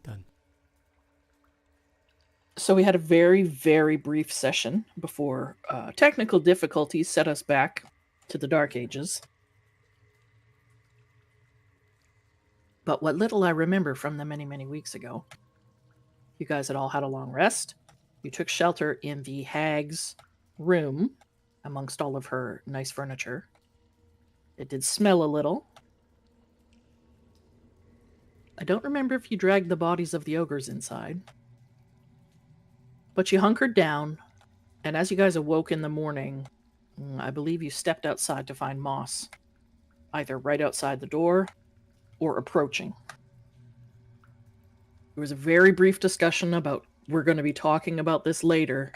Done. So we had a very, very brief session before technical difficulties set us back to the Dark Ages. But what little I remember from the many, many weeks ago, you guys had all had a long rest. You took shelter in the hag's room amongst all of her nice furniture. It did smell a little. I don't remember if you dragged the bodies of the ogres inside. But you hunkered down, and as you guys awoke in the morning, I believe you stepped outside to find Moss, either right outside the door or approaching. There was a very brief discussion about we're going to be talking about this later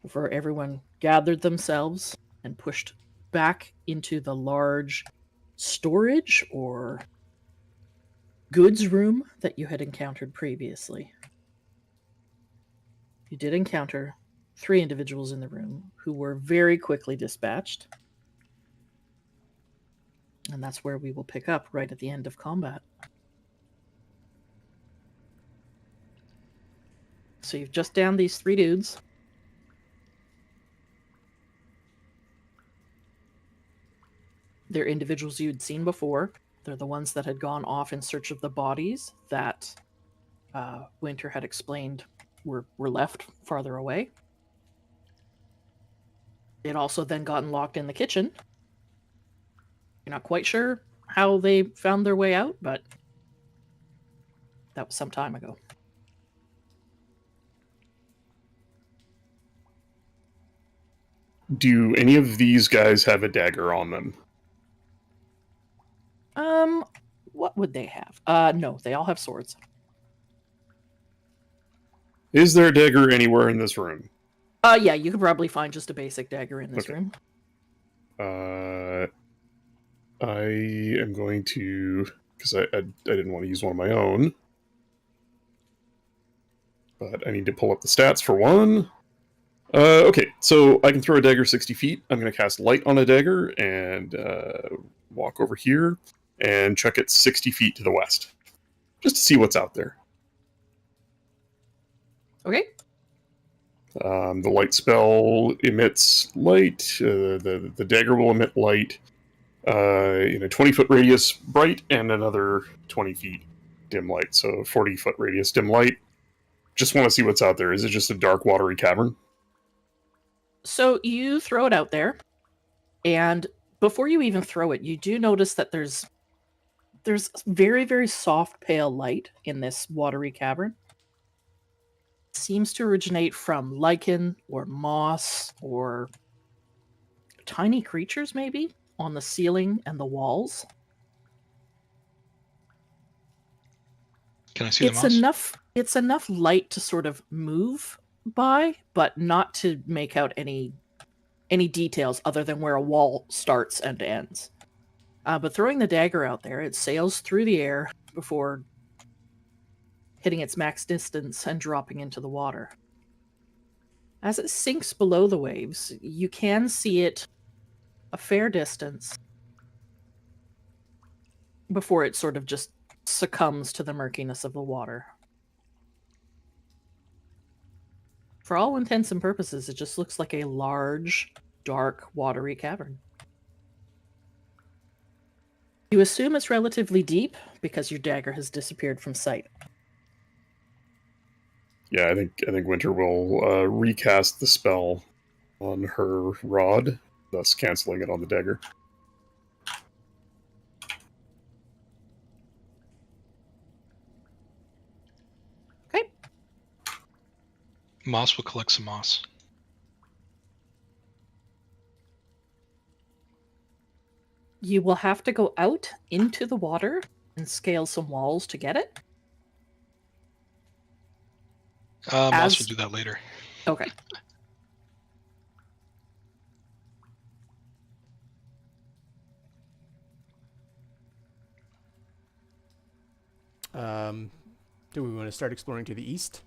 before everyone gathered themselves and pushed back into the large storage or goods room that you had encountered previously. You did encounter 3 individuals in the room who were very quickly dispatched. And that's where we will pick up right at the end of combat. So you've just downed these 3 dudes. They're individuals you'd seen before. They're the ones that had gone off in search of the bodies that Winter had explained were left farther away. They'd also then gotten locked in the kitchen. You're not quite sure how they found their way out, but that was some time ago. Do any of these guys have a dagger on them? What would they have? No, they all have swords. Is there a dagger anywhere in this room? Yeah, you could probably find just a basic dagger in this room. I am going to, because I didn't want to use one of my own, but I need to pull up the stats for one. Okay, so I can throw a dagger 60 feet. I'm going to cast light on a dagger and walk over here and chuck it 60 feet to the west, just to see what's out there. Okay. The light spell emits light. The dagger will emit light in a 20-foot radius bright and another 20 feet dim light. So 40-foot radius dim light. Just want to see what's out there. Is it just a dark, watery cavern? So you throw it out there, and before you even throw it, you do notice that there's very, very soft, pale light in this watery cavern. It seems to originate from lichen or moss or tiny creatures, maybe, on the ceiling and the walls. Can I see the moss? It's enough light to sort of move by, but not to make out any details other than where a wall starts and ends. But throwing the dagger out there, it sails through the air before hitting its max distance and dropping into the water. As it sinks below the waves, you can see it a fair distance before it sort of just succumbs to the murkiness of the water. For all intents and purposes, it just looks like a large, dark, watery cavern. You assume it's relatively deep because your dagger has disappeared from sight. Yeah, I think Winter will recast the spell on her rod, thus canceling it on the dagger. Okay. Moss will collect some moss. You will have to go out into the water and scale some walls to get it. Moss will do that later. Okay. Do we want to start exploring to the east?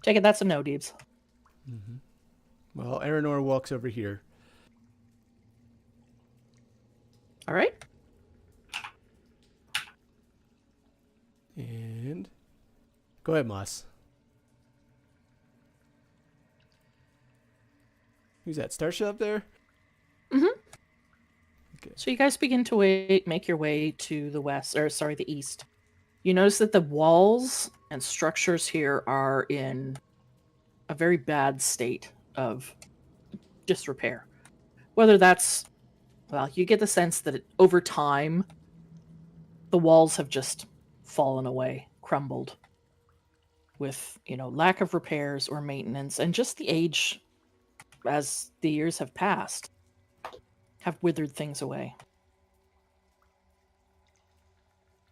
Take it that's a no, Deebs. Mm-hmm. Well, Aranor walks over here. All right. And go ahead, Moss. Who's that? Starship up there? Mm-hmm. Okay. So you guys begin to make your way to the the east. You notice that the walls and structures here are in a very bad state of disrepair. Whether that's, well, you get the sense that over time, the walls have just fallen away, crumbled, with, lack of repairs or maintenance, and just the age, as the years have passed, have withered things away.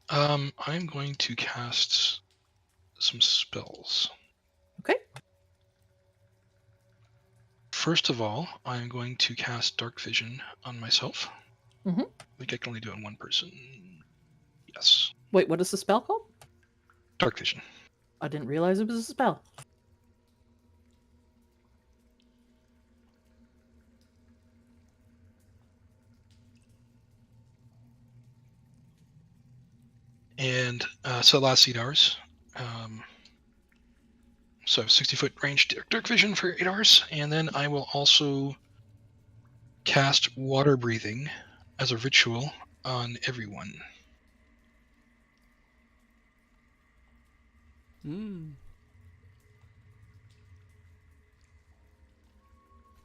I'm going to cast some spells. Okay. First of all, I'm going to cast Dark Vision on myself. Mm-hmm. I think I can only do it on one person. Yes. Wait, what is the spell called? Dark Vision. I didn't realize it was a spell. And so it lasts 8 hours. So I have 60-foot range Dark Vision for 8 hours. And then I will also cast Water Breathing as a ritual on everyone.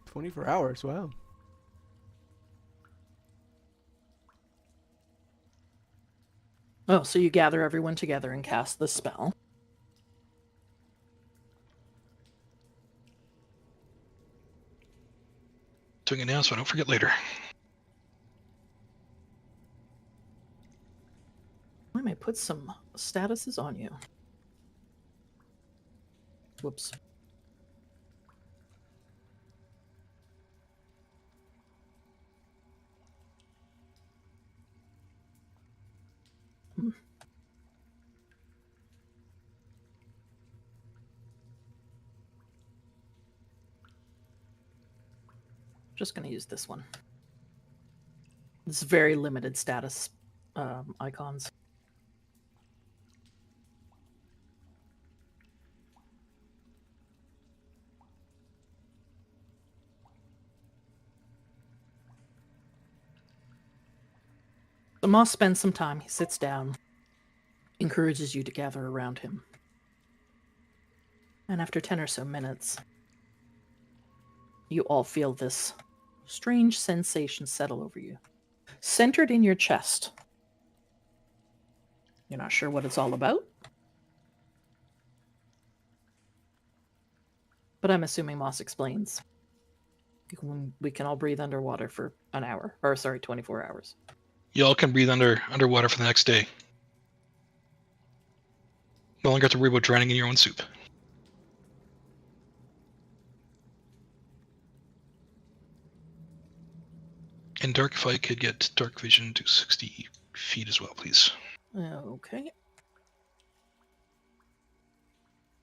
24 hours, wow. Oh, so you gather everyone together and cast the spell. Doing it now so I don't forget later. I might put some statuses on you. Whoops. Just going to use this one. It's very limited status icons. The Moss spends some time. He sits down, encourages you to gather around him. And after 10 or so minutes, you all feel this strange sensation settle over you. Centered in your chest. You're not sure what it's all about. But I'm assuming Moss explains. We can all breathe underwater for 24 hours. Y'all can breathe underwater for the next day. No longer have to worry about drowning in your own soup. And Dark, if I could get Dark Vision to 60 feet as well, please. Okay.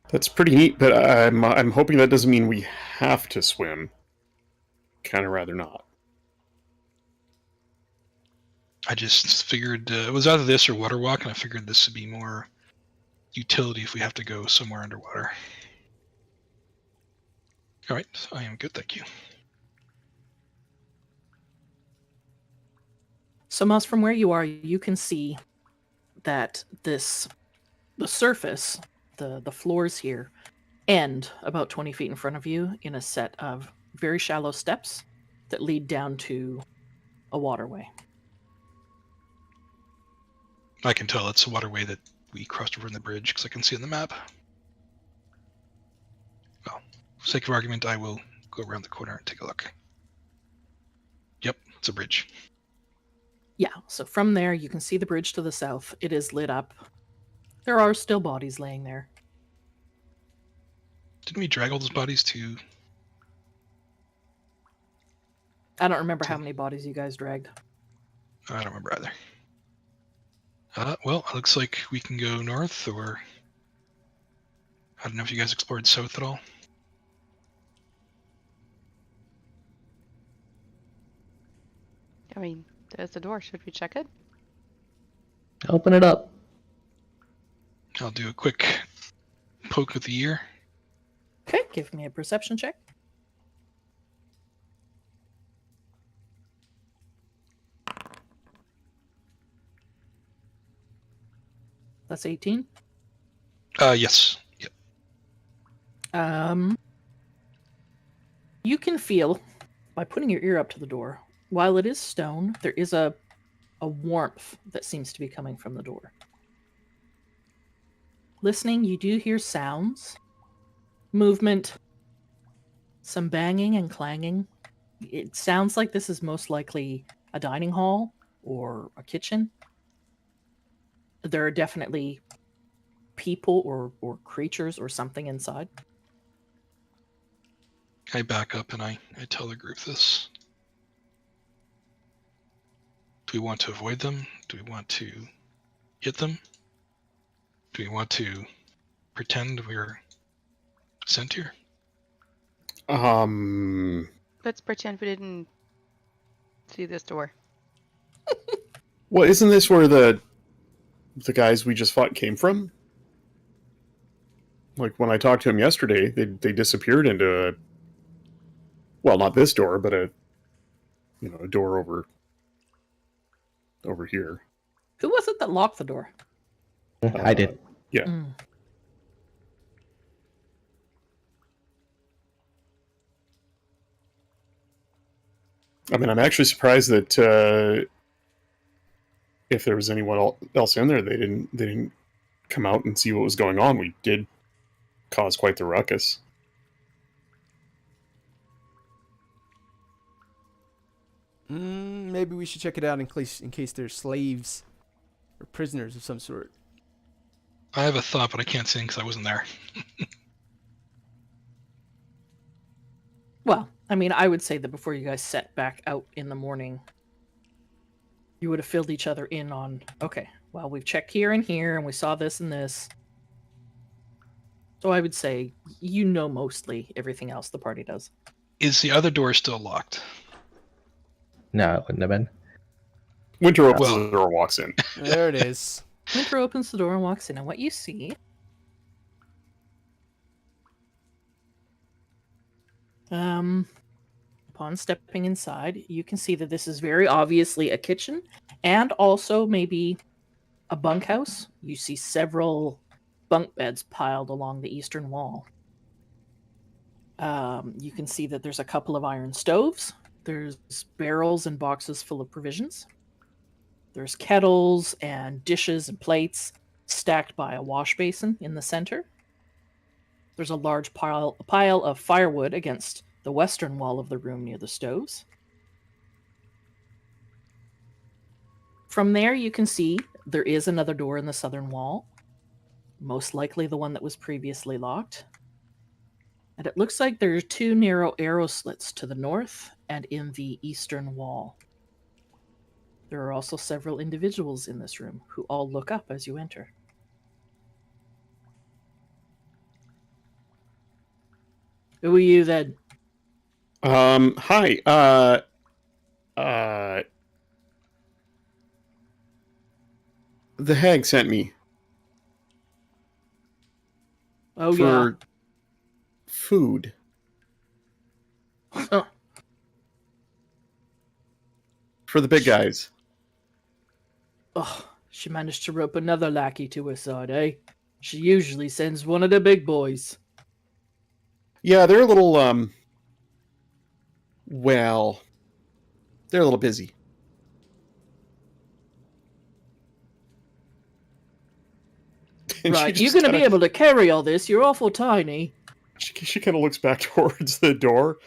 That's pretty neat, but I'm hoping that doesn't mean we have to swim. Kind of rather not. I just figured it was either this or water walk, and I figured this would be more utility if we have to go somewhere underwater. All right, so I am good, thank you. So, Moss, from where you are, you can see that the surface, the floors here, end about 20 feet in front of you in a set of very shallow steps that lead down to a waterway. I can tell it's a waterway that we crossed over in the bridge because I can see on the map. Well, for sake of argument, I will go around the corner and take a look. Yep, it's a bridge. Yeah, so from there you can see the bridge to the south. It is lit up. There are still bodies laying there. Didn't we drag all those bodies to... I don't remember how many bodies you guys dragged. I don't remember either. Well, it looks like we can go north, or... I don't know if you guys explored south at all. I mean, there's the door. Should we check it? Open it up. I'll do a quick poke with the ear. Okay, give me a perception check. That's 18. Yes. Yep. You can feel, by putting your ear up to the door, while it is stone, there is a warmth that seems to be coming from the door. Listening, you do hear sounds, movement, some banging and clanging. It sounds like this is most likely a dining hall or a kitchen. There are definitely people or creatures or something inside. I back up and I tell the group this. Do we want to avoid them? Do we want to hit them? Do we want to pretend we're sent here? Let's pretend we didn't see this door. Well, isn't this where the guys we just fought came from? Like, when I talked to him yesterday, they disappeared into a... Well, not this door, but a door over here. Who was it that locked the door? I did. Yeah. Mm. I mean, I'm actually surprised that if there was anyone else in there, they didn't come out and see what was going on. We did cause quite the ruckus. Maybe we should check it out in case there's slaves or prisoners of some sort. I have a thought, but I can't say because I wasn't there. Well, I mean, I would say that before you guys set back out in the morning, you would have filled each other in on, okay, well, we've checked here and here, and we saw this and this. So I would say you know mostly everything else the party does. Is the other door still locked? No, it wouldn't have been. Winter opens Well- the door and walks in. There it is. Winter opens the door and walks in, and what you see upon stepping inside, you can see that this is very obviously a kitchen and also maybe a bunkhouse. You see several bunk beds piled along the eastern wall. You can see that there's a couple of iron stoves. There's barrels and boxes full of provisions. There's kettles and dishes and plates stacked by a wash basin in the center. There's a large pile of firewood against the western wall of the room near the stoves. From there, you can see there is another door in the southern wall, most likely the one that was previously locked. And it looks like there are two narrow arrow slits to the north and in the eastern wall. There are also several individuals in this room who all look up as you enter. Who are you then? Hi. The hag sent me Oh, for food. yeah. For the big guys. Oh, she managed to rope another lackey to her side, eh? She usually sends one of the big boys. Yeah, they're a little, well, they're a little busy. And Right, she you're just going to be kinda- able to carry all this. You're awful tiny. She kind of looks back towards the door.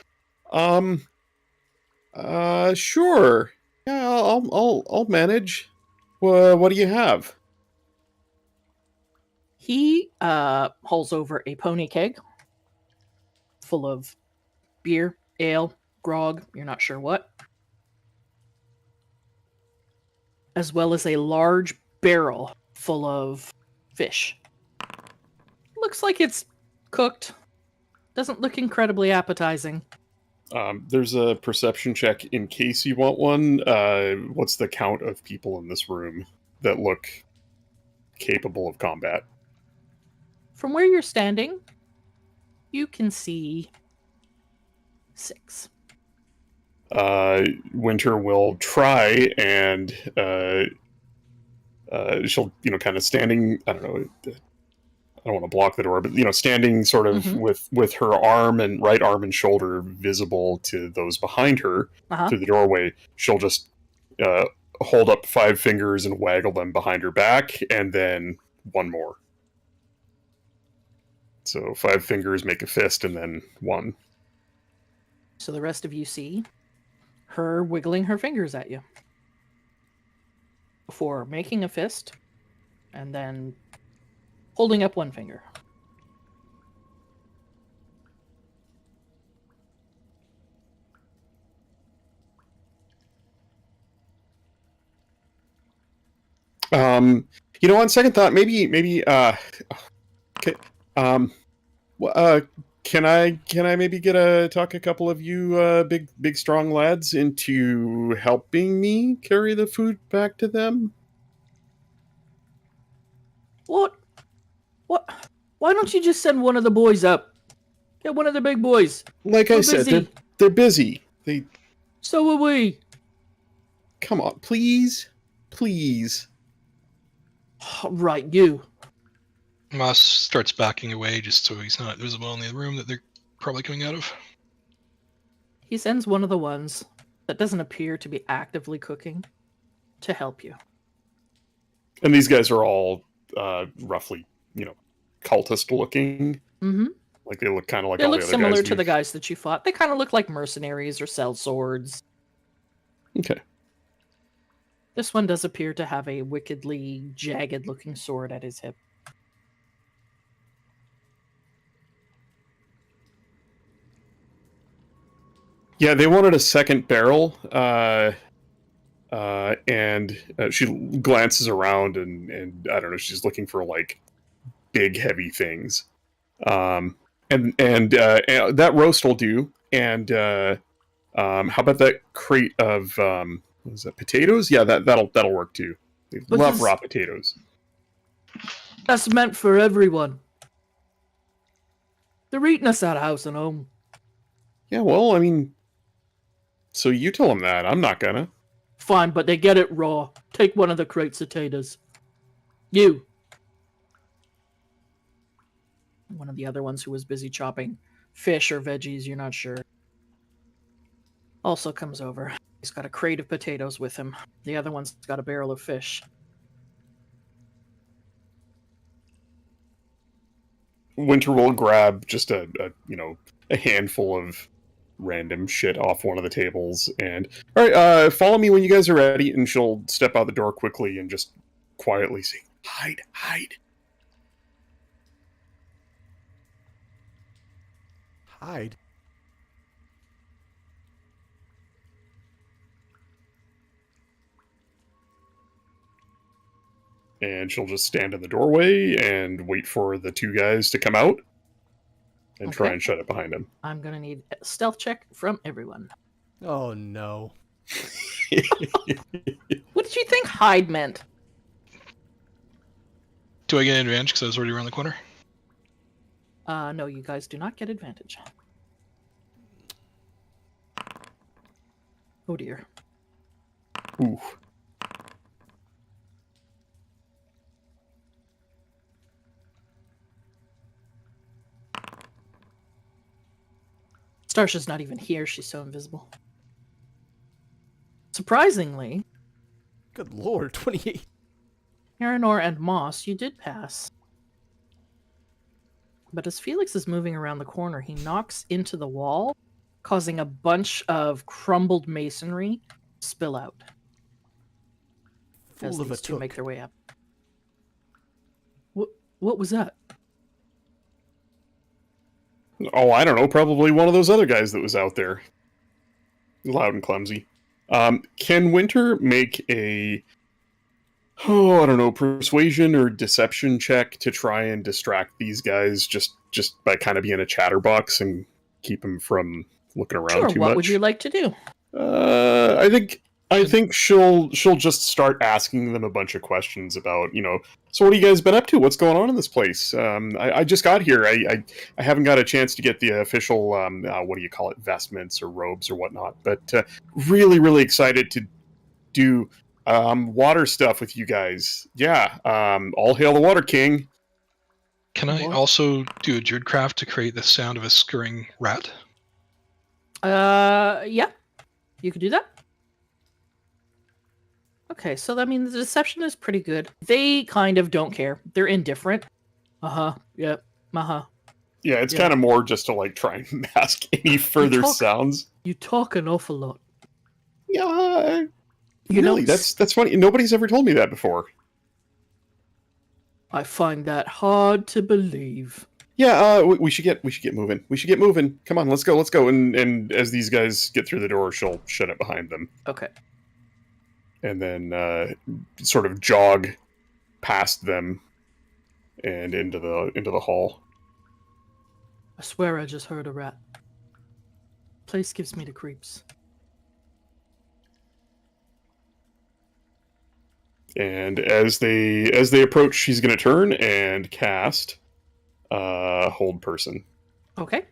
Sure. Yeah, I'll manage. What do you have? He hauls over a pony keg full of beer, ale, grog, you're not sure what, as well as a large barrel full of fish. Looks like it's cooked. Doesn't look incredibly appetizing. There's a perception check in case you want one. What's the count of people in this room that look capable of combat? From where you're standing, you can see 6. Winter will try and she'll, kind of standing, I don't know, I don't want to block the door, but, standing sort of with her right arm and shoulder visible to those behind her through the doorway, she'll just hold up 5 fingers and waggle them behind her back, and then one more. So 5 fingers make a fist, and then 1. So the rest of you see her wiggling her fingers at you before making a fist and then holding up 1 finger. On second thought, maybe, can I maybe talk a couple of you big strong lads into helping me carry the food back to them? What? Why don't you just send one of the boys up? Get one of the big boys. Like We're I said, busy. they're busy. So are we. Come on, please. Right, you. Moss starts backing away just so he's not visible in the room that they're probably coming out of. He sends one of the ones that doesn't appear to be actively cooking to help you. And these guys are all roughly, cultist looking. Mm-hmm. Like they look kind of like They all look the other similar guys to the guys that you fought. They kind of look like mercenaries or sell swords. Okay. This one does appear to have a wickedly jagged-looking sword at his hip. Yeah, they wanted a second barrel, and she glances around and I don't know, she's looking for like big heavy things, and that roast will do. And how about that crate of what is that, potatoes? Yeah, that'll work too. They But love this- raw potatoes. That's meant for everyone. They're eating us out of house and home. Yeah, well, I mean, so you tell them that. I'm not gonna. Fine, but they get it raw. Take one of the crates of taters. You. One of the other ones who was busy chopping fish or veggies, you're not sure. Also comes over. He's got a crate of potatoes with him. The other one's got a barrel of fish. Winter will grab just a handful of random shit off one of the tables and, all right, follow me when you guys are ready. And she'll step out the door quickly and just quietly say, hide. Hide. And she'll just stand in the doorway and wait for the 2 guys to come out and try Okay. and shut it behind him. I'm gonna need a stealth check from everyone. Oh no. What did you think hide meant? Do I get an advantage because I was already around the corner? No, you guys do not get advantage. Oh dear. Ooh. Starsha's not even here, she's so invisible. Surprisingly, Good lord, 28. Aranor and Moss, you did pass. But as Felix is moving around the corner, he knocks into the wall, causing a bunch of crumbled masonry spill out as Fool of a these two make took. their way up. What was that? Oh, I don't know. Probably one of those other guys that was out there. Loud and clumsy. Can Winter make a I don't know, persuasion or deception check to try and distract these guys just by kind of being a chatterbox and keep them from looking around Sure. too What much. would you like to do? I think she'll just start asking them a bunch of questions about, so what have you guys been up to? What's going on in this place? I just got here. I haven't got a chance to get the official what do you call it, vestments or robes or whatnot, but really, really excited to do water stuff with you guys. Yeah, all hail the Water King. Can I What? also do a Druidcraft to create the sound of a scurrying rat? Yeah, you could do that. Okay, so the deception is pretty good. They kind of don't care. They're indifferent. Yep. Yeah, it's Yeah. kind of more just to like try and mask any further talk- sounds. You talk an awful lot. Yeah, You really, know, that's funny. Nobody's ever told me that before. I find that hard to believe. Yeah, we should get moving. We should get moving. Come on, let's go. And as these guys get through the door, she'll shut it behind them, Okay. and then sort of jog past them and into the hall. I swear I just heard a rat. Place gives me the creeps. And as they approach, she's going to turn and cast Hold Person. Okay.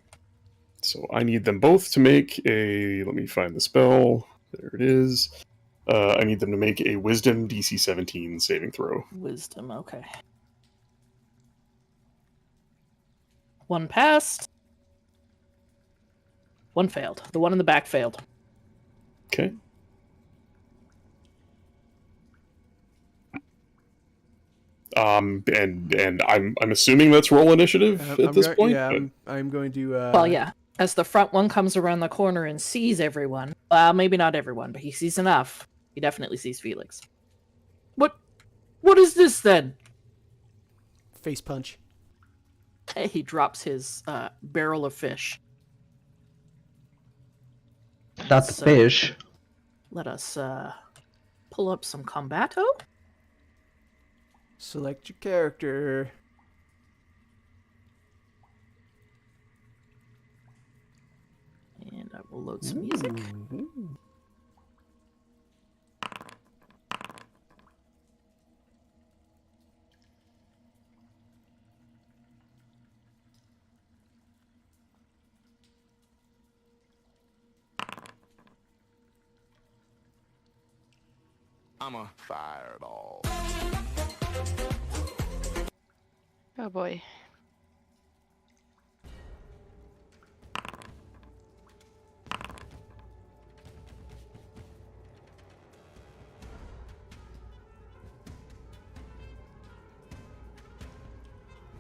So I need them both to make a. Let me find the spell. There it is. I need them to make a Wisdom DC 17 saving throw. Wisdom, okay. One passed. One failed. The one in the back failed. Okay. And I'm assuming that's roll initiative at this point. Yeah, but- I'm going to. Well, yeah. As the front one comes around the corner and sees everyone, well, maybe not everyone, but he sees enough. He definitely sees Felix. What is this then? Face punch. He drops his barrel of fish. Not the So- fish. Let us pull up some combato. Select your character. And I will load some music. Ooh. I'm a fireball. Oh boy.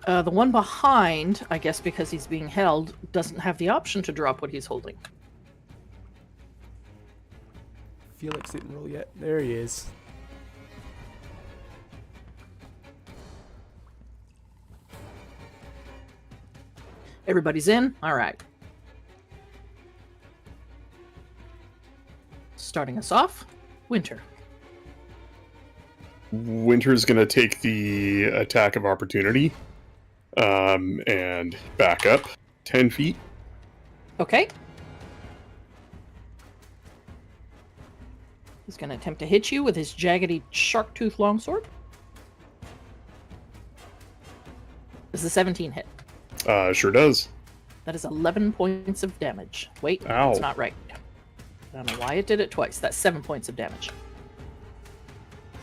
The one behind, I guess because he's being held, doesn't have the option to drop what he's holding. Felix didn't roll yet. There he is. Everybody's in? Alright. Starting us off, Winter. Winter's going to take the attack of opportunity and back up 10 feet. Okay. He's going to attempt to hit you with his jaggedy shark tooth longsword. Does the 17 hit? Sure does. That is 11 points of damage. Wait, Ow. that's not right. I don't know why it did it twice. That's 7 points of damage.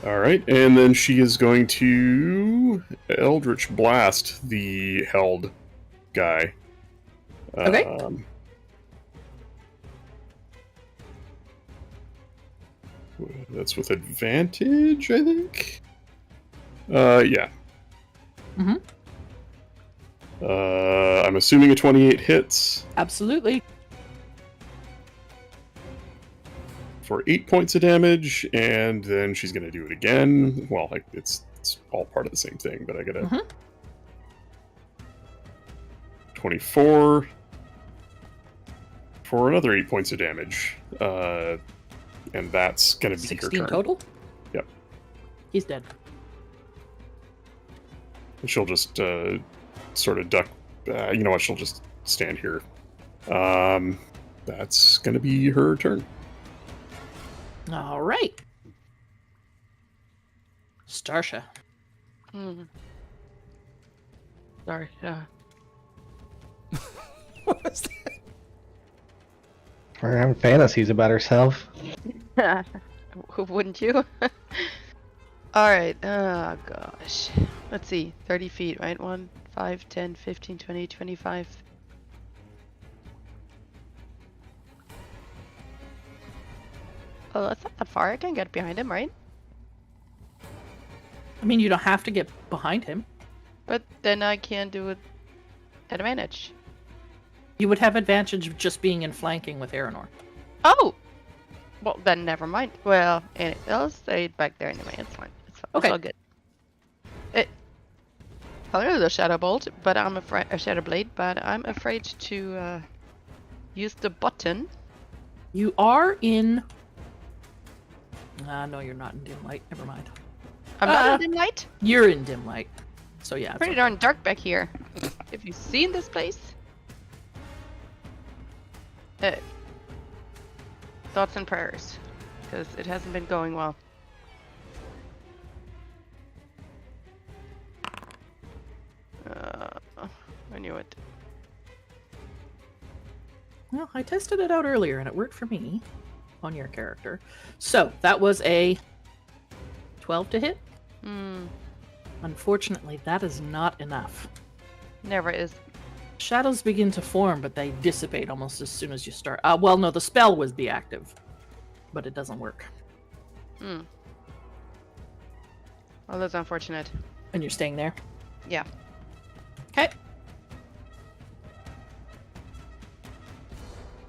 All right, and then she is going to Eldritch Blast the held guy. Okay. That's with advantage, I think. Yeah. Mm-hmm. I'm assuming a 28 hits Absolutely. for 8 points of damage, and then she's going to do it again. Well, like it's all part of the same thing, but I got a Mhm. 24 for another 8 points of damage, and that's going to be her 16 turn. total? Yep. He's dead. And she'll just sort of duck. You know what? She'll just stand here. That's going to be her turn. All right. Starsha. Hmm. Sorry. What was that? We're having fantasies about herself. Wouldn't you? Alright, oh gosh. Let's see, 30 feet, right? 1, 5, 10, 15, 20, 25. Oh, that's not that far. I can get behind him, right? I mean, you don't have to get behind him. But then I can do it at advantage. You would have advantage of just being in flanking with Aranor. Oh! Well, then never mind. Well, I'll stay back there anyway. It's fine. It's fine. Okay. It's all good. I'll do the Shadow Bolt, but I'm afraid... Shadow Blade, but I'm afraid to use the button. You are in... no, you're not in dim light. Never mind. I'm not in dim light. You're in dim light. So yeah. it's Pretty okay. darn dark back here. Have you seen this place? Thoughts and prayers, because it hasn't been going well. I knew it. Well, I tested it out earlier and it worked for me on your character. So that was a 12 to hit. Hmm. Unfortunately, that is not enough. Never is. Shadows begin to form, but they dissipate almost as soon as you start. Well, no, the spell was be active, but it doesn't work. Hmm. Well, that's unfortunate. And you're staying there? Yeah. Okay.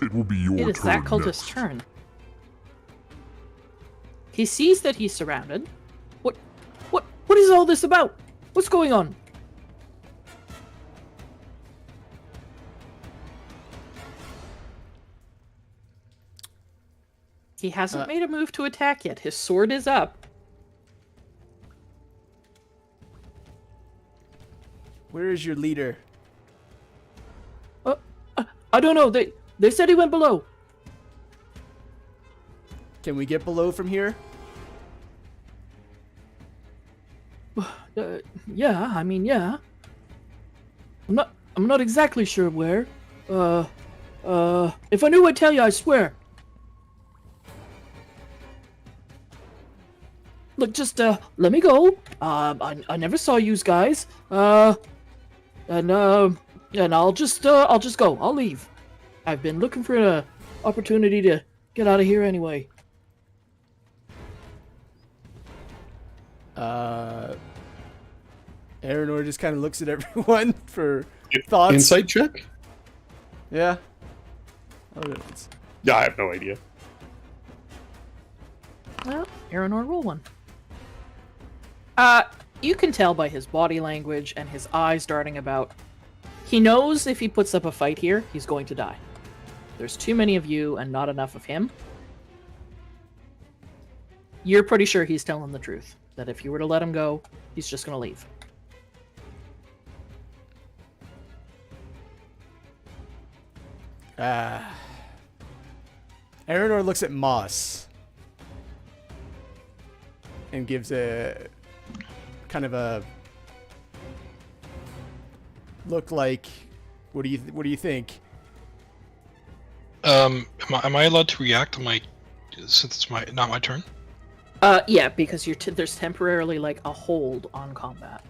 It will be your It is turn that cultist's next. turn. He sees that he's surrounded. What is all this about? What's going on? He hasn't made a move to attack yet. His sword is up. Where is your leader? I don't know. They said he went below. Can we get below from here? Yeah, I mean, yeah. I'm not exactly sure where. If I knew, I'd tell you, I swear. Look, just, let me go. I never saw yous guys. And I'll just go. I'll leave. I've been looking for an opportunity to get out of here anyway. Aranor just kind of looks at everyone for thoughts. Insight check? Yeah. Oh, it's- Yeah, I have no idea. Well, Aranor, roll one. You can tell by his body language and his eyes darting about. He knows if he puts up a fight here, he's going to die. There's too many of you and not enough of him. You're pretty sure he's telling the truth. That if you were to let him go, he's just going to leave. Aranor looks at Moss and gives a kind of a look like, what do you think? Am I allowed to react to since it's not my turn? Yeah, because there's temporarily like a hold on combat.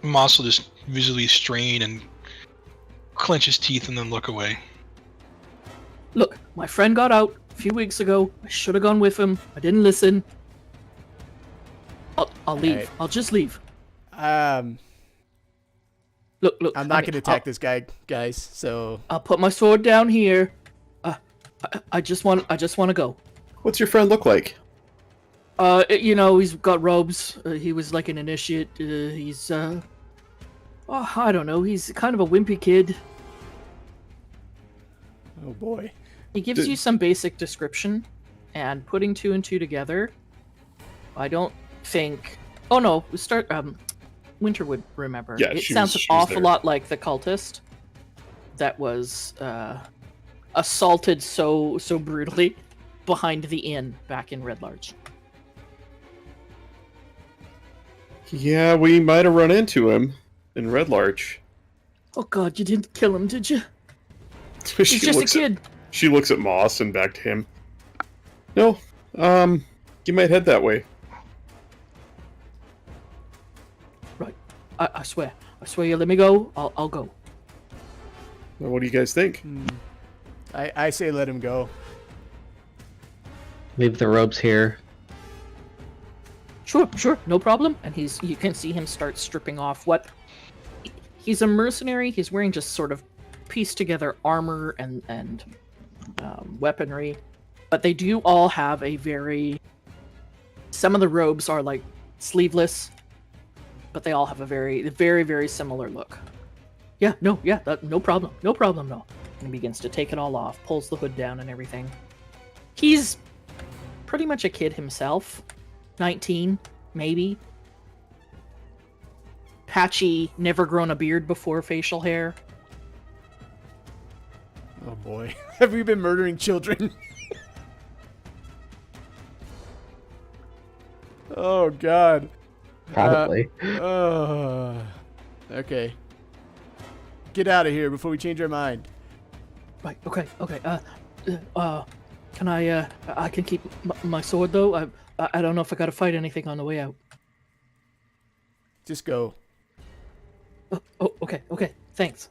Moss will just visually strain and clench his teeth and then look away. Look, my friend got out a few weeks ago. I should have gone with him. I didn't listen. I'll leave. Alright. I'll just leave. Look. I'm not I mean, going to attack this guy, guys. So I'll put my sword down here. I just want to go. What's your friend look like? He's got robes. He was like an initiate. He's I don't know. He's kind of a wimpy kid. oh boy. He gives you some basic description. and putting two and two together, I don't think. Oh no, we start. Winter would remember. Yeah, it she sounds was- an she was awful there. lot like the cultist that was assaulted so brutally behind the inn back in Red Larch. Yeah, we might have run into him in Red Larch. Oh God, you didn't kill him, did you? she He's just a kid. She looks at Moss and back to him. No, you might head that way. Right. I swear you let me go. I'll go. Well, what do you guys think? I say let him go. Leave the ropes here. Sure, no problem. And you can see him start stripping off what. He's a mercenary. He's wearing just sort of pieced together armor and weaponry, but they do all have a very. Some of the robes are like sleeveless, but they all have a very similar look. No problem, no. And he begins to take it all off, pulls the hood down and everything. He's pretty much a kid himself, 19 maybe. Patchy, never grown a beard before facial hair. Oh boy. Have we been murdering children? Oh god. Probably. Okay. Get out of here before we change our mind. Right, okay. Can I can keep my sword though? I don't know if I gotta fight anything on the way out. Just go. Oh, okay, thanks.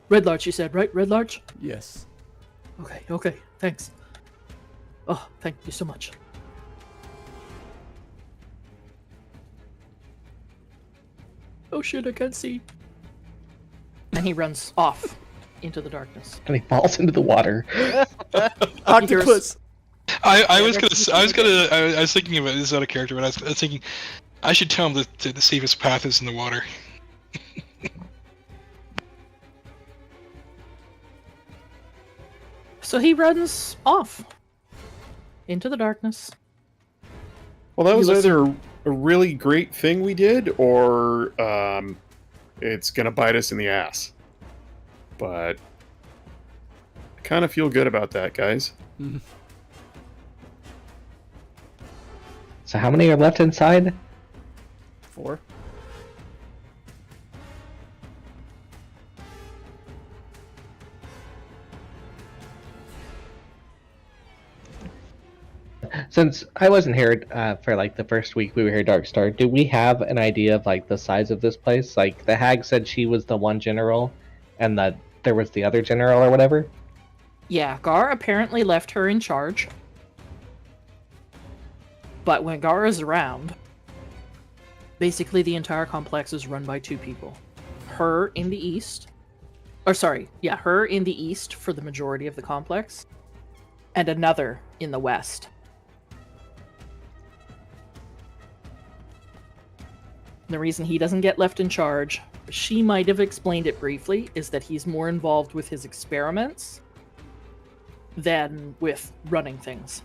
Red Larch, you said, right? Red Larch? Yes. Okay, thanks. Oh, thank you so much. Oh shit, I can't see. And he runs off into the darkness. And he falls into the water. Octopus. I was thinking about this out of character, but I was thinking I should tell him that the safest path is in the water. So he runs off into the darkness. Well, that You was listen- either a really great thing we did, or it's gonna bite us in the ass. But I kind of feel good about that, guys. So how many are left inside? 4. Since I wasn't here for like the first week we were here, Darkstar, do we have an idea of like the size of this place? Like the hag said she was the one general, and that there was the other general or whatever. Yeah, Gar apparently left her in charge. But when Gar is around, basically the entire complex is run by 2 people. Her in the east. Her in the east for the majority of the complex. And another in the west. The reason he doesn't get left in charge, she might have explained it briefly, is that he's more involved with his experiments than with running things.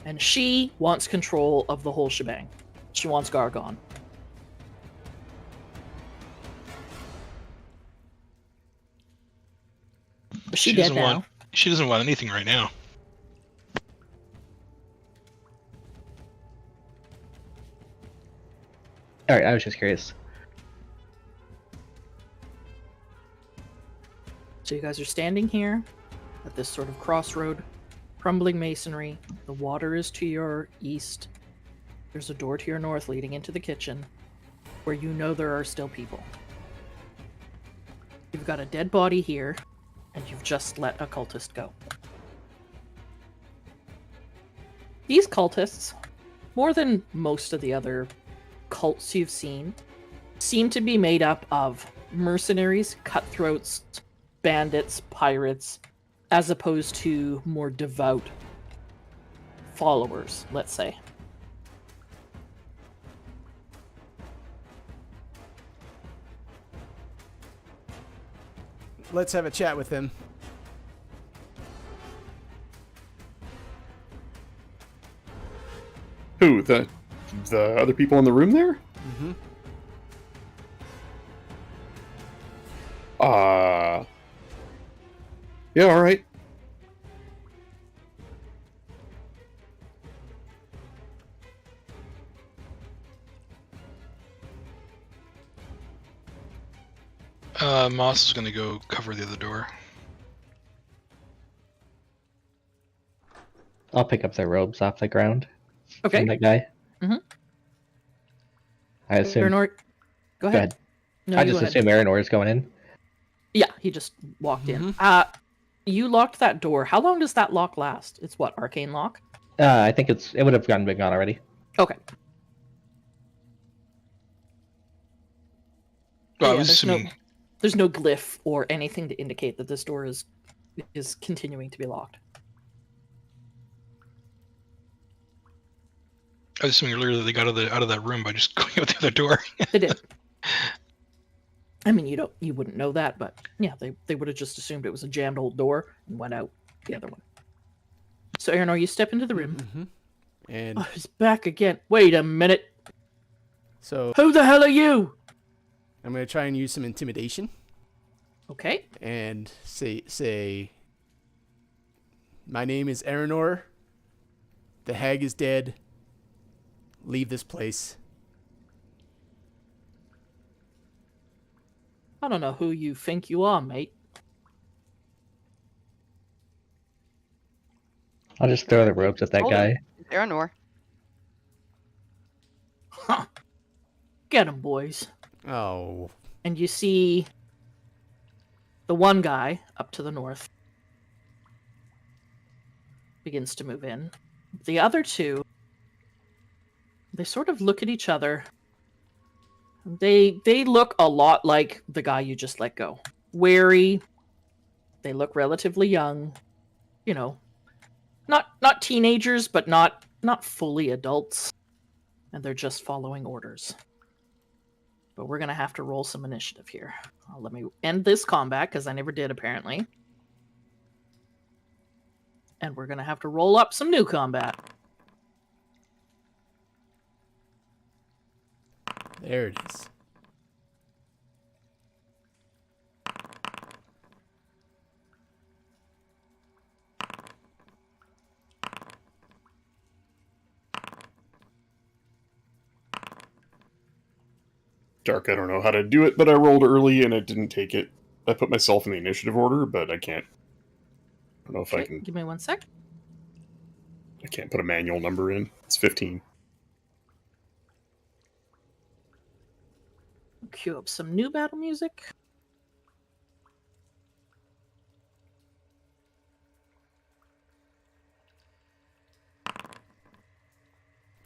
And she wants control of the whole shebang. She wants Gar gone. But she dead now. She doesn't want anything right now. All right, I was just curious. So you guys are standing here at this sort of crossroad, crumbling masonry. The water is to your east. There's a door to your north leading into the kitchen, where you know there are still people. You've got a dead body here, and you've just let a cultist go. These cultists, more than most of the other cults you've seen, seem to be made up of mercenaries, cutthroats, bandits, pirates, as opposed to more devout followers, let's say. let's have a chat with him. Who? The other people in the room there? Mm-hmm. Yeah, all right. Moss is going to go cover the other door. I'll pick up the robes off the ground Okay. from that guy. Mhm. I assume. Aranor, go ahead. ahead. No, I you just go ahead. assume Aranor is going in. Yeah, he just walked in. Mhm. You locked that door. How long does that lock last? It's what, arcane lock? I think it would have been gone already. Okay. Well, I Yeah, was assuming. There's no glyph or anything to indicate that this door is continuing to be locked. I was assuming earlier that they got out of that room by just going out the other door. They did. I mean, you wouldn't know that, but yeah, they would have just assumed it was a jammed old door and went out the other one. So, Aranor, you step into the room. Mm-hmm. And Oh, he's back again. Wait a minute. so Who the hell are you? I'm gonna try and use some intimidation Okay. and say, my name is Aranor. The hag is dead. Leave this place. I don't know who you think you are, mate. I'll just throw the robes at that Hold guy. Aranor. Huh. Get him, boys. Oh, And you see the one guy up to the north begins to move in. The other two, they sort of look at each other. They look a lot like the guy you just let go. Wary. They look relatively young. You know, not teenagers, but not fully adults. And they're just following orders. But we're going to have to roll some initiative here. Let me end this combat, because I never did, apparently. And we're going to have to roll up some new combat. there it is. Dark, I don't know how to do it, but I rolled early and it didn't take it. I put myself in the initiative order, but I can't. I don't know if I Okay, can. give me 1 sec. I can't put a manual number in. It's 15. Cue up some new battle music.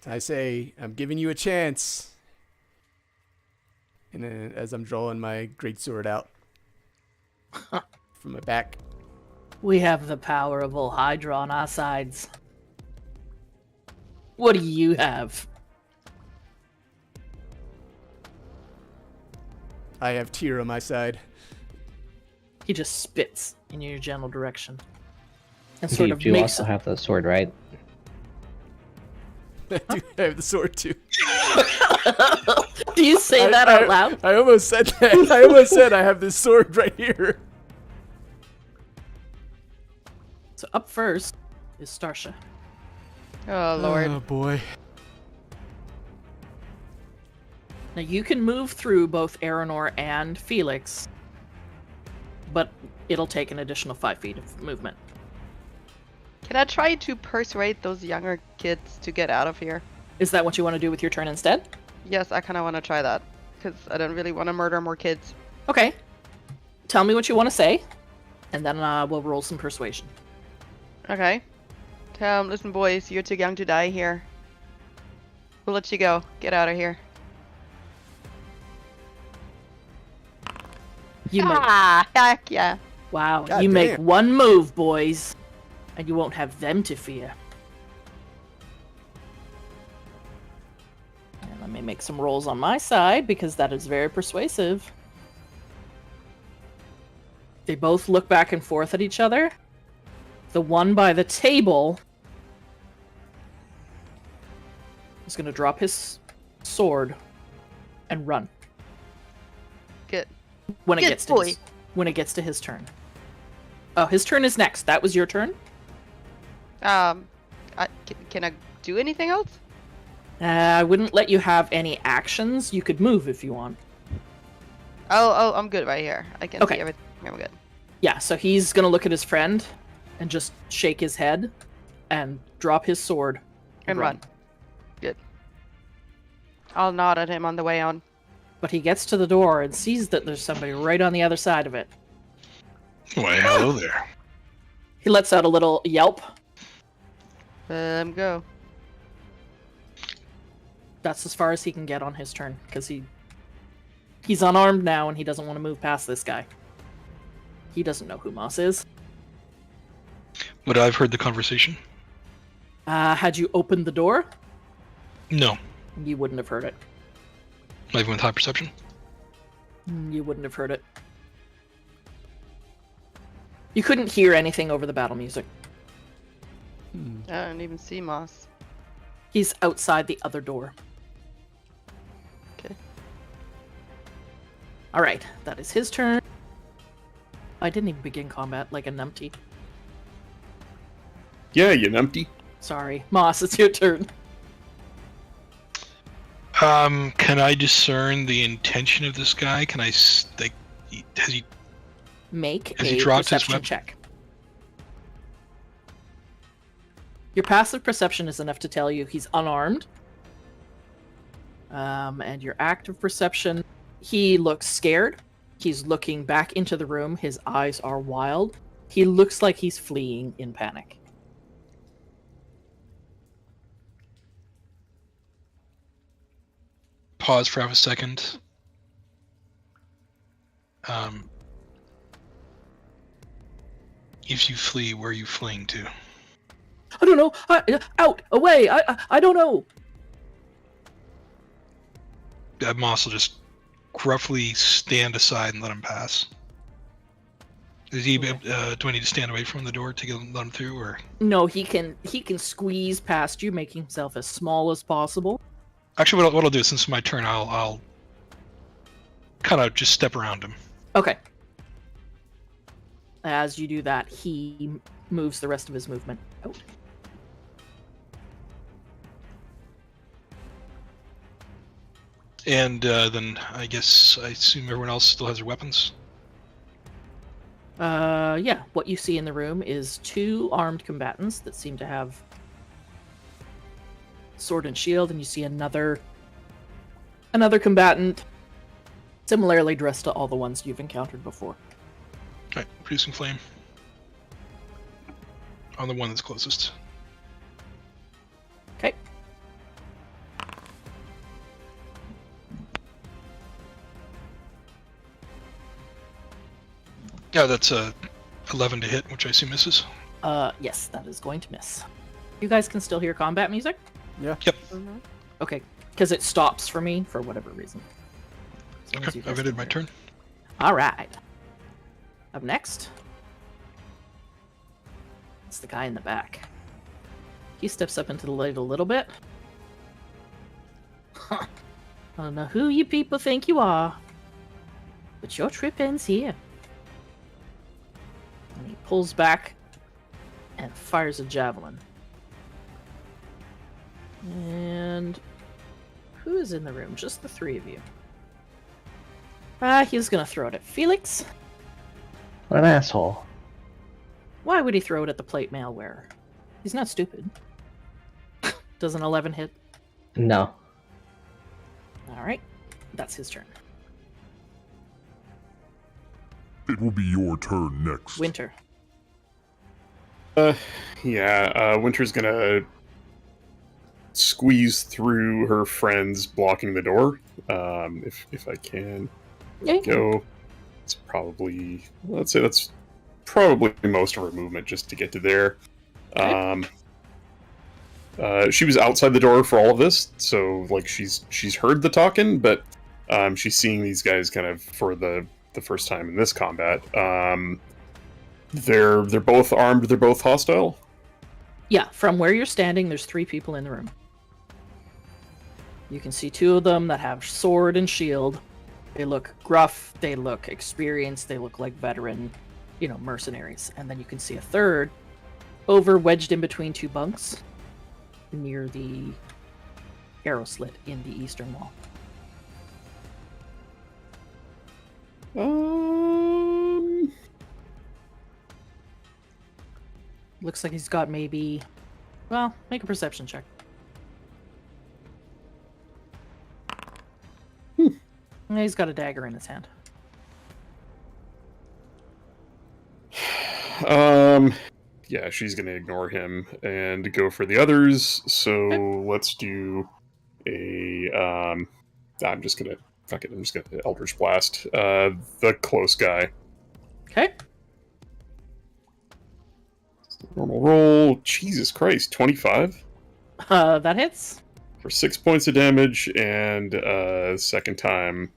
I say, I'm giving you a chance. And then as I'm drawing my greatsword out from my back. We have the power of Ol Hydra on our sides. What do you have? I have Tyr on my side. He just spits in your general direction. And sort You of do makes also have the sword, right? I do have the sword too. Do you say that out loud? I almost said that. I almost said I have this sword right here. So up first is Starsha. Oh, Lord. Oh boy. Now you can move through both Aranor and Felix, but it'll take an additional 5 feet of movement. Can I try to persuade those younger kids to get out of here? Is that what you want to do with your turn instead? Yes, I kind of want to try that. Because I don't really want to murder more kids. Okay. Tell me what you want to say, and then we'll roll some persuasion. Okay. Tell them, listen, boys, you're too young to die here. We'll let you go. Get out of here. You make, Heck yeah. wow, God you make damn. one move, boys, and you won't have them to fear. And let me make some rolls on my side, because that is very persuasive. They both look back and forth at each other. The one by the table is going to drop his sword and run. Good. When it Good gets to boy. when it gets to his turn. Oh, his turn is next. That was your turn? Can I do anything else? I wouldn't let you have any actions. You could move if you want. Oh, I'm good right here. I can Okay. see everything. I'm good. Yeah, so he's going to look at his friend and just shake his head and drop his sword And run. Good. I'll nod at him on the way on. But he gets to the door and sees that there's somebody right on the other side of it. Why, hello there. He lets out a little yelp. Go. That's as far as he can get on his turn, because he's unarmed now and he doesn't want to move past this guy. He doesn't know who Moss is. Would I have heard the conversation? Had you opened the door, No. you wouldn't have heard it. Not even with high perception? You wouldn't have heard it. You couldn't hear anything over the battle music. I don't even see Moss. He's outside the other door. Okay. Alright, that is his turn. I didn't even begin combat like a numpty. Yeah, you numpty. Sorry. Moss, it's your turn. Can I discern the intention of this guy? Can I, has he, Make Has he a dropped his perception weapon? check. Your passive perception is enough to tell you he's unarmed. And your active perception, he looks scared. He's looking back into the room. His eyes are wild. He looks like he's fleeing in panic. pause for half a second? If you flee, where are you fleeing to? I don't know. Out, away. I don't know. Moss will just gruffly stand aside and let him pass. Is he? Do I need to stand away from the door to let him through, or? No, he can squeeze past you, making himself as small as possible. Actually, what I'll do since it's my turn, I'll kind of just step around him. Okay. As you do that, he moves the rest of his movement out. And then I assume everyone else still has their weapons. Yeah. What you see in the room is two armed combatants that seem to have sword and shield, and you see another combatant similarly dressed to all the ones you've encountered before. All right, producing flame on the one that's closest. Okay. Yeah, that's 11 to hit, which I assume misses. Yes, that is going to miss. You guys can still hear combat music? Yeah. Yep. Mm-hmm. Okay, because it stops for me for whatever reason. As long as Okay, you guys I've ended can my hear. turn. All right. Up next, it's the guy in the back. He steps up into the light a little bit. Huh. I don't know who you people think you are, but your trip ends here. And he pulls back and fires a javelin. And who is in the room? Just the three of you. He's gonna throw it at Felix. What an asshole. Why would he throw it at the plate mail wearer? He's not stupid. Does an 11 hit? No. Alright. That's his turn. It will be your turn next. Winter. Winter's gonna squeeze through her friends blocking the door. If I can Yeah. go, it's probably, let's say that's probably most of her movement just to get to there. She was outside the door for all of this, so like she's heard the talking, but she's seeing these guys kind of for the the first time in this combat. They're both armed. They're both hostile. Yeah, from where you're standing, there's 3 people in the room. You can see 2 of them that have sword and shield. They look gruff, they look experienced, they look like veteran, mercenaries. And then you can see a third over wedged in between 2 bunks near the arrow slit in the eastern wall. Looks like he's got maybe... Well, make a perception check. He's got a dagger in his hand. Yeah, she's gonna ignore him and go for the others. So let's do a. I'm just gonna fuck it. I'm just gonna Eldritch Blast the close guy. Okay. Normal roll. Jesus Christ, 25 That hits. for 6 points of damage, and second time.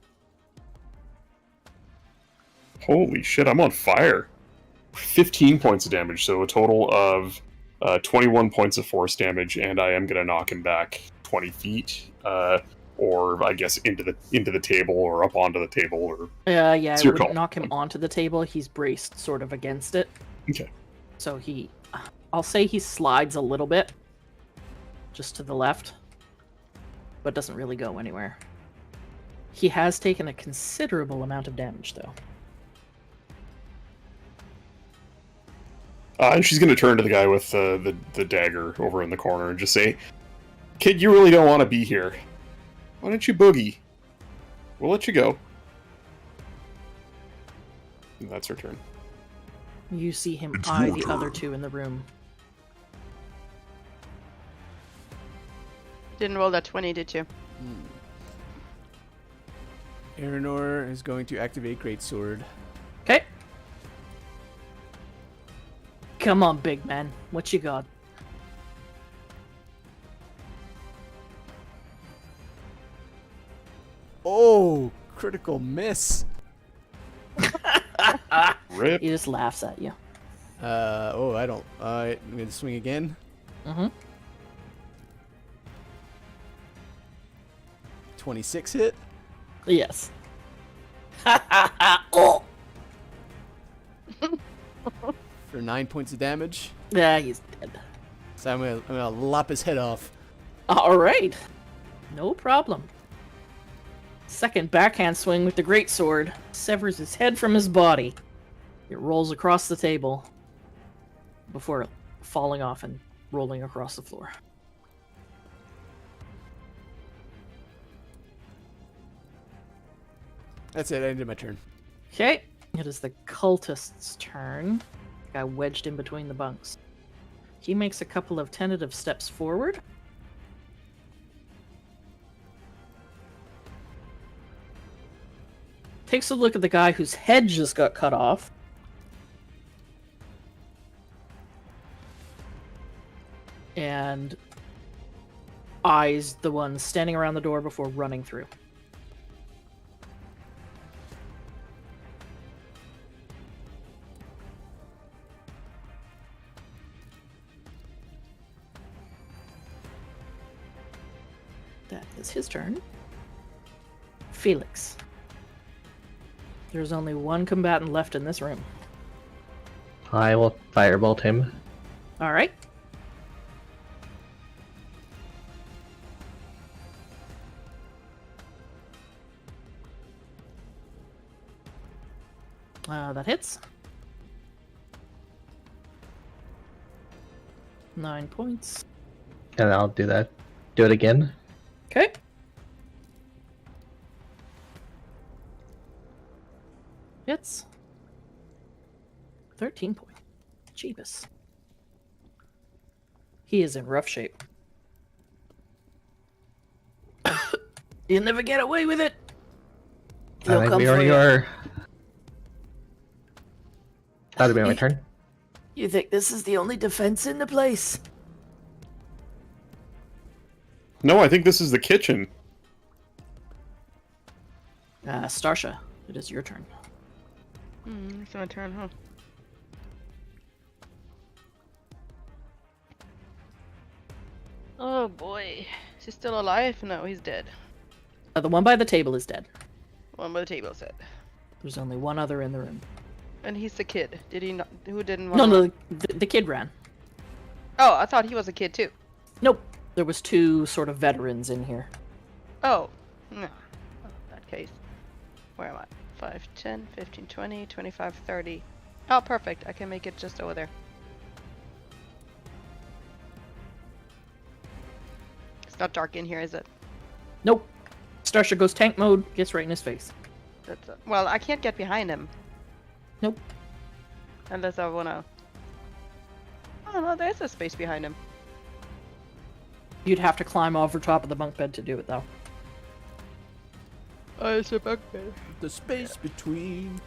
Holy shit! I'm on fire. 15 points of damage, so a total of 21 points of force damage, and I am gonna knock him back 20 feet, or I guess into the table or up onto the table, or Yeah, it your wouldn't call. knock him onto the table. He's braced sort of against it. Okay. So I'll say he slides a little bit, just to the left, but doesn't really go anywhere. He has taken a considerable amount of damage, though. And she's gonna turn to the guy with the dagger over in the corner and just say, "Kid, you really don't want to be here. Why don't you boogie? We'll let you go." And that's her turn. You see him It's eye your the other turn. 2 in the room. Didn't roll that 20, did you? Aranor is going to activate Greatsword. Okay. Come on, big man. What you got? Oh, critical miss. Rip. He just laughs at you. I don't. I'm gonna swing again. Mm-hmm. 26 hit Yes. Oh! for 9 points of damage. Yeah, he's dead. So I'm gonna lop his head off. All right. No problem. Second backhand swing with the greatsword severs his head from his body. It rolls across the table before falling off and rolling across the floor. That's it. I ended my turn. Okay. It is the cultist's turn. Guy wedged in between the bunks. He makes a couple of tentative steps forward. Takes a look at the guy whose head just got cut off. And eyes the one standing around the door before running through. That is his turn. Felix. There's only one combatant left in this room. I will firebolt him. All right. That hits. 9 points. And I'll do that. Do it again. Okay. Hits. 13 points. Jeebus. He is in rough shape. You'll never get away with it. I He'll think come we for already you. are. That'll be my turn. You think this is the only defense in the place? No, I think this is the kitchen. Starsha, it is your turn. It's my turn, huh? Oh boy. Is he still alive? No, he's dead. The one by the table is dead. One by the table said. There's only one other in the room. And he's the kid. Did he not? Who didn't No, want no, the kid ran. Oh, I thought he was a kid too. Nope. There was two sort of veterans in here. Oh. No. Oh, in that case. Where am I? 5, 10, 15, 20, 25, 30. Oh, perfect. I can make it just over there. It's not dark in here, is it? Nope. Starsha goes tank mode, gets right in his face. That's well, I can't get behind him. Nope. Unless I wanna... Oh no, there's a space behind him. You'd have to climb over top of the bunk bed to do it, though. Oh, it's a bug bed. The space between.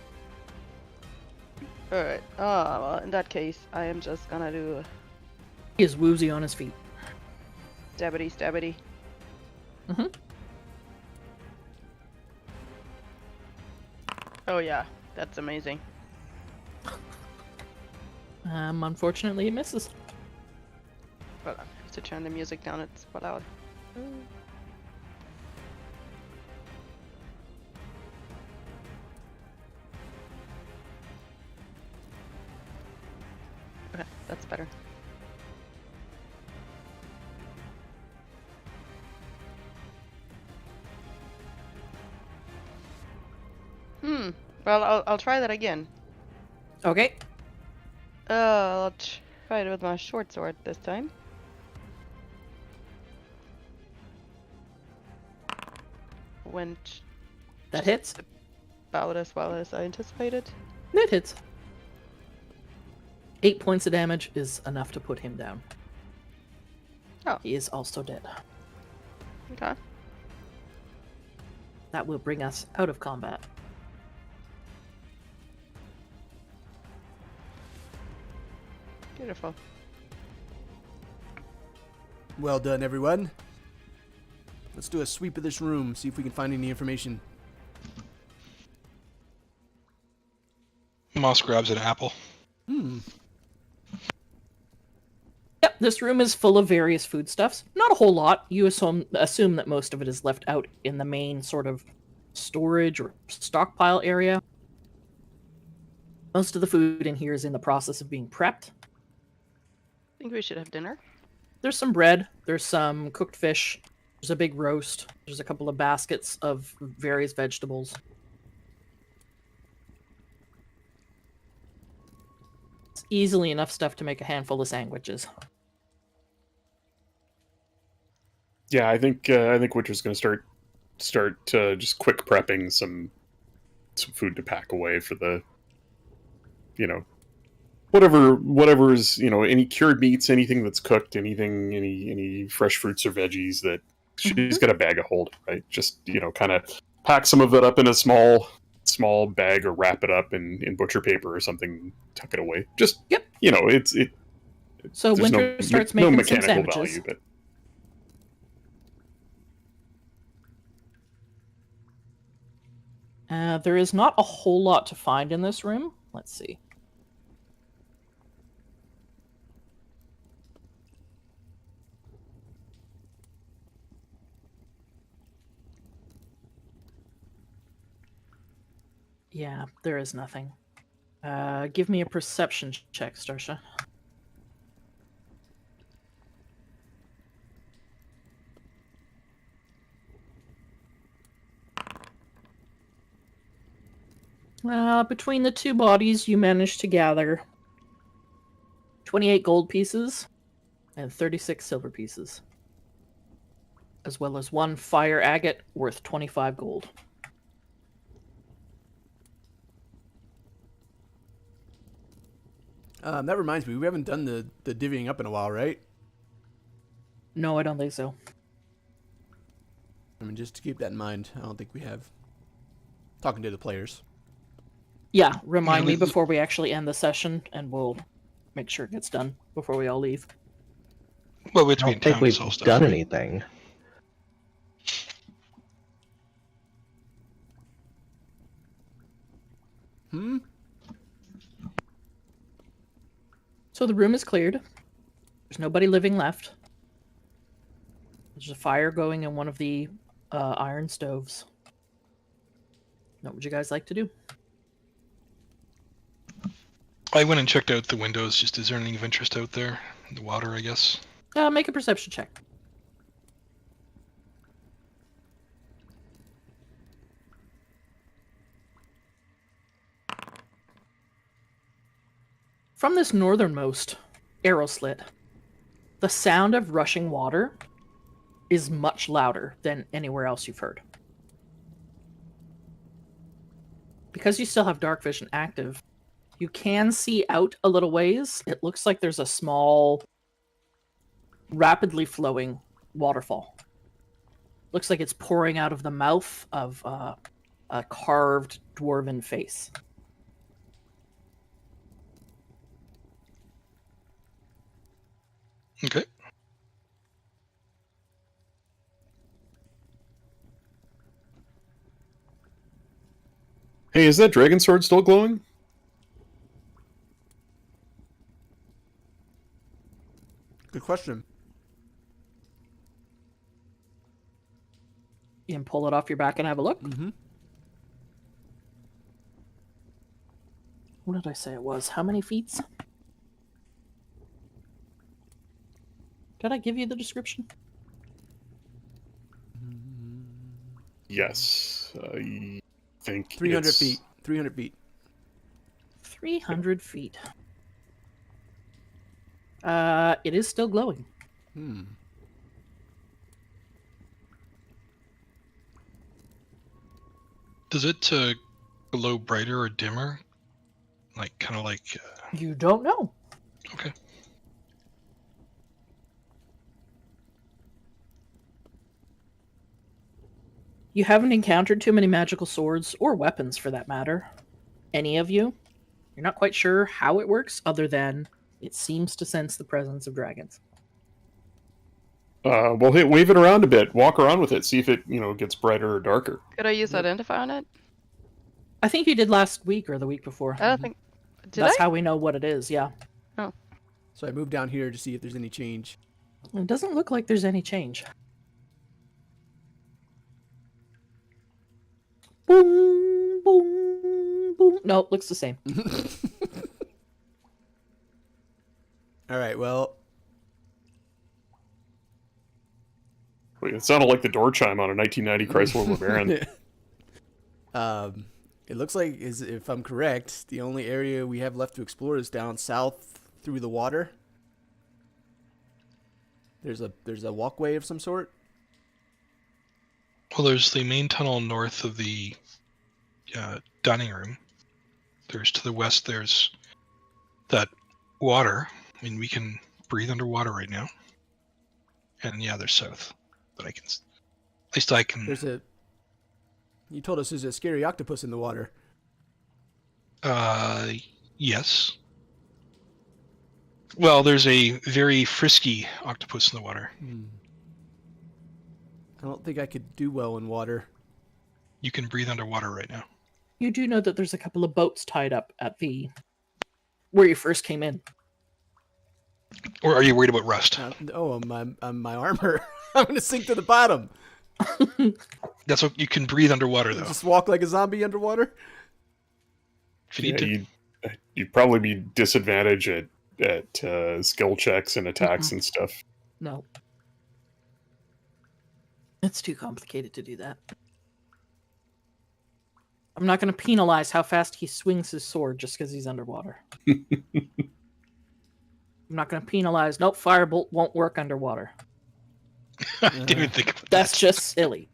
Alright. Ah, well, in that case, I am just gonna do He is woozy on his feet. stabbity stabbity. Mhm. Oh yeah, that's amazing. Unfortunately, he misses. Hold on, I have to turn the music down, it's so loud. Okay, that's better. Well, I'll try that again. Okay. I'll try it with my short sword this time. Went That hits. about as well as I anticipated. That hits. 8 points of damage is enough to put him down. Oh. He is also dead. Okay. That will bring us out of combat. Beautiful. Well done, everyone. Let's do a sweep of this room, see if we can find any information. Moss grabs an apple. Yep, this room is full of various foodstuffs. Not a whole lot. You assume that most of it is left out in the main sort of storage or stockpile area. Most of the food in here is in the process of being prepped. I think we should have dinner. There's some bread, there's some cooked fish, there's a big roast, there's a couple of baskets of various vegetables. It's easily enough stuff to make a handful of sandwiches. Yeah, I think Witcher's going to start just quick prepping some food to pack away for the, whatever is, any cured meats, anything that's cooked, any fresh fruits or veggies that she's got a bag of hold, right? Just kind of pack some of it up in a small bag or wrap it up in butcher paper or something, tuck it away. Just Yep. there's So Winter starts making some sandwiches. value, but There is not a whole lot to find in this room. Let's see. Yeah, there is nothing. Give me a perception check, Starsha. Between the two bodies, you managed to gather 28 gold pieces and 36 silver pieces, as well as one fire agate worth 25 gold. That reminds me, we haven't done the divvying up in a while, right? No, I don't think so. I mean, just to keep that in mind, I don't think we have. Talking to the players. Yeah, remind me we- before we actually end the session, and we'll make sure it gets done before we all leave. Well, we have to I be don't in think town to we've sell stuff. done right? anything. So the room is cleared. There's nobody living left. There's a fire going in one of the iron stoves. What would you guys like to do? I went and checked out the windows. Just is there anything of interest out there? The water, I guess. Make a perception check. From this northernmost arrow slit, the sound of rushing water is much louder than anywhere else you've heard. Because you still have dark vision active, you can see out a little ways. It looks like there's a small, rapidly flowing waterfall. Looks like it's pouring out of the mouth of a carved dwarven face. Okay. Hey, is that dragon sword still glowing? Good question. You can pull it off your back and have a look. Mm-hmm. What did I say it was? How many feet? Did I give you the description? Yes, I think 300 it's- feet. 300 feet. 300 feet. It is still glowing. Hmm. Does it glow brighter or dimmer? Like, kind of like... You don't know. okay. You haven't encountered too many magical swords, or weapons for that matter. Any of you. You're not quite sure how it works, other than it seems to sense the presence of dragons. Well, hey, wave it around a bit. Walk around with it. See if it, gets brighter or darker. Could I use identify on it? I think you did last week or the week before. I don't think. Did That's I? how we know what it is, yeah. So I moved down here to see if there's any change. It doesn't look like there's any change. Boom, boom, boom. No, it looks the same. All right, well, Wait, it sounded like the door chime on a 1990 Chrysler LeBaron. it looks like, if I'm correct, the only area we have left to explore is down south through the water. There's a walkway of some sort. Well, there's the main tunnel north of the dining room. There's to the west, there's that water. I mean, we can breathe underwater right now. And yeah, there's south. But at least I can... You told us there's a scary octopus in the water. Yes. Well, there's a very frisky octopus in the water. I don't think I could do well in water. You can breathe underwater right now. You do know that there's a couple of boats tied up at where you first came in. Or are you worried about rust? My armor. I'm gonna sink to the bottom. That's what you can breathe underwater, though. Just walk like a zombie underwater. If you need to. You'd probably be disadvantaged at skill checks and attacks and stuff. No. It's too complicated to do that. I'm not going to penalize how fast he swings his sword just because he's underwater. I'm not going to penalize, nope, firebolt won't work underwater. I didn't even think about That's that. just silly.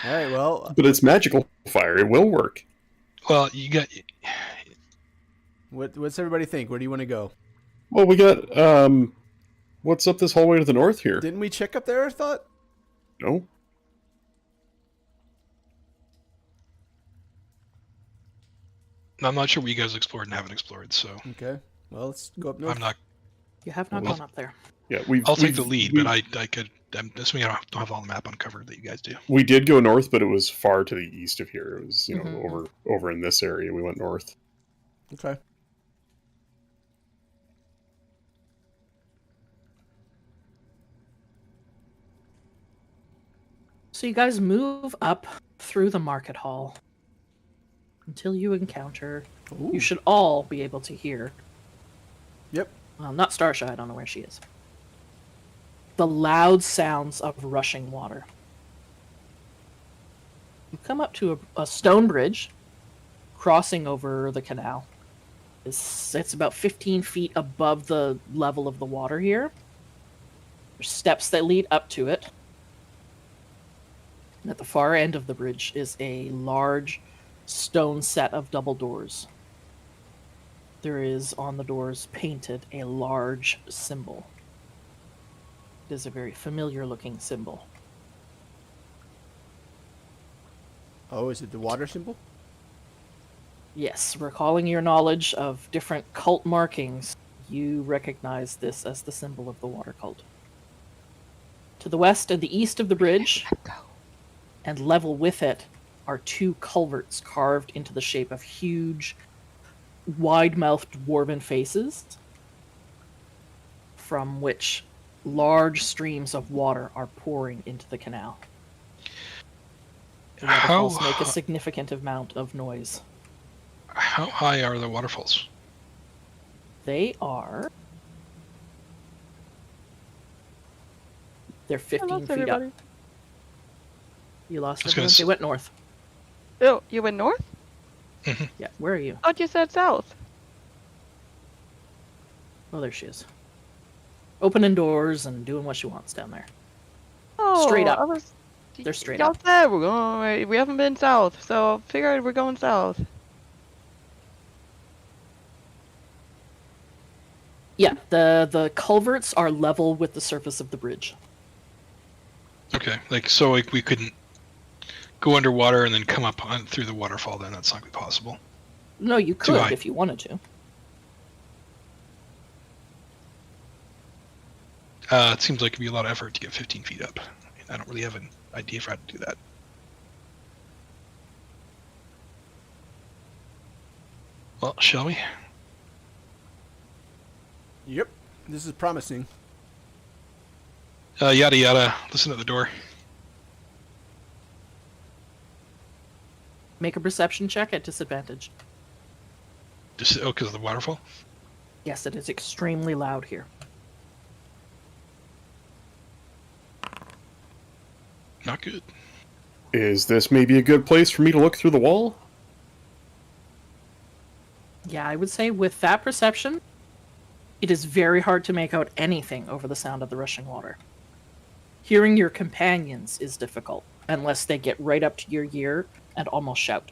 All right, well, But it's magical fire. It will work. Well, you got... what's everybody think? Where do you want to go? Well, we got what's up this hallway to the north here? Didn't we check up there, I thought? No. I'm not sure what you guys explored and haven't explored, so Okay. Well, let's go up north. I'm not... You have not Well, gone up there. Yeah, I'll take the lead, but I could... I'm assuming I don't have all the map uncovered that you guys do. We did go north, but it was far to the east of here. It was, Mhm. over in this area. We went north. Okay. So you guys move up through the market hall until you encounter. Ooh. You should all be able to hear. Yep. Well, not Starsha. I don't know where she is. The loud sounds of rushing water. You come up to a stone bridge crossing over the canal. It's about 15 feet above the level of the water here. There's steps that lead up to it. And at the far end of the bridge is a large stone set of double doors. There is on the doors painted a large symbol. It is a very familiar looking symbol. Oh, is it the water symbol? Yes, recalling your knowledge of different cult markings, you recognize this as the symbol of the water cult. To the west and the east of the bridge, and level with it, are two culverts carved into the shape of huge, wide-mouthed dwarven faces, from which large streams of water are pouring into the canal. The waterfalls make a significant amount of noise. How high are the waterfalls? They are... They're 15 feet up. You lost was everyone? gonna They went north. Oh, you went north? Yeah, where are you? Thought you said south. Oh, there she is. Opening doors and doing what she wants down there. Oh, Straight up. I was... They're straight Y'all up. said we're going. We haven't been south, so figured we're going south. Yeah, the culverts are level with the surface of the bridge. Okay, like we couldn't go underwater and then come up on through the waterfall. Then that's not gonna be possible. No, you Too could high. if you wanted to. It seems like it'd be a lot of effort to get 15 feet up. I don't really have an idea for how to do that. Well, shall we? Yep. This is promising. Yada yada. Listen at the door. Make a perception check at disadvantage. Just because of the waterfall. Yes, it is extremely loud here. Not good. Is this maybe a good place for me to look through the wall? Yeah, I would say with that perception, it is very hard to make out anything over the sound of the rushing water. Hearing your companions is difficult, unless they get right up to your ear and almost shout.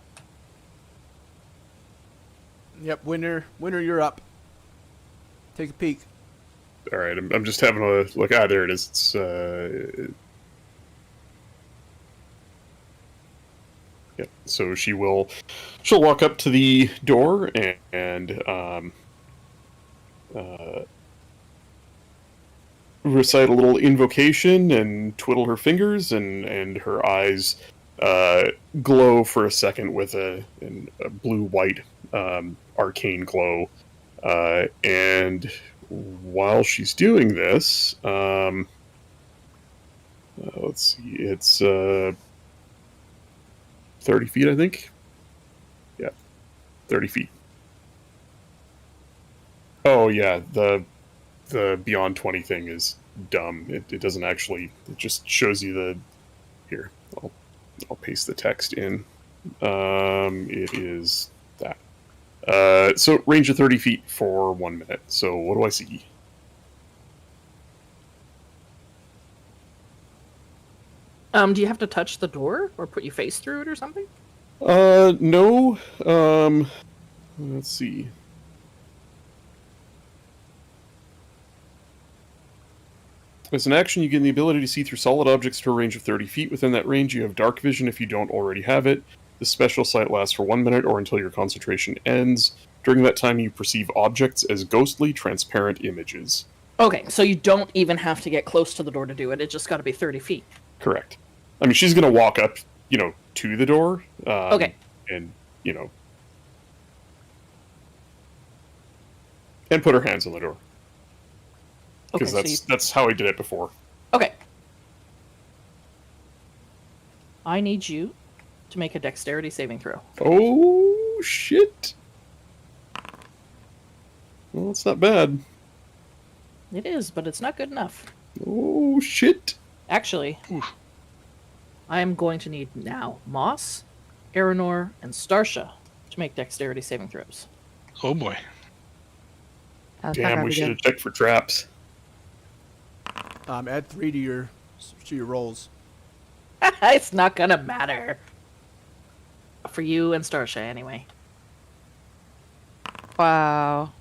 Yep, winner, you're up. Take a peek. All right, I'm just having a look. Ah, there it is. It's yeah. So she'll walk up to the door and recite a little invocation and twiddle her fingers, and her eyes glow for a second with a blue-white arcane glow. And while she's doing this, let's see, it's 30 feet, I think. Yeah, 30 feet. Oh yeah, the beyond 20 thing is dumb. It doesn't actually. It just shows you the. Here, I'll paste the text in. It is that. So range of 30 feet for 1 minute. So what do I see? Do you have to touch the door or put your face through it or something? No. Let's see. As an action, you gain the ability to see through solid objects to a range of 30 feet. Within that range, you have dark vision if you don't already have it. This special sight lasts for 1 minute or until your concentration ends. During that time, you perceive objects as ghostly, transparent images. Okay, so you don't even have to get close to the door to do it. It just got to be 30 feet. Correct. I mean, she's going to walk up, to the door. Okay. And, and put her hands on the door. Okay, Because that's how I did it before. Okay. I need you to make a dexterity saving throw. Oh, shit. Well, it's not bad. It is, but it's not good enough. Oh, shit. Actually, Oof. I am going to need now Moss, Aranor, and Starsha to make dexterity saving throws. Oh boy. That's not Damn, gonna we be should good. have checked for traps. Add 3 to your rolls. It's not gonna matter. For you and Starsha, anyway. Wow.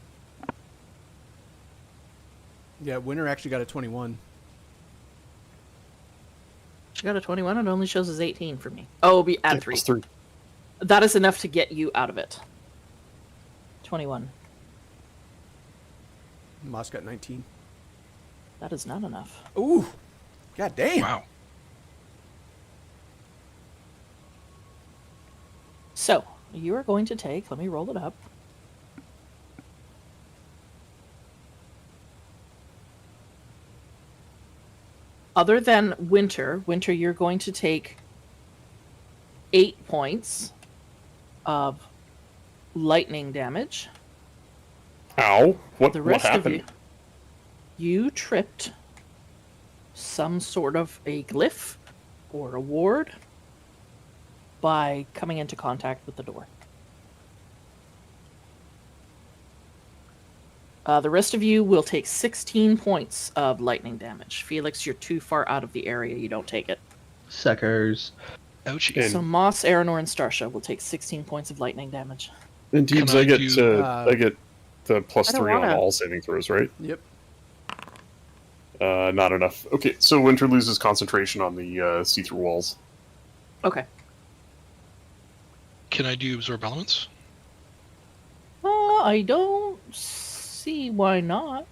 Yeah, Winter actually got a 21. She got a 21. It only shows as 18 for me. Oh, be add 3. Plus 3. That is enough to get you out of it. 21. Moss got 19. That is not enough. Ooh! God damn! Wow. So, you are going to take, let me roll it up. Other than Winter, you're going to take 8 points of lightning damage. Ow. What The rest happened? of you tripped some sort of a glyph or a ward by coming into contact with the door. The rest of you will take 16 points of lightning damage. Felix, you're too far out of the area. You don't take it. Suckers. Ouchie. And- So Moss, Aranor, and Starsha will take 16 points of lightning damage. And Can Deebs, I I get do- I get the plus I don't 3 on wanna. all saving throws, right? Yep. Not enough. Okay, so Winter loses concentration on the see-through walls. Okay. Can I do absorb elements? I don't see why not.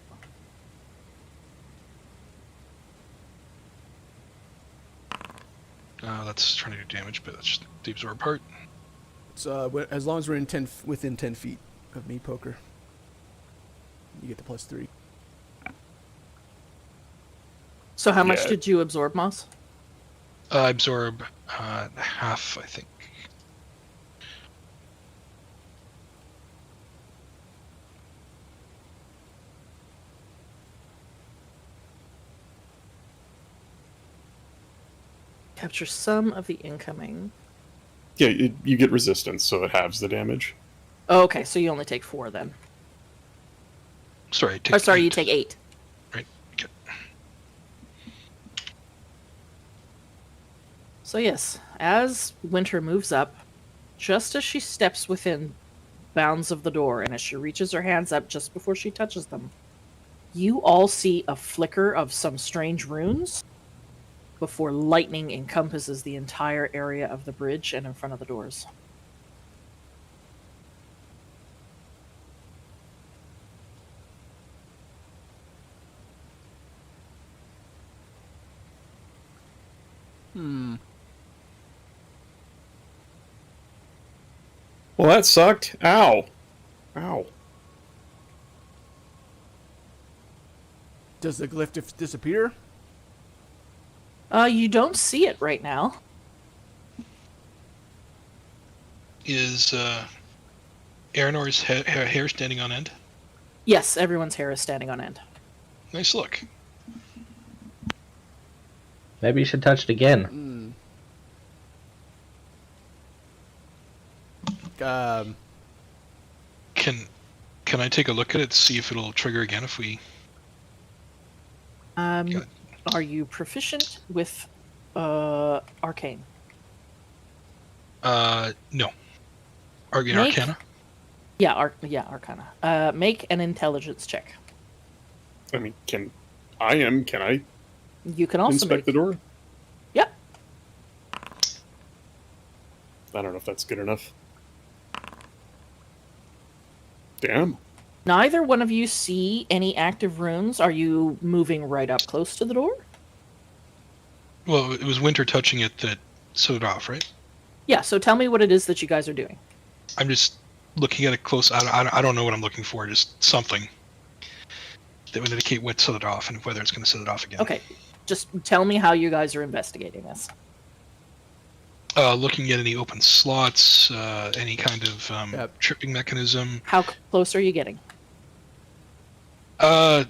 That's trying to do damage, but that's the absorb part. It's as long as we're within 10 feet of me, Poker, you get the plus 3. So how much Yeah. did you absorb, Moss? Absorb half, I think. Capture some of the incoming. Yeah, you get resistance, so it halves the damage. Oh, okay, so you only take 4 then. Sorry, I take Oh, sorry, you 8. take 8. Right. Okay. So yes, as Winter moves up, just as she steps within bounds of the door, and as she reaches her hands up just before she touches them, you all see a flicker of some strange runes before lightning encompasses the entire area of the bridge and in front of the doors. Well, that sucked. Ow. Ow. Does the glyph disappear? You don't see it right now. Is Aranor's hair standing on end? Yes, everyone's hair is standing on end. Nice look. Maybe you should touch it again. Can I take a look at it, see if it'll trigger again if we... Good. Are you proficient with arcane? No. Make- Arcana? Yeah, Arcana. Make an intelligence check. I mean, can I You can also inspect make. the door? Yep. I don't know if that's good enough. Damn. Neither one of you see any active runes. Are you moving right up close to the door? Well, it was Winter touching it that set it off, right? Yeah. So tell me what it is that you guys are doing. I'm just looking at it close. I don't know what I'm looking for. Just something that would indicate what set it off and whether it's going to set it off again. Okay. Just tell me how you guys are investigating this. Looking at any open slots, any kind of Yep. tripping mechanism. How close are you getting? I'd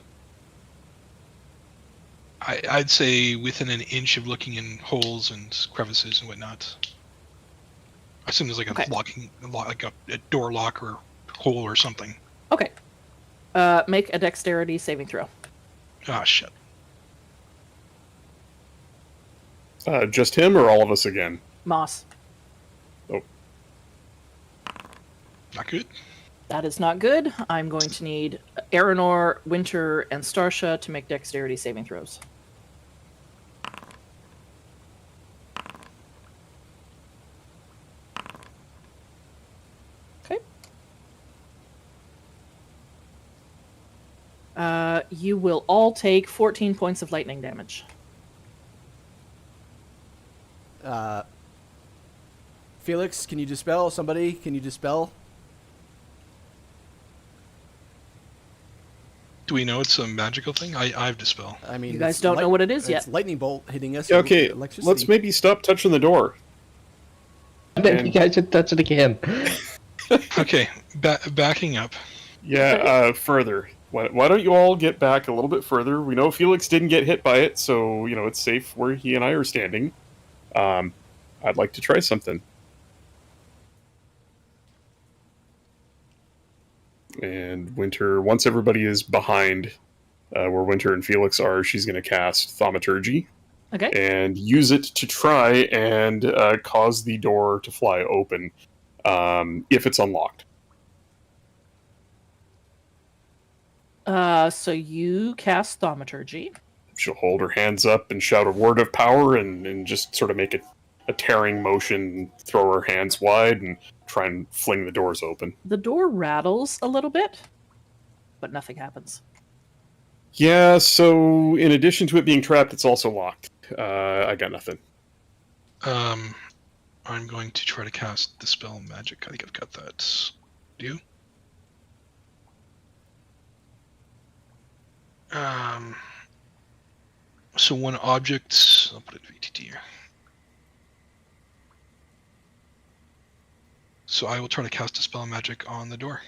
say within an inch of looking in holes and crevices and whatnot. I assume there's like Okay. like a door lock or hole or something. Okay. Make a dexterity saving throw. Ah, shit. Just him or all of us again? Moss. Not good. That is not good. I'm going to need Aranor, Winter, and Starsha to make dexterity saving throws. Okay. You will all take 14 points of lightning damage. Felix, can you dispel? Somebody, can you dispel? Do we know it's a magical thing? I have Dispel. I mean, You guys it's don't know what it is it's yet. lightning bolt hitting us. Yeah, with okay, electricity. let's maybe stop touching the door. And then you guys should touch it again. Okay, backing up. Yeah, further. Why don't you all get back a little bit further? We know Felix didn't get hit by it, so, it's safe where he and I are standing. I'd like to try something. And Winter, once everybody is behind where Winter and Felix are, she's going to cast Thaumaturgy Okay. and use it to try and cause the door to fly open if it's unlocked. So you cast Thaumaturgy. She'll hold her hands up and shout a word of power and just sort of make a tearing motion, throw her hands wide, and try and fling the doors open. The door rattles a little bit, but nothing happens. Yeah, so in addition to it being trapped, it's also locked. I got nothing. I'm going to try to cast Dispel Magic. I think I've got that. Do you? So one object. I'll put it in VTT here. So I will try to cast Dispel Magic on the door.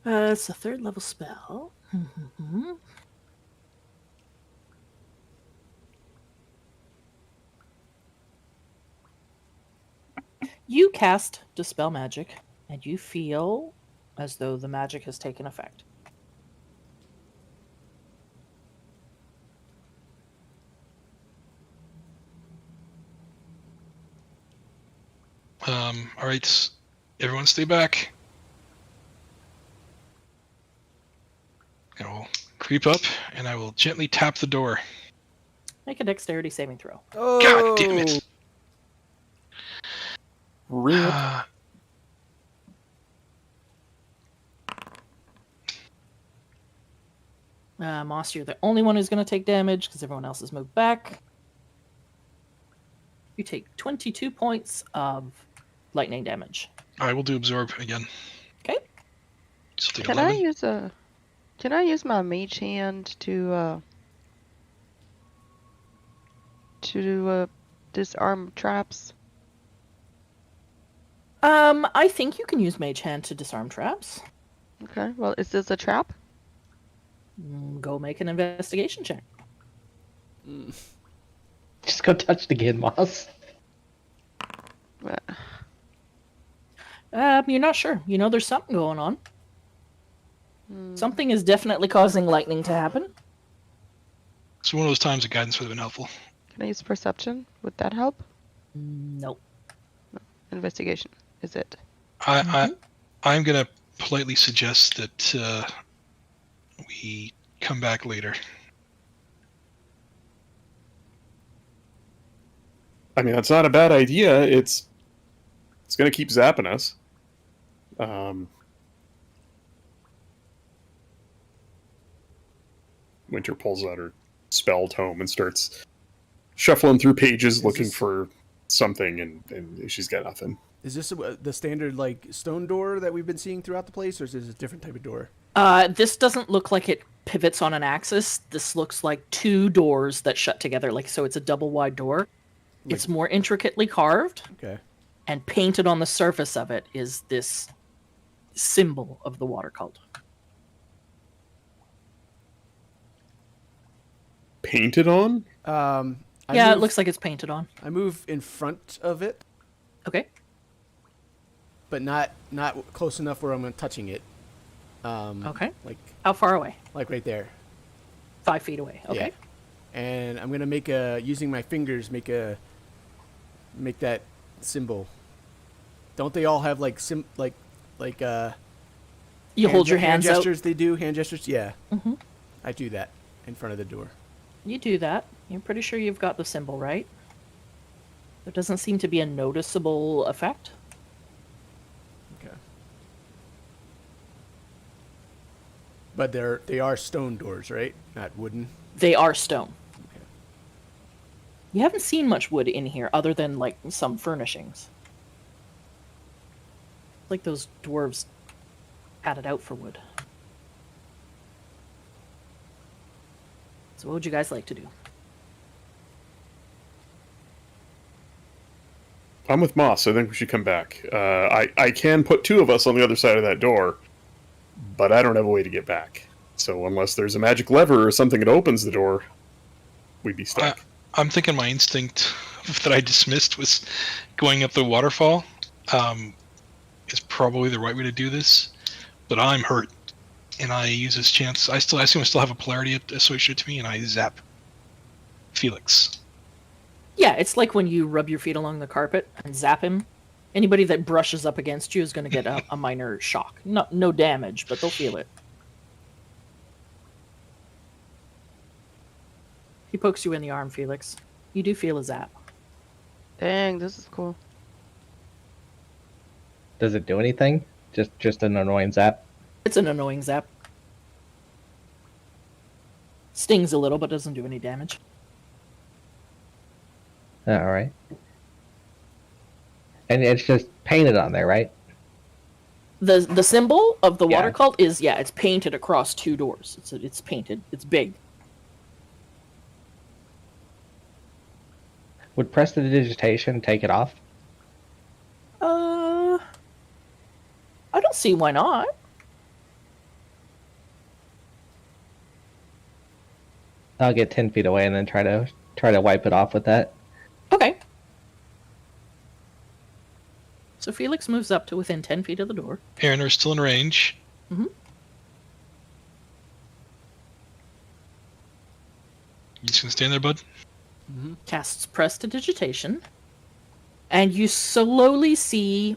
It's a 3rd level spell. You cast Dispel Magic, and you feel as though the magic has taken effect. All right, everyone, stay back. I will creep up, and I will gently tap the door. Make a dexterity saving throw. Oh, God damn it! Rip. Moss, you're the only one who's going to take damage because everyone else has moved back. You take 22 points of lightning damage. I will do absorb again. Okay. So take Can 11. Can I use my mage hand to disarm traps? I think you can use Mage Hand to disarm traps. Okay. Well, is this a trap? Go make an investigation check. Just go touch it again, Moss. You're not sure. You know there's something going on. Hmm. Something is definitely causing lightning to happen. So one of those times that guidance would have been helpful. Can I use perception? Would that help? Nope. Investigation. Is it? I'm gonna politely suggest that we come back later. I mean, that's not a bad idea. It's going to keep zapping us. Winter pulls out her spell tome and starts shuffling through pages looking for something, and she's got nothing. Is this the standard like stone door that we've been seeing throughout the place, or is this a different type of door? This doesn't look like it pivots on an axis. This looks like two doors that shut together, like so. It's a double wide door. It's more intricately carved. Okay. And painted on the surface of it is this symbol of the water cult. Painted on? It looks like it's painted on. I move in front of it, Okay. but not close enough where I'm touching it. Okay. Like How far away? right there. 5 feet away. Okay. Yeah. And I'm gonna make using my fingers make that symbol. Don't they all have like You hold your hands hand out. gestures? They do hand gestures. Yeah. Mhm. I do that in front of the door. You do that. You're pretty sure you've got the symbol right. There doesn't seem to be a noticeable effect. Okay. But they are stone doors, right? Not wooden. They are stone. Okay. You haven't seen much wood in here other than like some furnishings. Like those dwarves had it out for wood. So what would you guys like to do? I'm with Moss. I think we should come back. I can put two of us on the other side of that door, but I don't have a way to get back. So unless there's a magic lever or something that opens the door, we'd be stuck. I'm thinking my instinct that I dismissed was going up the waterfall is probably the right way to do this, but I'm hurt, and I use this chance. I assume I still have a polarity associated to me, and I zap Felix. Yeah, it's like when you rub your feet along the carpet and zap him. Anybody that brushes up against you is going to get a minor shock. No damage, but they'll feel it. He pokes you in the arm, Felix. You do feel a zap. Dang, this is cool. Does it do anything? Just an annoying zap? It's an annoying zap. Stings a little, but doesn't do any damage. Alright. And it's just painted on there, right? The symbol of the water Yeah. cult is, it's painted across two doors. It's painted. It's big. Would prestidigitation take it off? I don't see why not. I'll get 10 feet away and then try to wipe it off with that. Okay. So Felix moves up to within 10 feet of the door. Aaron are still in range. Mhm. You just gonna stand there, bud? Casts prestidigitation, and you slowly see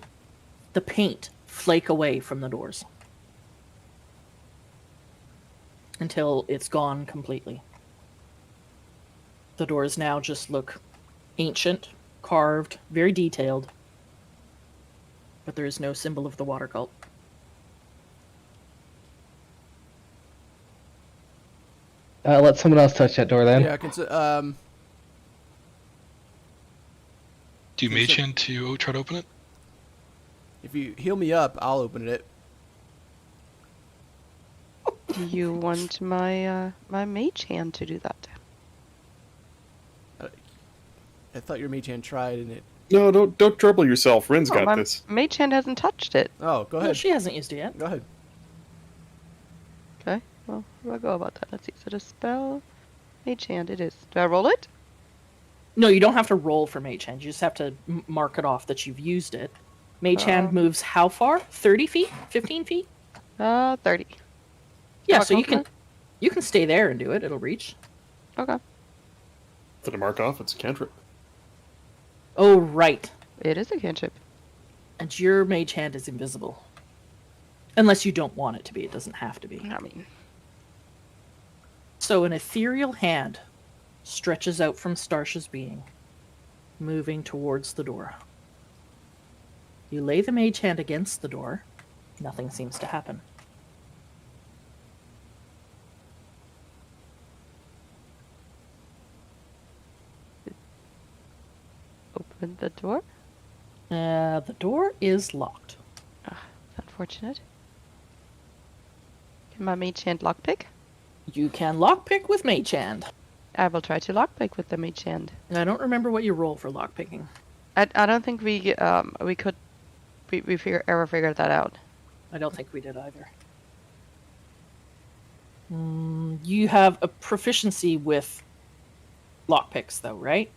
the paint flake away from the doors until it's gone completely. The doors now just look ancient, carved, very detailed, but there is no symbol of the water cult. Let someone else touch that door then. Yeah, I can. Do you Okay, mage so- hand to try to open it? If you heal me up, I'll open it. Do you want my my mage hand to do that? I thought your mage hand tried, and it. No, don't trouble yourself. Rin's Oh, got my this. mage hand hasn't touched it. Oh, go No, ahead. she hasn't used it yet. Go ahead. Okay, well, how do I go about that? Let's see. Is it a spell? Mage hand, it is. Do I roll it? No, you don't have to roll for mage hand. You just have to mark it off that you've used it. Mage hand moves how far? 30 feet? 15 feet? 30. Yeah, Am I so confident? you can stay there and do it. It'll reach. Okay. Did I mark off? It's a cantrip. Oh, right. It is a cantrip. And your mage hand is invisible. Unless you don't want it to be. It doesn't have to be. I mean, So an ethereal hand stretches out from Starsha's being, moving towards the door. You lay the mage hand against the door. Nothing seems to happen. open the door? The door is locked. Unfortunate. Can my mage hand lockpick? You can lockpick with Mage Hand. I will try to lockpick with the mage hand. And I don't remember what you roll for lockpicking. I don't think we ever figured that out. I don't think we did either. You have a proficiency with lockpicks, though, right?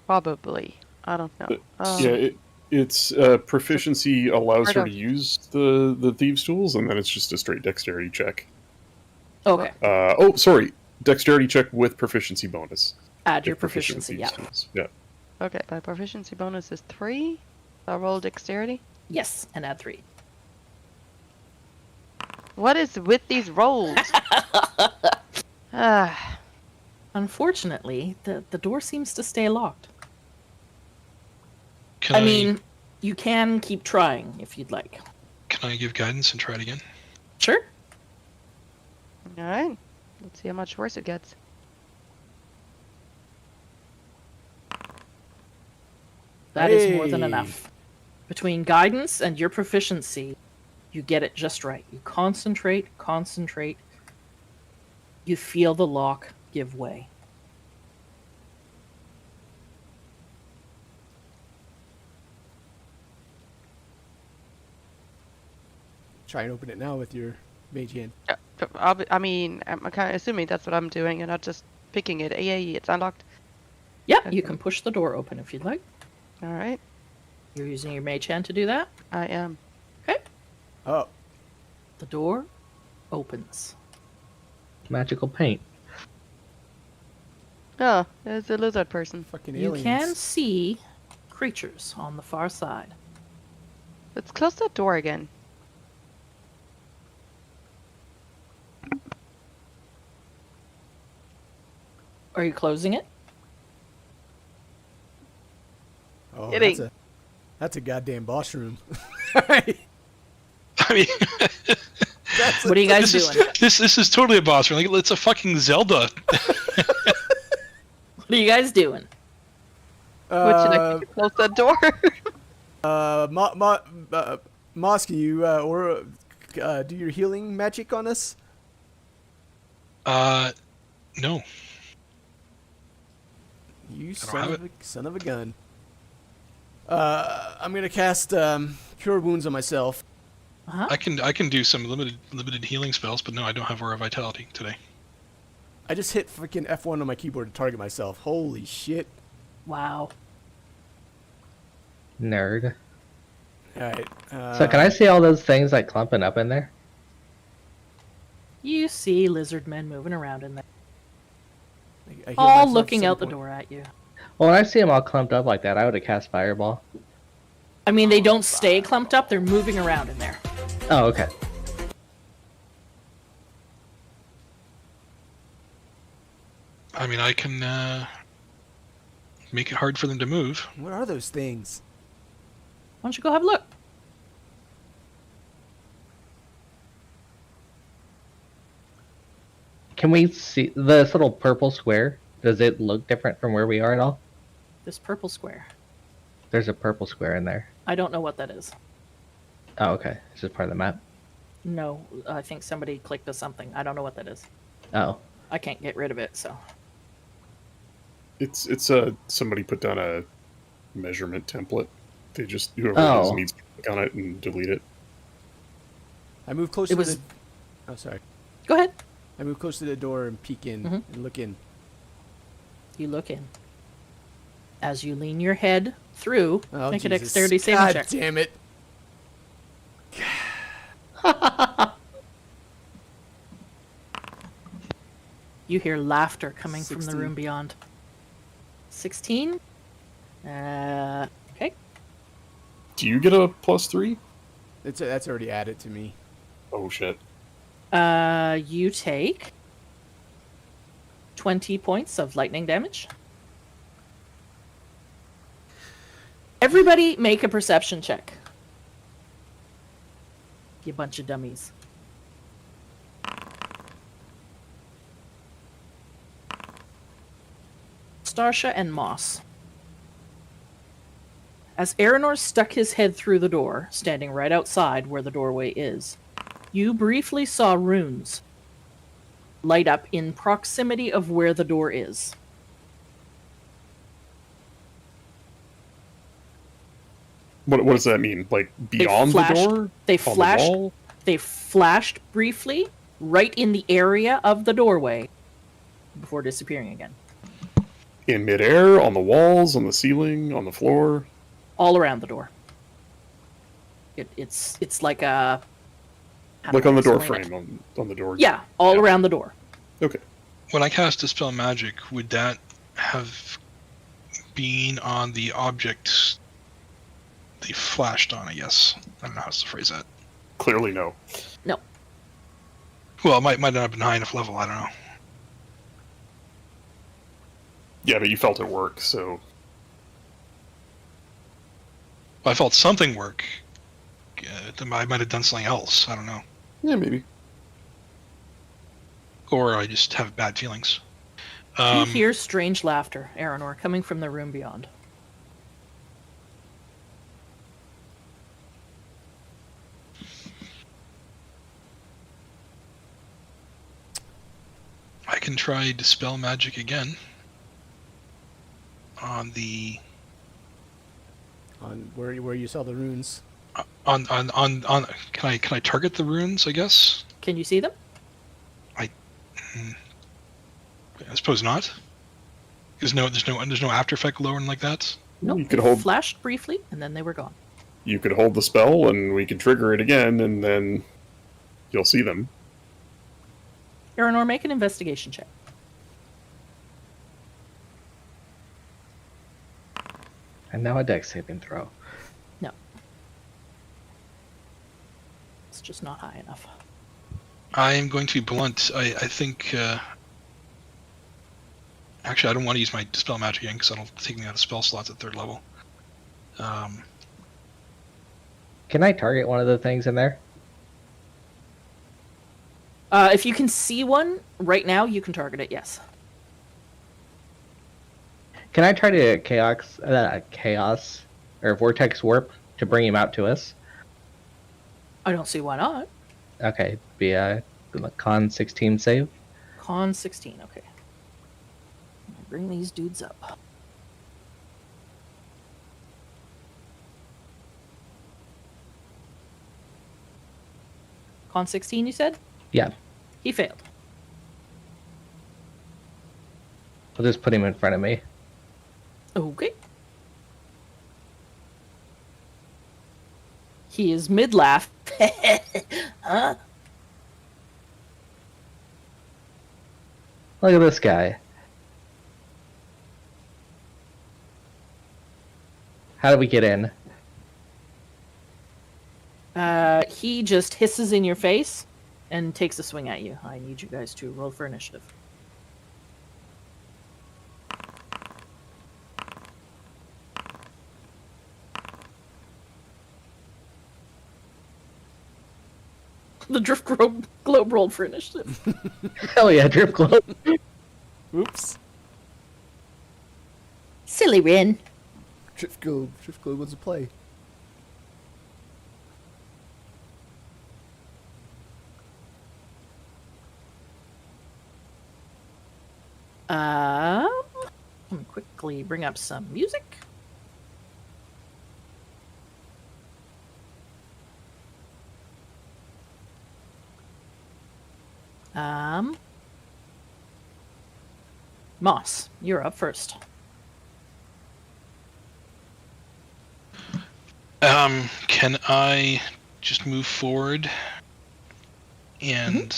Probably. I don't know. It's proficiency allows Part her of- to use the thieves' tools, and then it's just a straight dexterity check. Okay. Sorry, dexterity check with proficiency bonus. Add your If proficient proficiency, thieves' yeah. tools. Yeah. Okay, my proficiency bonus is 3. I roll dexterity. Yes, and add 3. What is with these rolls? Ah, Unfortunately, the door seems to stay locked. Can I mean, you can keep trying if you'd like. can I give guidance and try it again? Sure. alright. Let's see how much worse it gets. That is more than Hey. enough. Between guidance and your proficiency, you get it just right. You concentrate. You feel the lock give way. Try and open it now with your mage hand. I'm kind of assuming that's what I'm doing and not just picking it. Yay, it's unlocked. Yeah, Okay. you can push the door open if you'd like. Alright, You're using your mage hand to do that. I am. Okay. Oh, The door opens. Magical paint. Oh, there's a lizard person. fucking You aliens. can see creatures on the far side. Let's close that door again. Are you closing it? Oh, Kidding. that's a goddamn boss room. I mean, What are you guys this doing? is this is totally a boss room. Like, it's a fucking Zelda. What are you guys doing? What should I do? Close that door? Moss, can you do your healing magic on us? No. You have son of a gun. I'm gonna cast Cure Wounds on myself. Uh-huh. I can do some limited healing spells, but no, I don't have Aura Vitality today. I just hit freaking F1 on my keyboard to target myself. Holy shit! Wow. Nerd. All right. So can I see all those things like clumping up in there? You see lizard men moving around in there, I healed all myself looking at some out the point. door at you. Well, when I see them all clumped up like that, I would have cast Fireball. I mean, they don't stay clumped up, they're moving around in there. Oh, okay. I mean, I can make it hard for them to move. What are those things? Why don't you go have a look? Can we see this little purple square? Does it look different from where we are at all? This purple square. There's a purple square in there. I don't know what that is. Oh, okay. It's just part of the map. No, I think somebody clicked to something. I don't know what that is. Oh. I can't get rid of it, so. It's somebody put down a measurement template. They just whoever it is Oh. needs to click on it and delete it. I move closer It was- to the. Oh, sorry. Go ahead. I move close to the door and peek in Mhm. and look in. You look in. As you lean your head through, Oh, make a Jesus. dexterity saving God check. damn it! You hear laughter coming from the 16. room beyond. 16? Okay. Do you get a +3? That's already added to me. Oh shit. You take 20 points of lightning damage. Everybody make a perception check. You bunch of dummies. Starsha and Moss. As Aranor stuck his head through the door, standing right outside where the doorway is, you briefly saw runes light up in proximity of where the door is. What does that mean? Like beyond the door? They On the flashed. wall? They flashed briefly right in the area of the doorway before disappearing again. In midair, on the walls, on the ceiling, on the floor. All around the door. It's like a how Like do I on the door explain it? frame, on the door. Yeah, all Yeah. around the door. Okay. When I cast Dispel Magic, would that have been on the object they flashed on, I guess? I don't know how to phrase that. Clearly no. No. Well, it might not have been high enough level, I don't know. Yeah, but you felt it work, so I felt something work. I might have done something else, I don't know. yeah, maybe. Or I just have bad feelings. You hear strange laughter, Aranor, coming from the room beyond. I can try Dispel Magic again. On the... On where you saw the runes. On can I target the runes, I guess? Can you see them? I suppose not. There's no after effect lowering like that. No. You could they hold- flashed briefly and then they were gone. You could hold the spell, and we could trigger it again, and then you'll see them. Aranor, make an investigation check. And now a dex saving throw. No. It's just not high enough. I am going to be blunt. I think... Actually, I don't want to use my Dispel Magic again, because that'll take me out of spell slots at 3rd level. Can I target one of the things in there? If you can see one right now, you can target it, yes. Can I try to chaos or vortex warp to bring him out to us? I don't see why not. Okay, be a con 16 save. Con 16, okay. Bring these dudes up. Con 16, you said? Yeah, He failed. I'll just put him in front of me. Okay. He is mid-laugh. Huh? Look at this guy. How do we get in? He just hisses in your face and takes a swing at you. I need you guys to roll for initiative. The Drift Globe rolled for initiative. Hell yeah, Drip Globe. Oops. Silly Rin. Drift Globe was a play. Let me quickly bring up some music. Moss, you're up first. Can I just move forward and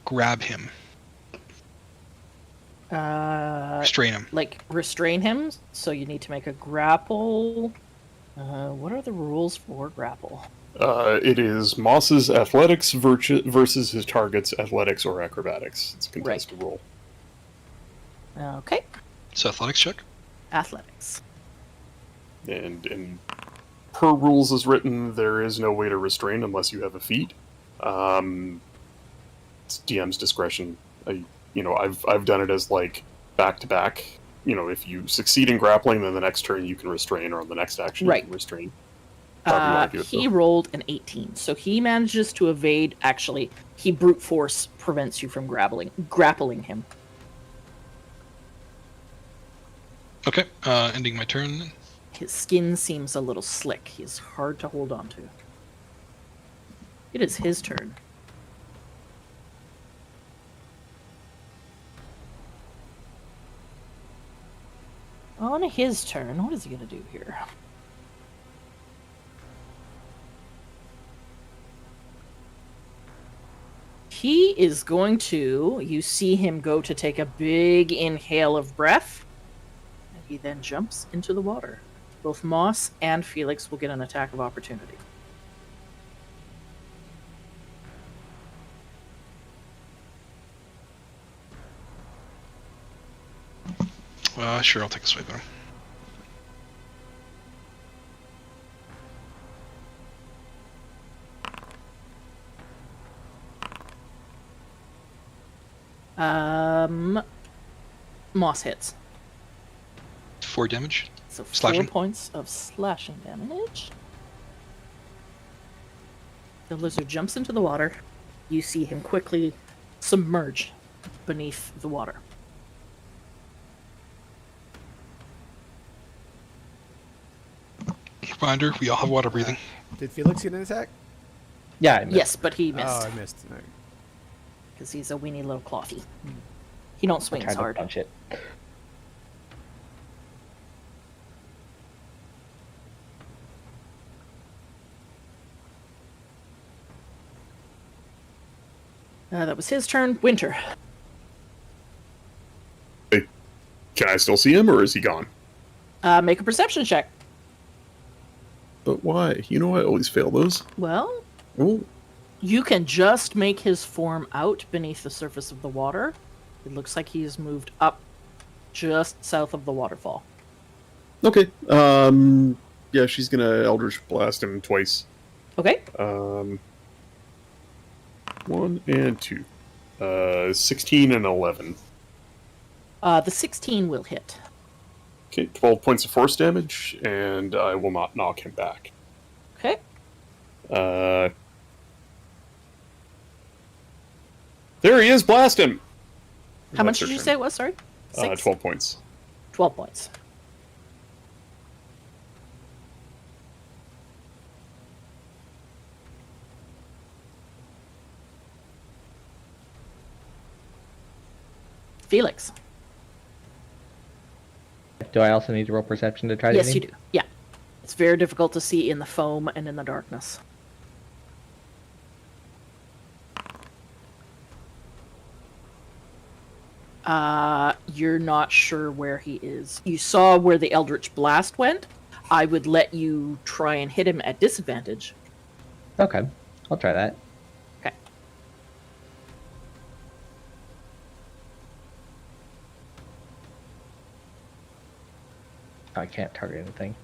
grab him, restrain him? Like, restrain him, so you need to make a grapple. What are the rules for grapple? It is Moss's athletics versus his target's athletics or acrobatics. It's a contested roll. Okay, It's athletics check. athletics. And per rules as written, there is no way to restrain unless you have a feat. It's DM's discretion. I've done it as like back to back if you succeed in grappling, then the next turn you can restrain, or on the next action Right. you can restrain. However you wanna do it, He though. rolled an 18, so he manages to evade. Actually, he brute force prevents you from grappling him. Okay, ending my turn. Then. His skin seems a little slick. He's hard to hold on to. It is his turn. On his turn, what is he going to do here? He is going to, you see him go to take a big inhale of breath, and he then jumps into the water. Both Moss and Felix will get an attack of opportunity. Sure, I'll take a swipe at him. Moss hits. 4 damage. So 4 Slashing. points of slashing damage. The lizard jumps into the water. You see him quickly submerge beneath the water. Reminder, we all have water breathing. Did Felix get an attack? Yeah, I missed. Yes, but he missed Oh, I missed. All right. because he's a weeny little clothy. He don't I swing tried as to hard. punch it. That was his turn. Winter. Can I still see him, or is he gone? Make a perception check. But why? You know I always fail those. Well, Oh, you can just make his form out beneath the surface of the water. It looks like he's moved up just south of the waterfall. okay. Yeah, she's gonna Eldritch Blast him twice. Okay. 1 and 2. 16 and 11. The 16 will hit. Okay, 12 points of force damage, and I will not knock him back. Okay. There he is, blast him! How much That's her did you turn. say it was? Sorry? 12 points. 12 points. Felix. Do I also need to roll perception to try to Yes, see? you do. Yeah. It's very difficult to see in the foam and in the darkness. You're not sure where he is. You saw where the Eldritch Blast went. I would let you try and hit him at disadvantage. Okay, I'll try that. Okay. I can't target anything.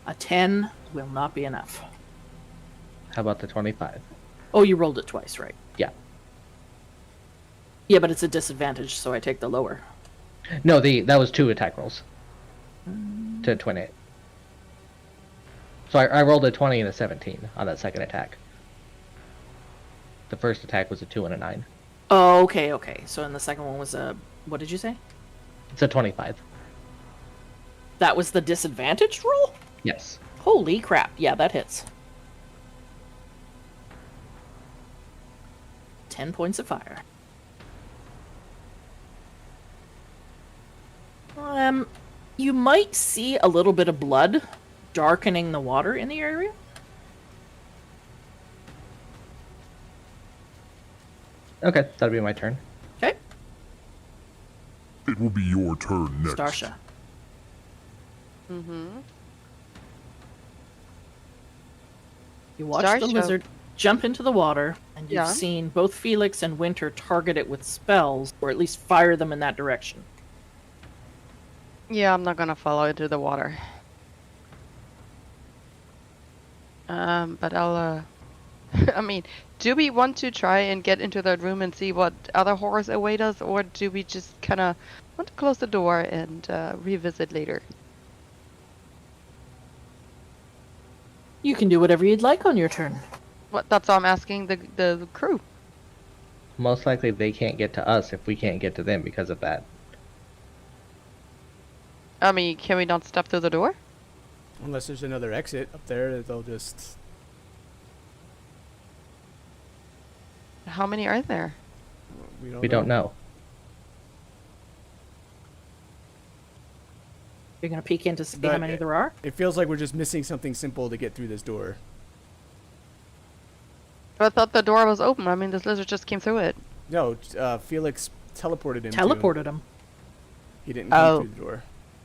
A 10 will not be enough. How about the 25? Oh, you rolled it twice, right? Yeah. Yeah, but it's a disadvantage, so I take the lower. No, that was 2 attack rolls. To 20. So I rolled a 20 and a 17 on that second attack. The first attack was a 2 and a 9. Oh, okay, okay. So in the second one was a... What did you say? It's a 25. That was the disadvantage roll? Yes. Holy crap. Yeah, that hits. 10 points of fire. You might see a little bit of blood darkening the water in the area. Okay, that'll be my turn. Okay. It will be your turn next. Starsha. Mm-hmm. You watch the Starsha. lizard jump into the water, and you've Yeah. seen both Felix and Winter target it with spells, or at least fire them in that direction. Yeah, I'm not gonna follow into the water. But I'll, I mean, do we want to try and get into that room and see what other horrors await us, or do we just kind of want to close the door and revisit later? You can do whatever you'd like on your turn. What? That's all I'm asking the crew. Most likely they can't get to us if we can't get to them because of that. I mean, can we not step through the door? Unless there's another exit up there, they'll just. How many are there? We don't know. You're gonna peek in to see But how many there are. It feels like we're just missing something simple to get through this door. I thought the door was open. I mean, this lizard just came through it. No, Felix teleported him. Teleported them. He didn't come Oh. through the door.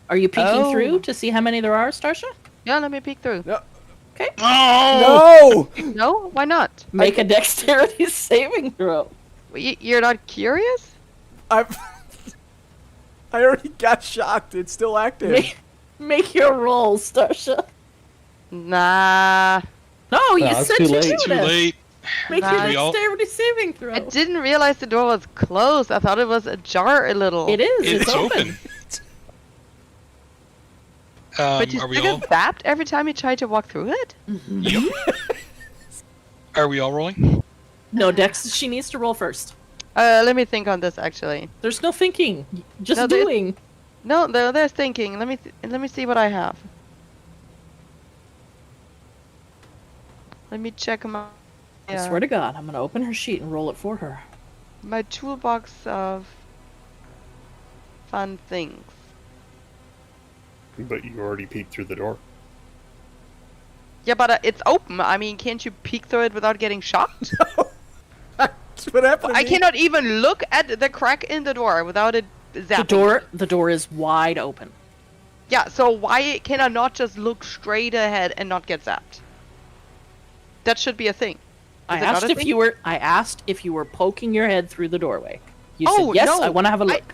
Are you peeking Oh. through to see how many there are, Starsha? Yeah, let me peek through. No. Okay. Oh! No! No? Why not? Make a dexterity saving throw. You're not curious? I already got shocked. It's still active. Make your roll, Starsha. Nah. No, you it's said too you late. do Too this. late. Make Nah. your dexterity saving throw. I didn't realize the door was closed. I thought it was ajar a little. It is. It's open. But you Are we still all? get zapped every time you try to walk through it? Yep. Are we all rolling? No, Dex. She needs to roll first. Let me think on this actually. There's no thinking. Just No, there's- doing. No, there's thinking. Let me see what I have. Let me check my I swear to God, I'm gonna open her sheet and roll it for her. my toolbox of fun things. But you already peeked through the door. Yeah, but it's open. I mean, can't you peek through it without getting shocked? That's what happened to I me. cannot even look at the crack in the door without it zapping. The door is wide open. Yeah, so why can I not just look straight ahead and not get zapped? That should be a thing. I Is it not asked a if thing? you were. I asked if you were poking your head through the doorway. You Oh, said yes. no, I want to have a I- look.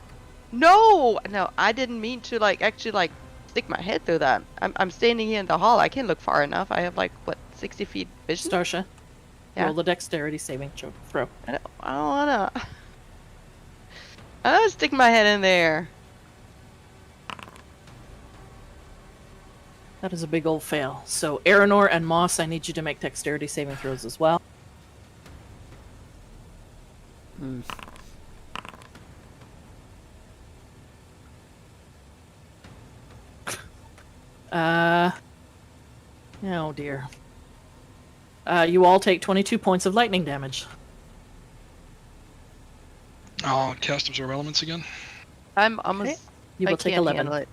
No, I didn't mean to actually stick my head through that. I'm standing here in the hall. I can't look far enough. I have what 60 feet vision. Starsha, Yeah. roll the dexterity saving throw. I don't wanna. I don't stick my head in there. That is a big old fail. So Aranor and Moss, I need you to make dexterity saving throws as well. Oh dear. You all take 22 points of lightning damage. I'll cast Absorb Elements again. I'm almost. You I will take can't 11. handle it.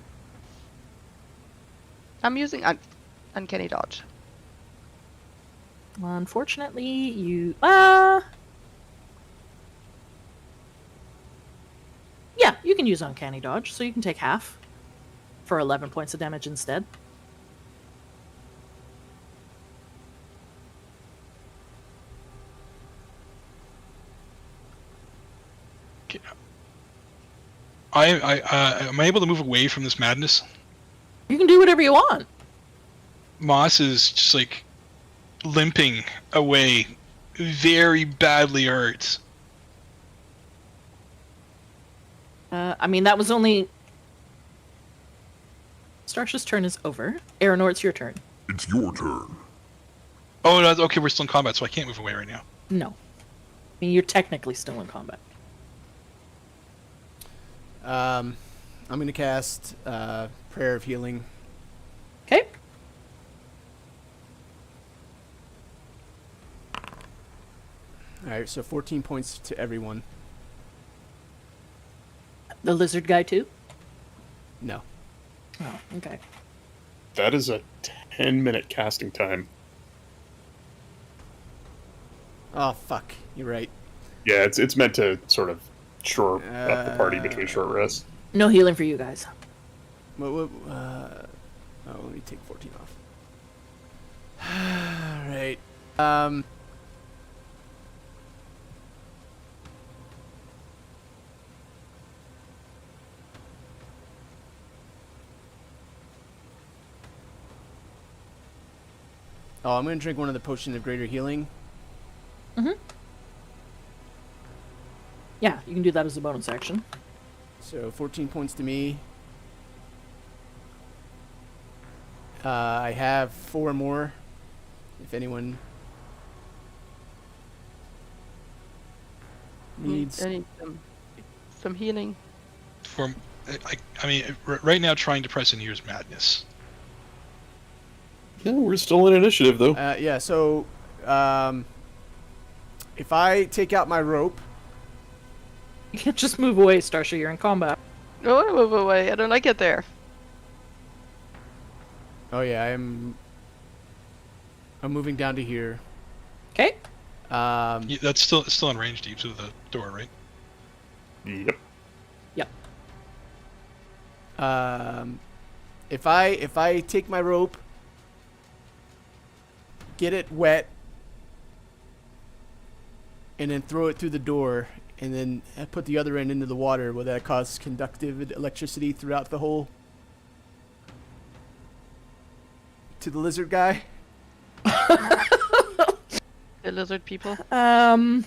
I'm using uncanny dodge. Unfortunately, you yeah, you can use uncanny dodge, so you can take half for 11 points of damage instead. Am I able to move away from this madness? You can do whatever you want. Moss is just limping away, very badly hurt. I mean, that was only. Starsha's turn is over. Aranor, it's your turn. It's your turn. Oh, no, okay, we're still in combat, so I can't move away right now. No. I mean, you're technically still in combat. I'm going to cast Prayer of Healing. Okay. All right, so 14 points to everyone. The lizard guy, too? No. Oh, okay. That is a 10-minute casting time. Oh, fuck. You're right. Yeah, it's meant to sort of shore up the party between short rests. No healing for you guys. Oh, let me take 14 off. All right. Oh, I'm gonna drink one of the potion of greater healing. Yeah, you can do that as a bonus action. So 14 points to me. I have 4 more. If anyone needs. I need some healing. I mean, right now trying to press in here is madness. Yeah, we're still in initiative though. Yeah. So, if I take out my rope, You can't just move away, Starsha. You're in combat. I want to move away. I don't like it there. oh yeah, I'm moving down to here. Okay. Yeah, that's still in range deep to the door, right? Yep. If I take my rope, get it wet, and then throw it through the door, and then put the other end into the water, will that cause conductive electricity throughout the hole? To the lizard guy? The lizard people. Wow.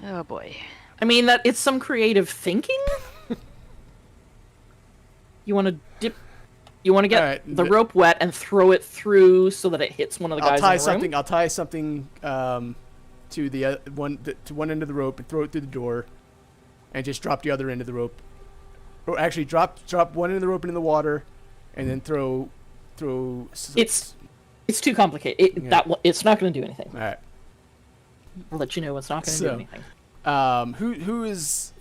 Oh boy. I mean, that it's some creative thinking. You want to dip. You want to get Alright, the rope wet and throw it through so that it hits one of the guys I'll tie in the something. room. I'll tie something to the to one end of the rope and throw it through the door, and just drop the other end of the rope. Or actually, drop one end of the rope into the water, and then throw. It's too complicated. It's not going to do anything. All right. I'll let you know it's not going to do So, anything.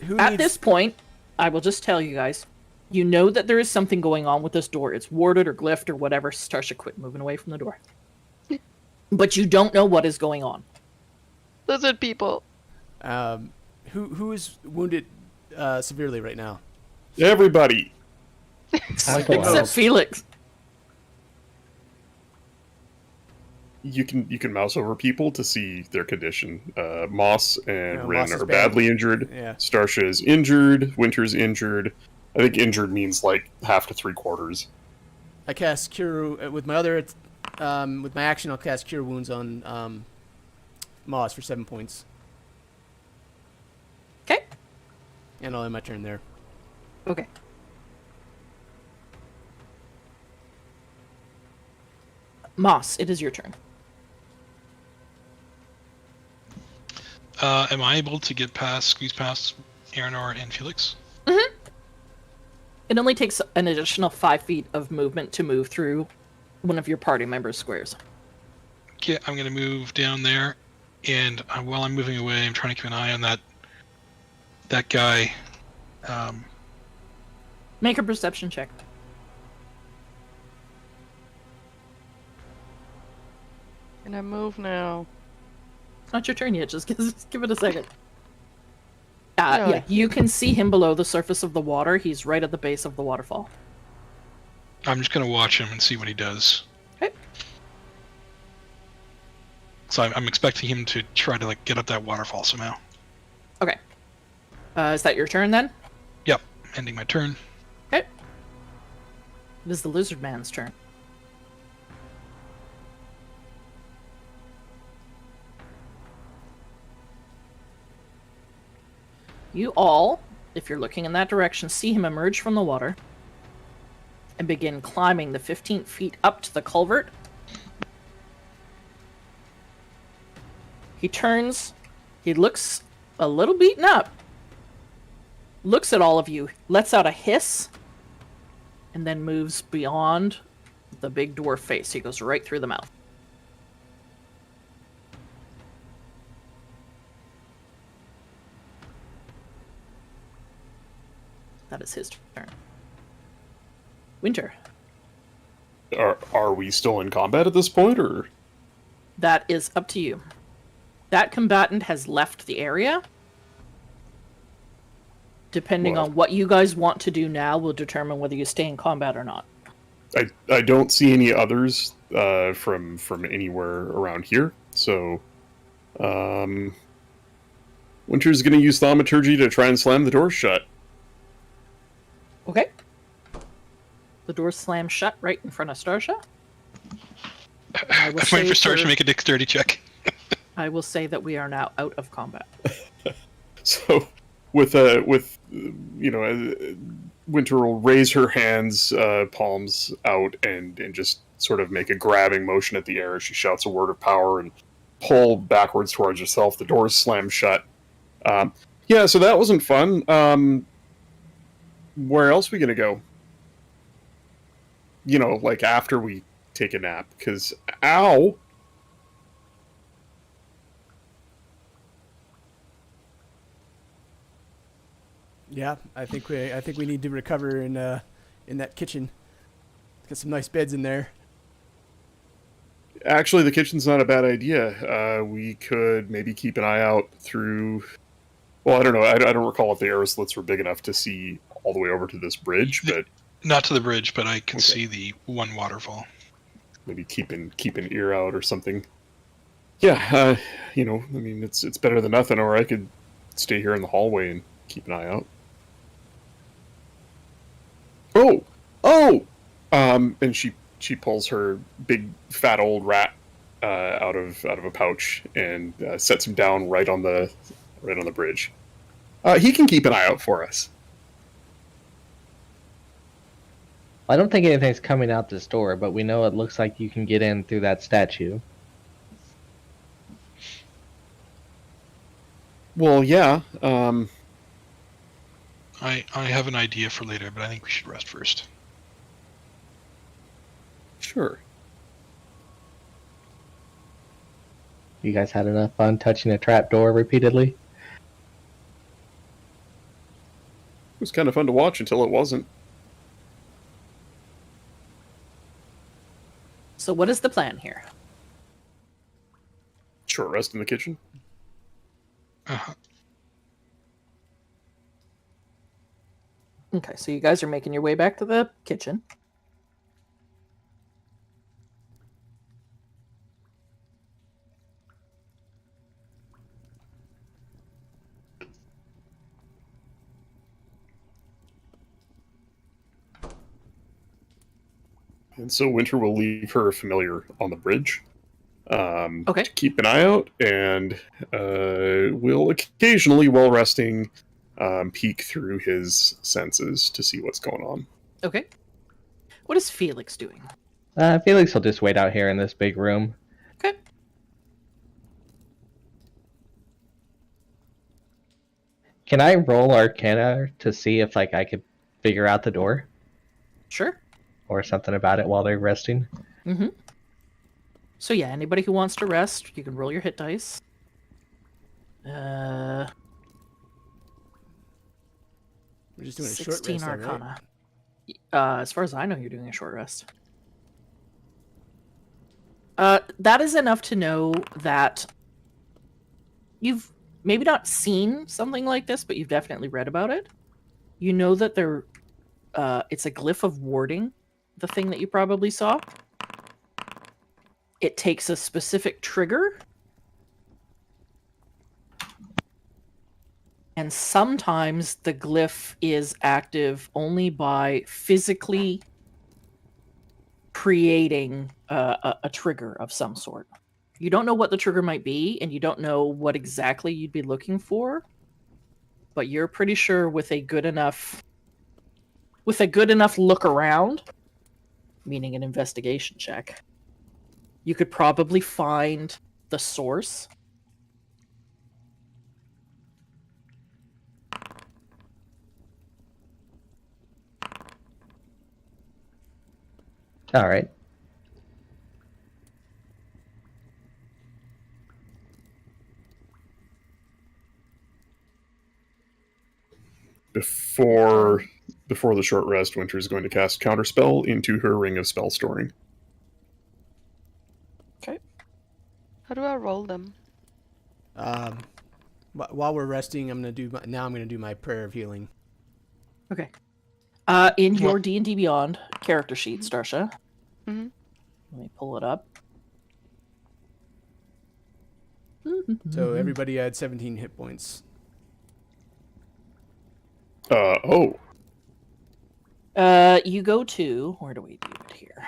Who At needs, this point, I will just tell you guys. You know that there is something going on with this door. It's warded or glyphed or whatever. Starsha, quit moving away from the door. But you don't know what is going on. Lizard people. who is wounded severely right now? Everybody. Except Felix. You can mouse over people to see their condition. Moss and Yeah, Rin Moss is are bad. badly injured. Yeah. Starsha is injured. Winter's injured. I think injured means like half to 3/4. I cast cure with my other with my action. I'll cast cure wounds on Moss for 7 points, Okay. and I'll end my turn there. Okay. Moss, it is your turn. Am I able to squeeze past Aranor and Felix? It only takes an additional 5 feet of movement to move through one of your party members' squares. Okay, I'm gonna move down there, and while I'm moving away, I'm trying to keep an eye on that guy. Make a perception check. Can I move now? It's not your turn yet. Just give it a second. Really? Yeah, you can see him below the surface of the water. He's right at the base of the waterfall. I'm just gonna watch him and see what he does. Okay. So I'm expecting him to try to get up that waterfall somehow. Okay. Is that your turn then? Yep, ending my turn. Okay. It is the lizard man's turn. You all, if you're looking in that direction, see him emerge from the water and begin climbing the 15 feet up to the culvert. He turns, he looks a little beaten up, looks at all of you, lets out a hiss, and then moves beyond the big dwarf face. He goes right through the mouth. That is his turn. Winter. Are we still in combat at this point, or? That is up to you. That combatant has left the area. Depending Well- on what you guys want to do now will determine whether you stay in combat or not. I don't see any others from anywhere around here, so Winter's going to use Thaumaturgy to try and slam the door shut. Okay. The door slams shut right in front of Starsha. I will I'm waiting for say Starch to make a dexterity check. I will say that we are now out of combat. So, with Winter will raise her hands, palms out, and just sort of make a grabbing motion at the air. She shouts a word of power and pull backwards towards herself. The doors slam shut. Yeah, so that wasn't fun. Where else are we gonna go? Like after we take a nap, because ow. Yeah, I think we need to recover in that kitchen. Got some nice beds in there. Actually, the kitchen's not a bad idea. We could maybe keep an eye out through. Well, I don't know. I don't recall if the arrow slits were big enough to see all the way over to this bridge, but Not to the bridge, but I can Okay. see the one waterfall. maybe keep an ear out or something. Yeah, I mean, it's better than nothing. Or I could stay here in the hallway and keep an eye out. Oh, and she pulls her big fat old rat out of a pouch and sets him down right on the bridge. He can keep an eye out for us. I don't think anything's coming out this door, but we know it looks like you can get in through that statue. Well, yeah. I have an idea for later, but I think we should rest first. Sure. You guys had enough fun touching a trap door repeatedly? It was kind of fun to watch until it wasn't. So what is the plan here? Short rest in the kitchen. Uh-huh. Okay, so you guys are making your way back to the kitchen. And so Winter will leave her familiar on the bridge. Okay. To keep an eye out, and will occasionally, while resting, peek through his senses to see what's going on. Okay. What is Felix doing? Felix will just wait out here in this big room. Okay. Can I roll Arcana to see if I could figure out the door Sure. or something about it while they're resting? Mm-hmm. So yeah, anybody who wants to rest, you can roll your hit dice. We're just doing a short 16 rest, then, right? Arcana. As far as I know, you're doing a short rest. That is enough to know that you've maybe not seen something like this, but you've definitely read about it. You know that it's a glyph of warding, the thing that you probably saw. It takes a specific trigger. And sometimes the glyph is active only by physically creating a trigger of some sort. You don't know what the trigger might be, and you don't know what exactly you'd be looking for, but you're pretty sure with a good enough look around, meaning an investigation check, you could probably find the source. All right. Before the short rest, Winter is going to cast Counterspell into her ring of spell storing. Okay. How do I roll them? While we're resting, I'm gonna do my prayer of healing. Okay. In your D&D Beyond character sheet, Starsha. Mm-hmm. Let me pull it up. So everybody had 17 hit points. Oh. You go to, where do we do it here?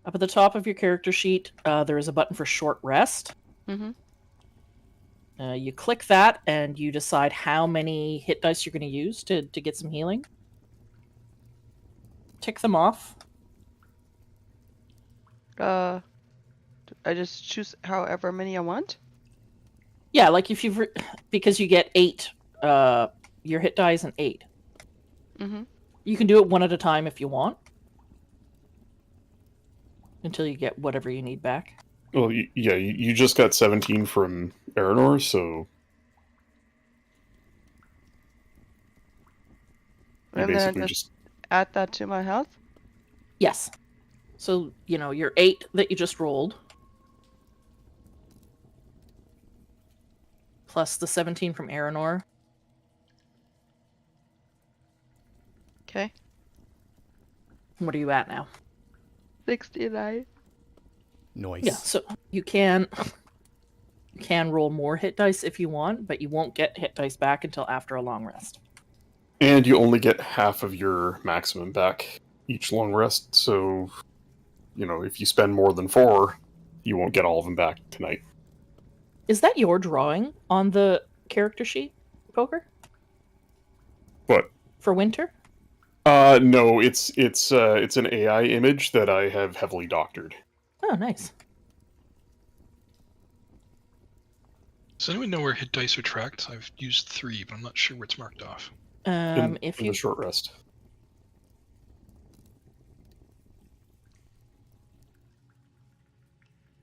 Up at the top of your character sheet, there is a button for short rest. Mm-hmm. You click that, and you decide how many hit dice you're going to use to get some healing. Tick them off. I just choose however many I want. Yeah, like if you've because you get 8. Your hit die is an 8. Mm-hmm. You can do it one at a time if you want, until you get whatever you need back. Well, yeah, you just got 17 from Aranor, so you And then basically just add that to my health. Yes. So, your 8 that you just rolled, plus the 17 from Aranor. Okay. What are you at now? 69. Noise. Yeah, so you can roll more hit dice if you want, but you won't get hit dice back until after a long rest. and you only get half of your maximum back each long rest. So, if you spend more than 4, you won't get all of them back tonight. Is that your drawing on the character sheet, Poker? What? For winter? No, it's an AI image that I have heavily doctored. Oh, nice. Does anyone know where hit dice are tracked? I've used 3, but I'm not sure where it's marked off. In If the you short rest.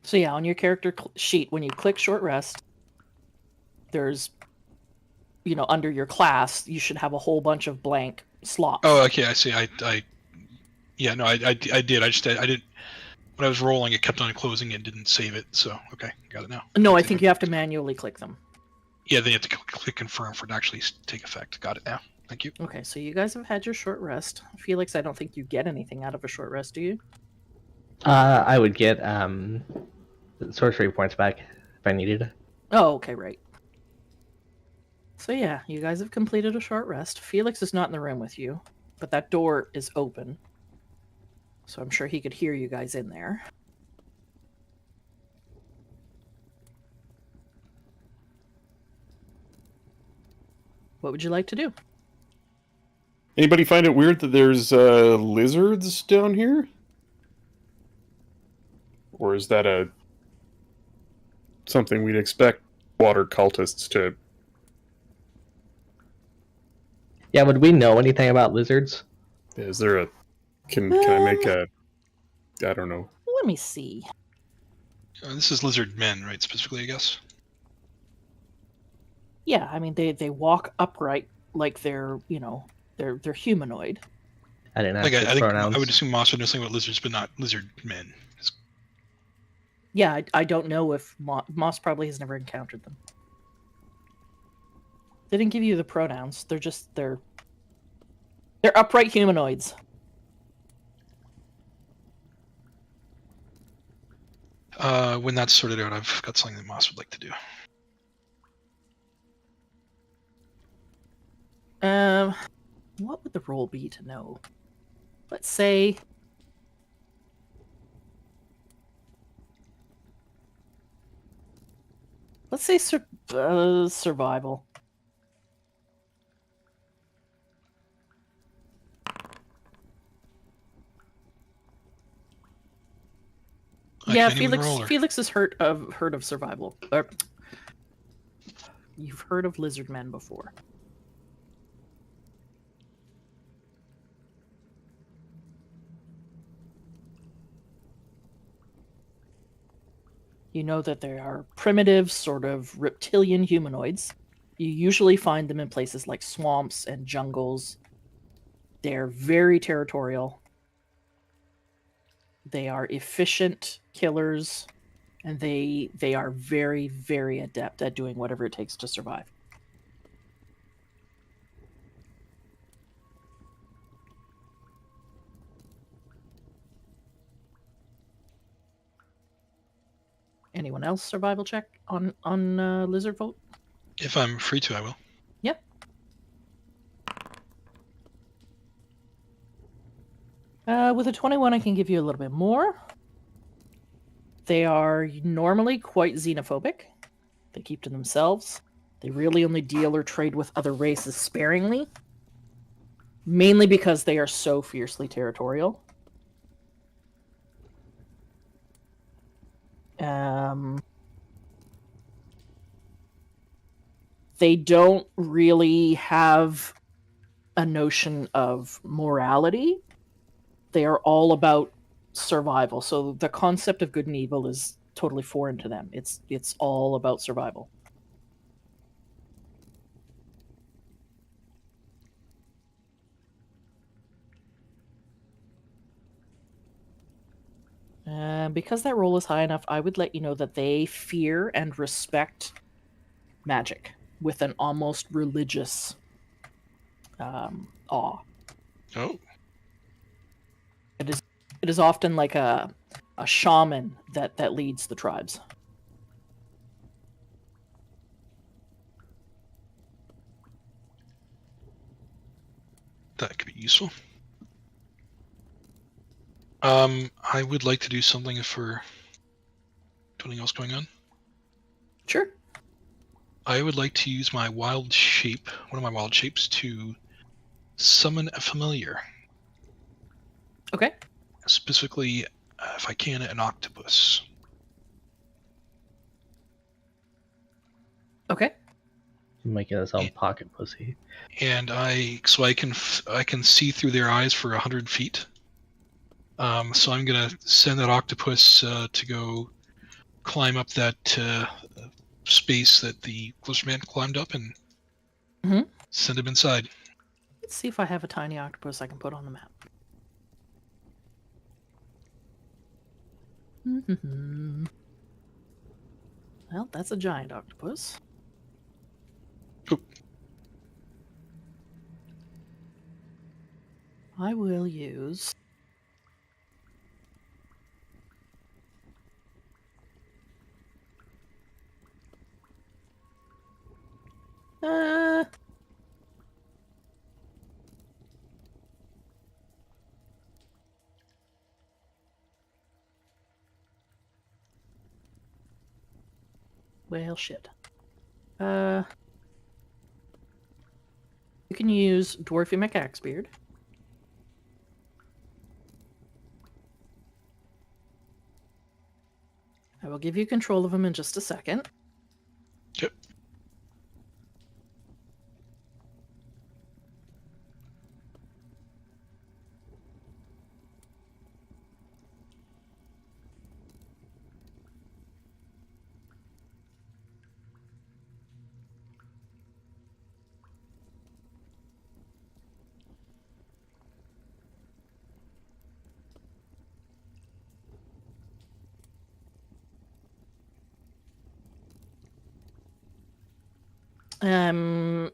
So yeah, on your character sheet, when you click short rest, there's, under your class, you should have a whole bunch of blank slots. Oh, okay, I see. I did. I didn't. When I was rolling, it kept on closing and didn't save it. So, okay, got it now. No, I think you have to manually click them. Yeah, they have to click confirm for it to actually take effect. Got it now. Thank you. Okay, so you guys have had your short rest. Felix, I don't think you get anything out of a short rest, do you? I would get sorcery points back if I needed. Oh, okay, right. So yeah, you guys have completed a short rest. Felix is not in the room with you, but that door is open. So I'm sure he could hear you guys in there. What would you like to do? Anybody find it weird that there's lizards down here? Or is that something we'd expect water cultists to? Yeah, would we know anything about lizards? Is there a? Can I make a? I don't know. Let me see. This is lizard men, right? Specifically, I guess. Yeah, I mean they walk upright like they're they're humanoid. I didn't Like ask I think pronouns. I would assume Moss would know something about lizards, but not lizard men. Yeah, I don't know if Moss probably has never encountered them. They didn't give you the pronouns. They're upright humanoids. When that's sorted out, I've got something that Moss would like to do. What would the role be to know? Let's say. Let's say survival. Yeah, Felix has heard of survival. You've heard of lizard men before. You know that they are primitive, sort of reptilian humanoids. You usually find them in places like swamps and jungles. They're very territorial. They are efficient killers, and they are very, very adept at doing whatever it takes to survive. Anyone else survival check on Lizard Folk? If I'm free to, I will. Yep. With a 21, I can give you a little bit more. They are normally quite xenophobic. They keep to themselves. They really only deal or trade with other races sparingly. Mainly because they are so fiercely territorial. They don't really have a notion of morality. They are all about survival. So the concept of good and evil is totally foreign to them. It's all about survival. Because that roll is high enough, I would let you know that they fear and respect magic with an almost religious awe. Oh, It is often like a shaman that leads the tribes. that could be useful. I would like to do something for anything else going on. Sure. I would like to use my wild shape, one of my wild shapes, to summon a familiar. Okay. Specifically, if I can, an octopus. Okay. Make it his own Yeah. pocket pussy. And I can see through their eyes for 100 feet. So I'm gonna send that octopus to go climb up that space that the closer man climbed up and Mhm. send him inside. Let's see if I have a tiny octopus I can put on the map. Well, that's a giant octopus. Oop. I will use... Well, shit. You can use Dwarfy McAxebeard. I will give you control of him in just a second. Yep.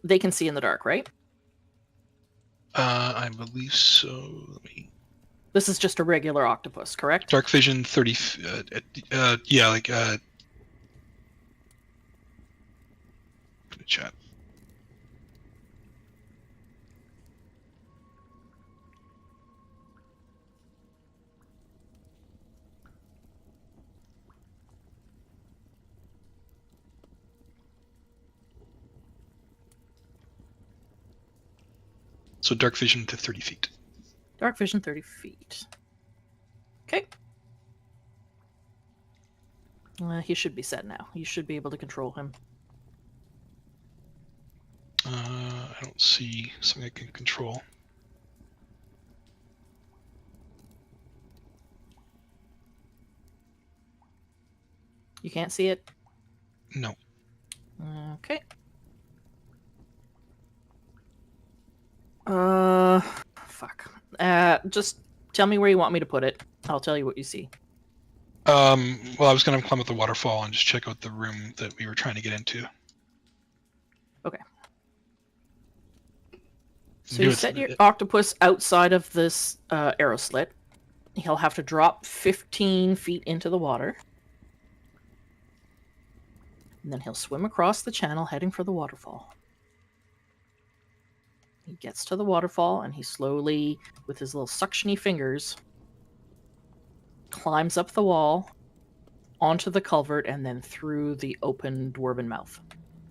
They can see in the dark, right? I believe so. Let me. This is just a regular octopus, correct? Dark vision 30. Yeah, like Put a chat. So dark vision to 30 feet. Dark vision 30 feet. Okay. He should be set now. You should be able to control him. I don't see something I can control. You can't see it? No. Okay. Fuck. Just tell me where you want me to put it. I'll tell you what you see. Well, I was gonna climb up the waterfall and just check out the room that we were trying to get into. Okay. So Do you it- set your octopus outside of this arrow slit. He'll have to drop 15 feet into the water. And then he'll swim across the channel heading for the waterfall. He gets to the waterfall and he slowly, with his little suctiony fingers, climbs up the wall, onto the culvert, and then through the open dwarven mouth.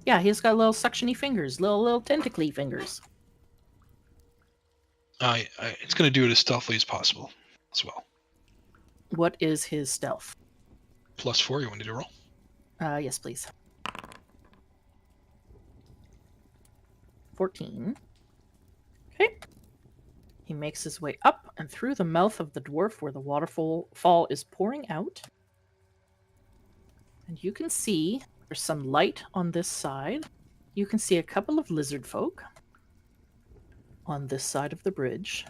Yeah, he's got little suctiony fingers, little tentacly fingers. It's going to do it as stealthily as possible as well. What is his stealth? +4, you want me to roll? Yes, please. 14. Okay. He makes his way up and through the mouth of the dwarf where the waterfall is pouring out. And you can see there's some light on this side. You can see a couple of lizard folk on this side of the bridge.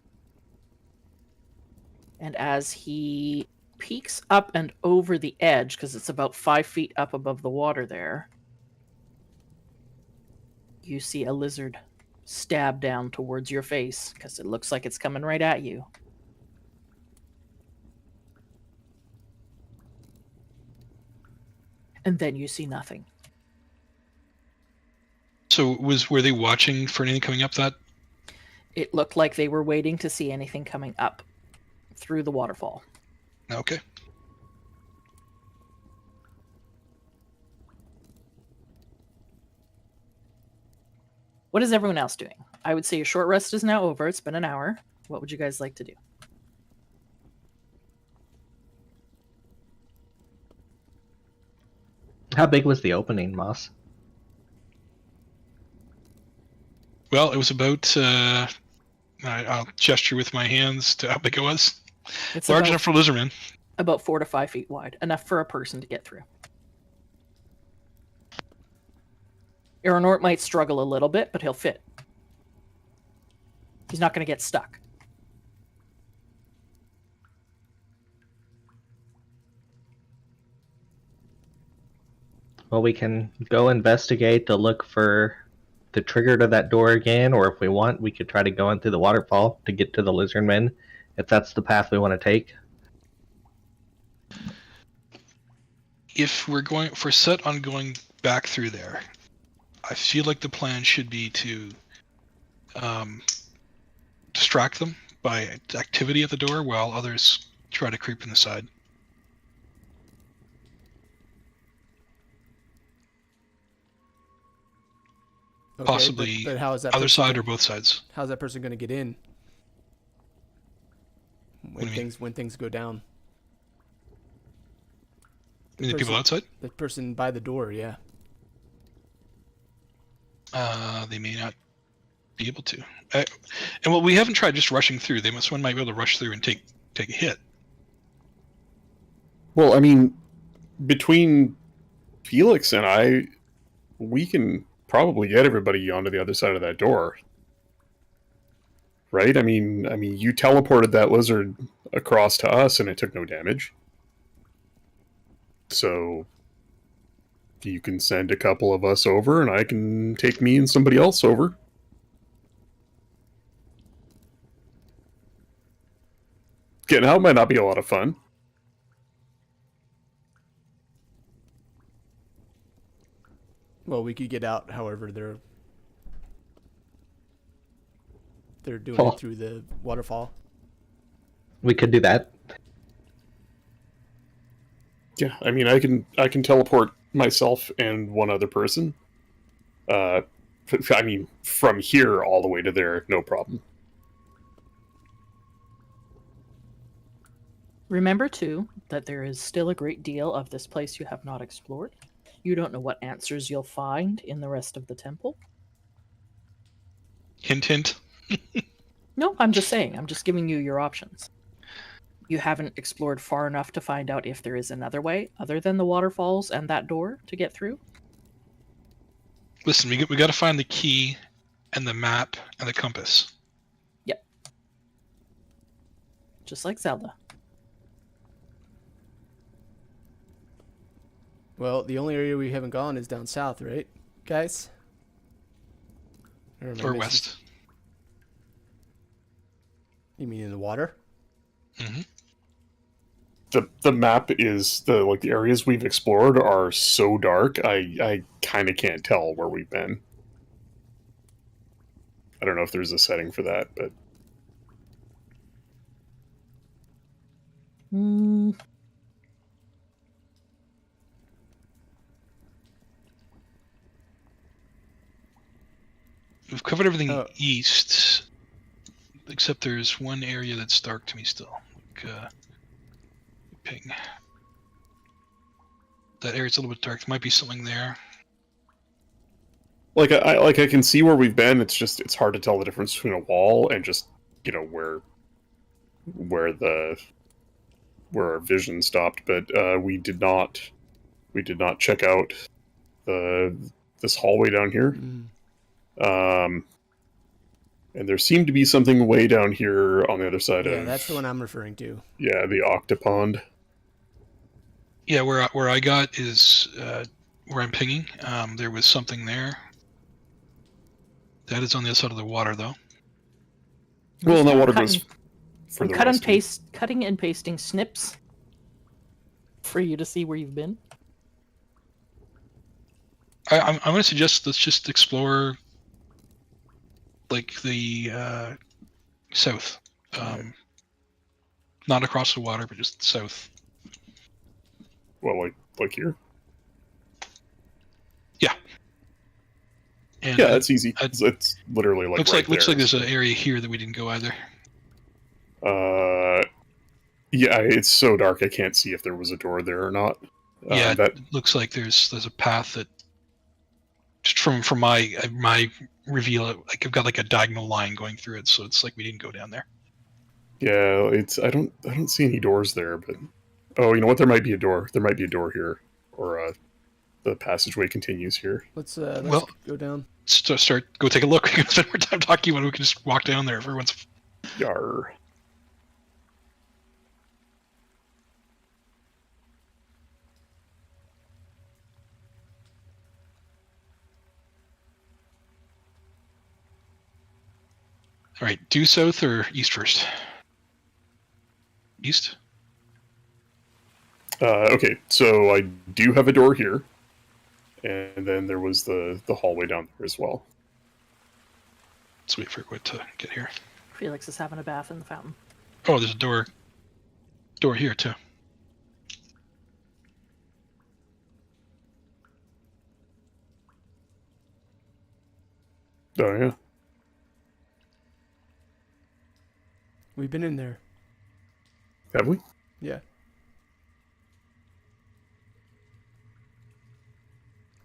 And as he peeks up and over the edge, because it's about 5 feet up above the water there, you see a lizard stab down towards your face, because it looks like it's coming right at you. And then you see nothing. So were they watching for anything coming up that? It looked like they were waiting to see anything coming up through the waterfall. Okay. What is everyone else doing? I would say a short rest is now over. It's been an hour. What would you guys like to do? How big was the opening, Moss? Well, it was about... I'll gesture with my hands to how big it was. It's Large about, enough for Lizardman. about 4 to 5 feet wide. Enough for a person to get through. Aeronort might struggle a little bit, but he'll fit. He's not going to get stuck. Well, we can go investigate to look for the trigger to that door again, or if we want, we could try to go in through the waterfall to get to the Lizardmen, if that's the path we want to take. If we're set on going back through there, I feel like the plan should be to distract them by activity at the door while others try to creep in the side. Okay, Possibly but how is that other person side gonna- or both sides. How's that person going to get in do when you mean? things go down? I mean, the people outside? The person by the door, yeah. They may not be able to. And well, we haven't tried just rushing through. Someone might be able to rush through and take a hit. Well, I mean, between Felix and I, we can probably get everybody onto the other side of that door. Right? I mean, you teleported that lizard across to us and it took no damage. So you can send a couple of us over and I can take me and somebody else over. Getting out might not be a lot of fun. Well, we could get out however they're doing Oh. it through the waterfall. We could do that. Yeah, I mean, I can teleport myself and one other person. I mean, from here all the way to there, no problem. Remember, too, that there is still a great deal of this place you have not explored. You don't know what answers you'll find in the rest of the temple. Hint, hint. No, I'm just saying. I'm just giving you your options. You haven't explored far enough to find out if there is another way other than the waterfalls and that door to get through. Listen, we got to find the key and the map and the compass. Yep. Just like Zelda. Well, the only area we haven't gone is down south, right, guys? Or am I Or missing- west. You mean in the water? Hmm. The map is the areas we've explored are so dark. I kind of can't tell where we've been. I don't know if there's a setting for that, but Hmm. We've covered everything Oh. east, except there's one area that's dark to me still. Like, ping. That area's a little bit dark. There might be something there. like I can see where we've been. It's just it's hard to tell the difference between a wall and just where our vision stopped. But we did not check out this hallway down here. Mm. And there seemed to be something way down here on the other side Yeah, of that's the one I'm referring to. yeah, the Octopond. Yeah, where I got is where I'm pinging. There was something there. That is on the other side of the water, though. Well, and that water Cutting- goes further Cut and west. paste, cutting and pasting snips for you to see where you've been. I'm going to suggest let's just explore, like the south, not across the water, but just south. Well, like here. And Yeah, that's easy. I- It's literally like looks right like there. there's an area here that we didn't go either. Yeah, it's so dark I can't see if there was a door there or not. Yeah, that it looks like there's a path that just from my reveal, like I've got like a diagonal line going through it, so it's like we didn't go down there. yeah, it's I don't see any doors there, but oh, you know what? There might be a door. There might be a door here, or the passageway continues here. Let's Well- go down. Go take a look. We can spend more time talking about it. We can just walk down there if everyone's. Yar. All right, due south or east first? East. Okay, so I do have a door here, and then there was the hallway down there as well. Let's wait for Quit to get here. Felix is having a bath in the fountain. Oh, there's a door here too. Oh yeah. We've been in there. Have we? Yeah.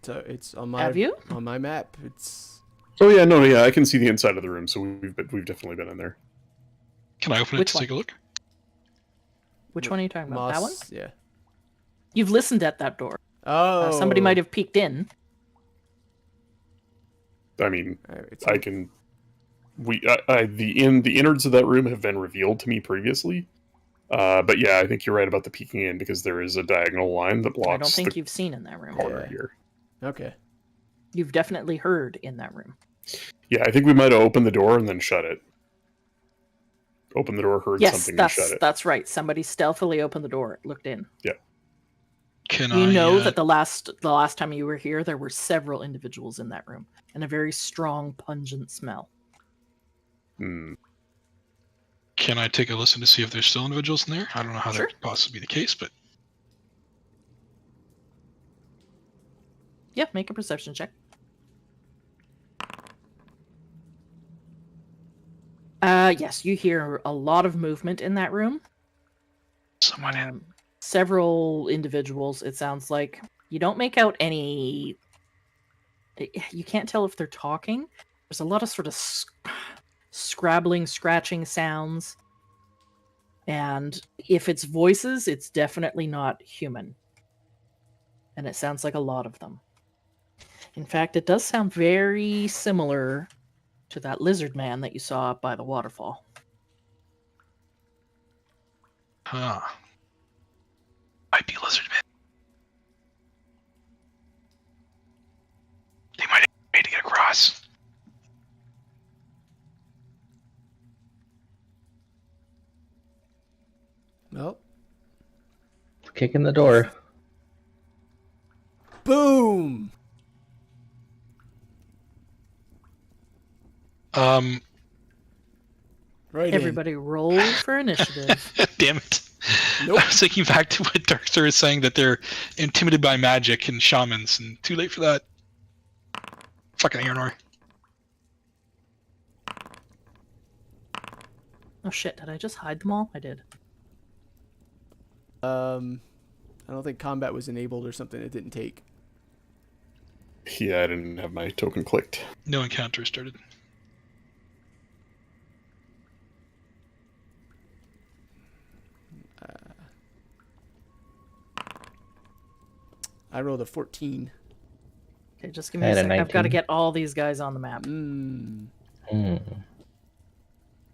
So it's on my Have you? on my map. It's Oh yeah, no, yeah, I can see the inside of the room, so we've definitely been in there. Can I open it Which to one? take a look? Which one are you talking about? That one? Moss. Yeah. You've listened at that door. Oh. Somebody might have peeked in. I mean, It's I can. The innards of that room have been revealed to me previously, but yeah, I think you're right about the peeking in because there is a diagonal line that blocks I don't think the you've seen in that room. corner Yeah. here. Okay. You've definitely heard in that room. Yeah, I think we might have opened the door and then shut it. Opened the door, heard Yes, something, and shut it. that's right. Somebody stealthily opened the door, looked in. Can You I know that the last time you were here, there were several individuals in that room, and a very strong, pungent smell. Hmm. Can I take a listen to see if there's still individuals in there? I don't know how Sure. that could possibly be the case, but Yeah, make a perception check. Yes, you hear a lot of movement in that room. someone in. Several individuals, it sounds like. You don't make out any. You can't tell if they're talking. There's a lot of sort of scrabbling, scratching sounds. And if it's voices, it's definitely not human. And it sounds like a lot of them. In fact, it does sound very similar to that lizard man that you saw up by the waterfall. Huh. Might be lizard man. They might have made to get across. Well, Kick in the door. boom. Right. Everybody roll for initiative. Damn it. Nope. I was thinking back to what Darkstar is saying, that they're intimidated by magic and shamans, and too late for that. Fucking Aranor. Oh shit, did I just hide them all? I did. I don't think combat was enabled or something. It didn't take. Yeah, I didn't have my token clicked. No encounter started. I rolled a 14. Okay, just give me I a had a sec. I've got to 19. get all these guys on the map. Mm. Hmm.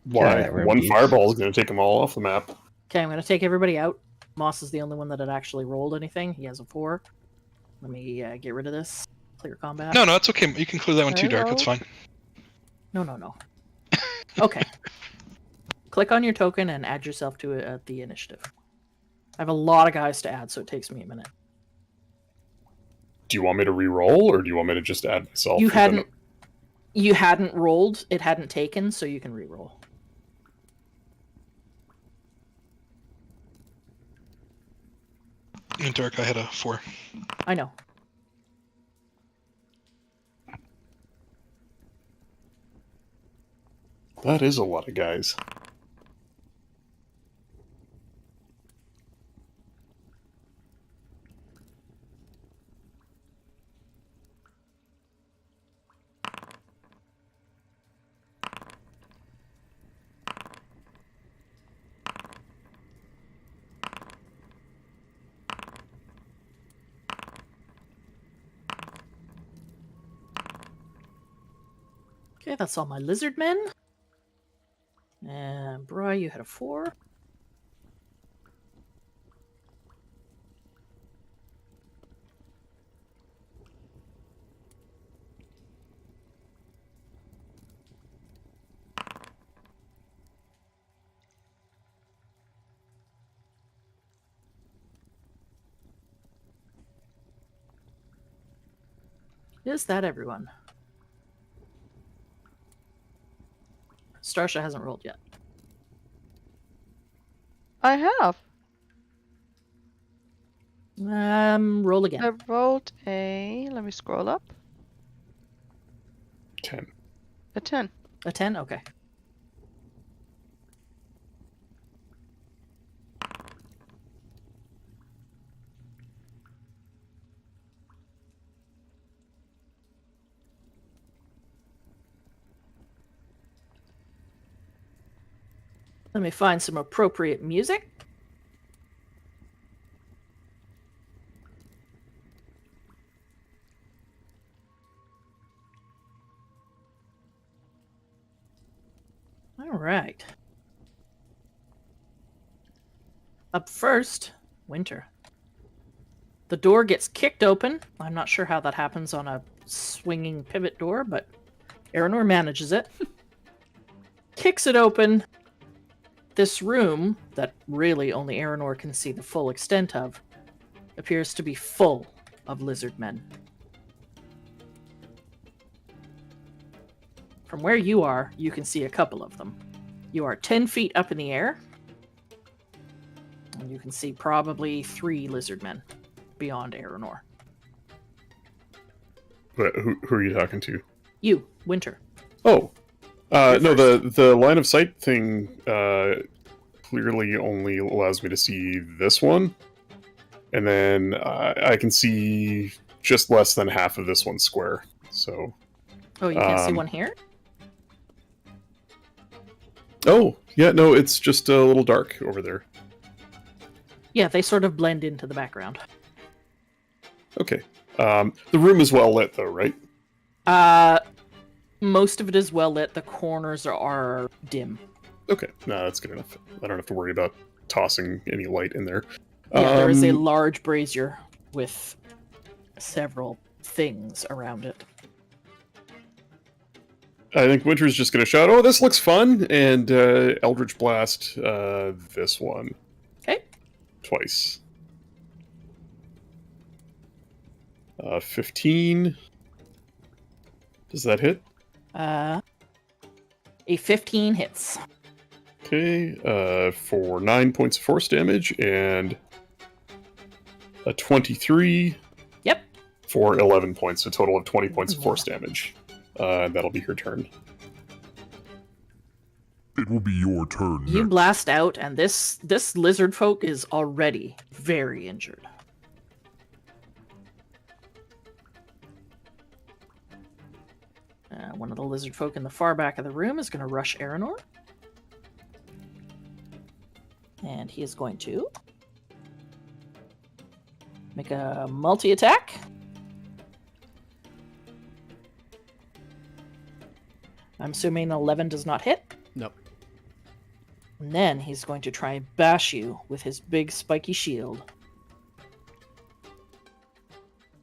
Why? that room One beats. fireball is going to take them all off the map. Okay, I'm going to take everybody out. Moss is the only one that had actually rolled anything. He has a 4. Let me get rid of this. Clear combat. No, it's okay. You can clear that one too, Dark. That's Hello? fine. No. Okay. Click on your token and add yourself to the initiative. I have a lot of guys to add, so it takes me a minute. Do you want me to re-roll, or do you want me to just add myself? You within hadn't rolled, it hadn't taken, so you can re-roll. In Dark, I had a 4. I know. That is a lot of guys. Okay, that's all my lizard men. And Bri, you had a 4. Is that everyone? Starsha hasn't rolled yet. I have. Roll again. I rolled a. Let me scroll up. 10. A 10. A 10? Okay. Let me find some appropriate music. All right. Up first, Winter. The door gets kicked open. I'm not sure how that happens on a swinging pivot door, but Aranor manages it. Kicks it open. This room, that really only Aranor can see the full extent of, appears to be full of lizard men. From where you are, you can see a couple of them. You are 10 feet up in the air, and you can see probably 3 lizard men beyond Aranor. But who are you talking to? You, Winter. Oh, You're no. first. The line of sight thing clearly only allows me to see this one, and then I can see just less than half of this one square. So. Oh, you can't see one here? Oh, yeah. No, it's just a little dark over there. Yeah, they sort of blend into the background. Okay. The room is well lit, though, right? Most of it is well lit. The corners are dim. Okay. No, that's good enough. I don't have to worry about tossing any light in there. Yeah, there is a large brazier with several things around it. I think Winter's just going to shout, "Oh, this looks fun!" and Eldritch Blast this one. Okay. Twice. 15. Does that hit? A 15 hits. Okay, for 9 points of force damage, and a 23 Yep. for 11 points, a total of 20 points of force damage. That'll be her turn. It will be your turn You next. blast out, and this lizard folk is already very injured. One of the lizard folk in the far back of the room is going to rush Aranor. And he is going to make a multi-attack. I'm assuming 11 does not hit. Nope. And then he's going to try and bash you with his big spiky shield.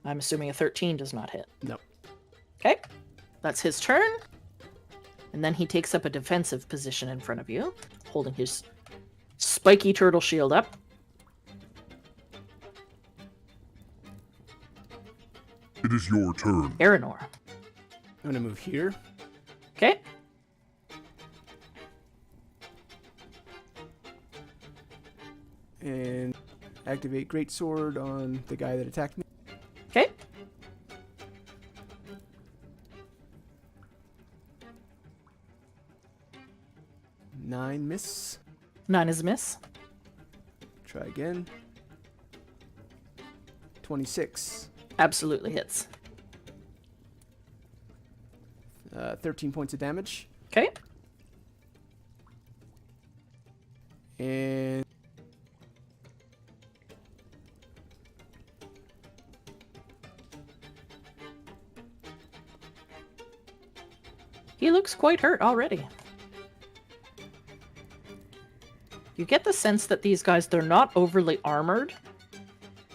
I'm assuming a 13 does not hit. Nope. Okay. That's his turn. And then he takes up a defensive position in front of you, holding his spiky turtle shield up. It is your turn. Aranor. I'm gonna move here. Okay. And activate Great Sword on the guy that attacked me. Okay. Nine miss. 9 is a miss. Try again. 26. Absolutely hits. 13 points of damage. Okay. And He looks quite hurt already. You get the sense that these guys, they're not overly armored,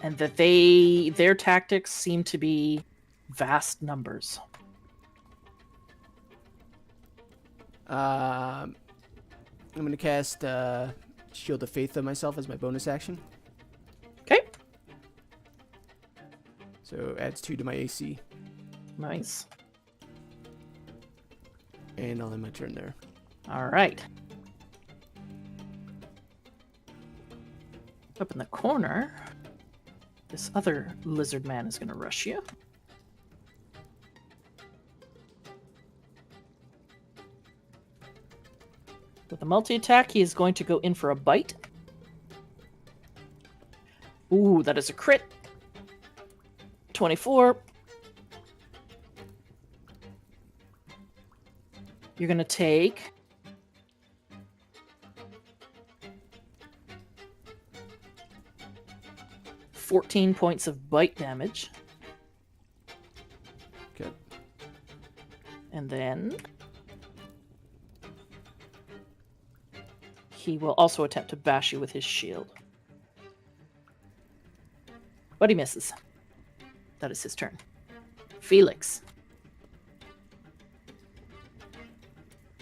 and that their tactics seem to be vast numbers. I'm gonna cast Shield of Faith on myself as my bonus action. Okay. So adds 2 to my AC. Nice. And I'll end my turn there. All right. Up in the corner, this other lizard man is going to rush you. With a multi-attack, he is going to go in for a bite. Ooh, that is a crit. 24. You're going to take 14 points of bite damage. Okay. And then he will also attempt to bash you with his shield. But he misses. That is his turn. Felix.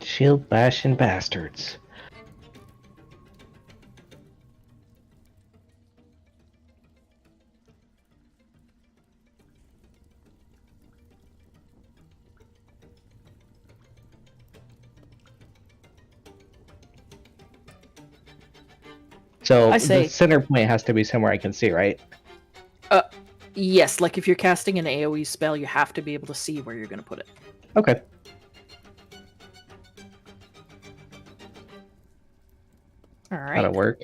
Shield bashing bastards. So I say- the center point has to be somewhere I can see, right? Yes, like if you're casting an AoE spell, you have to be able to see where you're going to put it. Okay. All right. That'll work.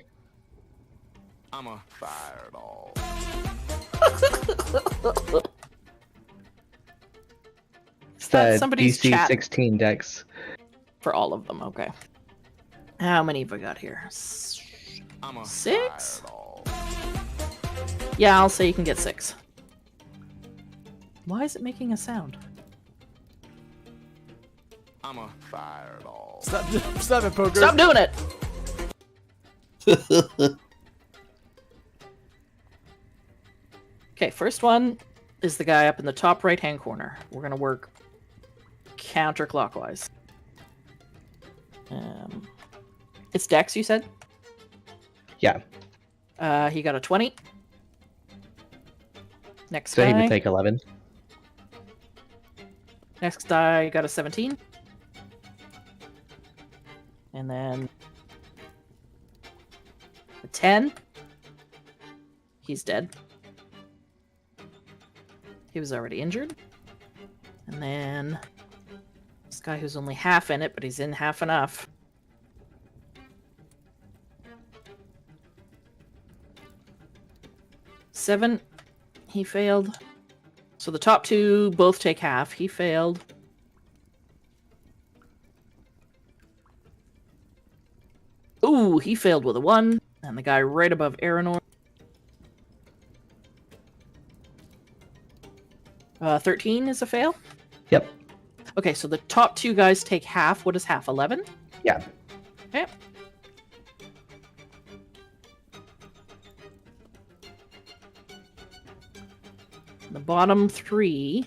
I'm a fireball. It's that the somebody's DC chat? 16 dex. For all of them, okay. How many have I got here? I'm a 6? fireball. Yeah, I'll say you can get 6. Why is it making a sound? I'm a fireball. Stop it, poker. Stop doing it! Okay, first one is the guy up in the top right-hand corner. We're going to work counterclockwise. It's Dex, you said? Yeah. He got a 20. Next So he guy. would take 11. Next guy got a 17. And then a 10. He's dead. He was already injured. And then this guy who's only half in it, but he's in half enough. Seven. He failed. So the top two both take half. He failed. Ooh, he failed with a 1. And the guy right above Aranor. 13 is a fail? Yep. Okay, so the top two guys take half. What is half? 11? Yeah. Okay. The bottom 3.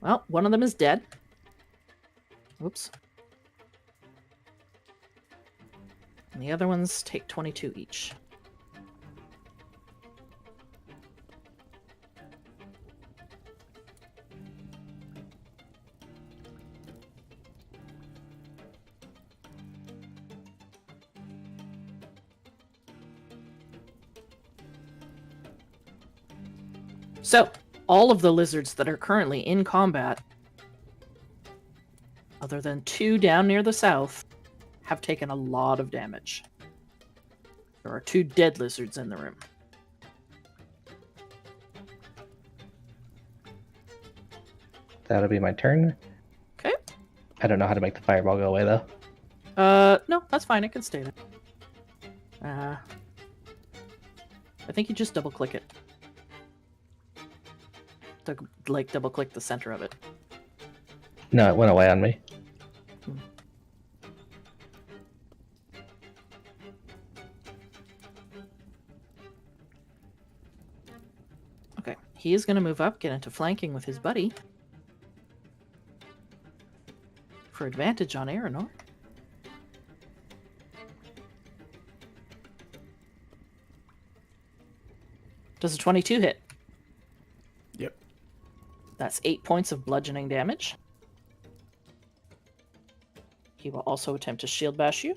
Well, one of them is dead. Oops. And the other ones take 22 each. So, all of the lizards that are currently in combat, other than 2 down near the south, have taken a lot of damage. There are 2 dead lizards in the room. That'll be my turn. Okay. I don't know how to make the fireball go away, though. No, that's fine. It can stay there. I think you just double-click it. Like, double-click the center of it. No, it went away on me. Okay, he is going to move up, get into flanking with his buddy. For advantage on Aranor. Does a 22 hit? Yep. That's 8 points of bludgeoning damage. He will also attempt to shield bash you.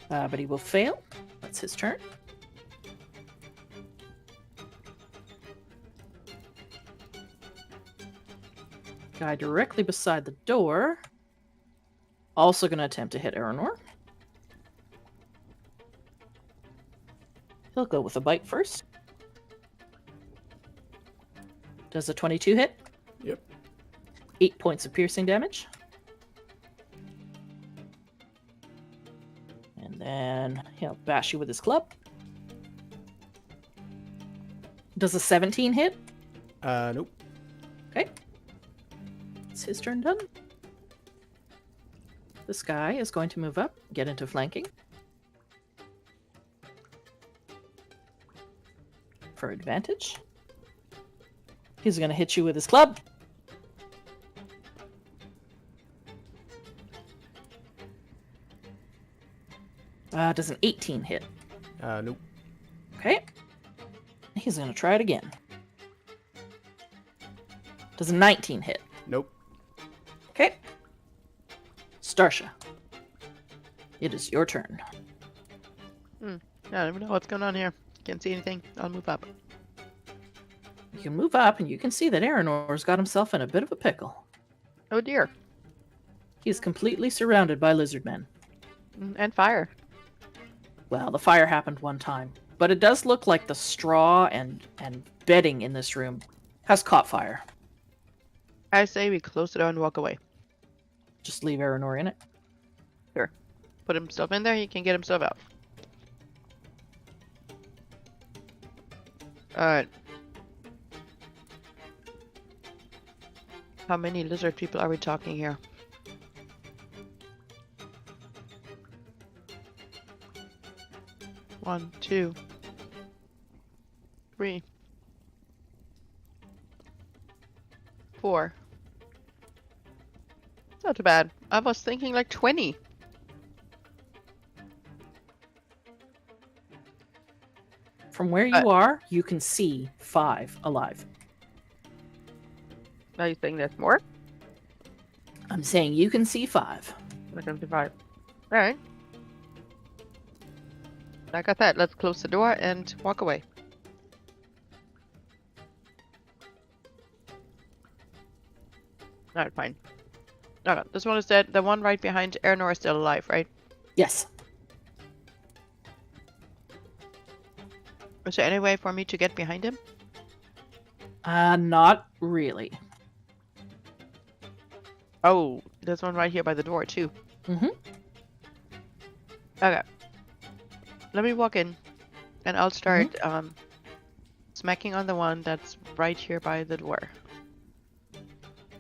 But he will fail. That's his turn. Guy directly beside the door. Also going to attempt to hit Aranor. He'll go with a bite first. Does a 22 hit? Yep. 8 points of piercing damage. And then he'll bash you with his club. Does a 17 hit? Nope. Okay. It's his turn done. This guy is going to move up, get into flanking. For advantage. He's going to hit you with his club. Does an 18 hit? Nope. Okay. He's going to try it again. Does a 19 hit? Nope. Okay. Starsha. It is your turn. I don't even know what's going on here. Can't see anything. I'll move up. You can move up and you can see that Aranor's got himself in a bit of a pickle. Oh dear. He's completely surrounded by lizard men. And fire. Well, the fire happened one time, but it does look like the straw and bedding in this room has caught fire. I say we close the door and walk away. Just leave Aranor in it. Sure. Put himself in there, he can get himself out. Alright. How many lizard people are we talking here? One, 2, 3, 4. It's not too bad. I was thinking like 20. From where you are, you can see 5 alive. Are you saying there's more? I'm saying you can see 5. I can see 5. Alright. Like I said, let's close the door and walk away. Alright, fine. Okay, this one is dead. The one right behind Ernor is still alive, right? Yes. Is there any way for me to get behind him? Not really. Oh, there's one right here by the door, too. Mm-hmm. Okay. Let me walk in, and I'll start smacking on the one that's right here by the door.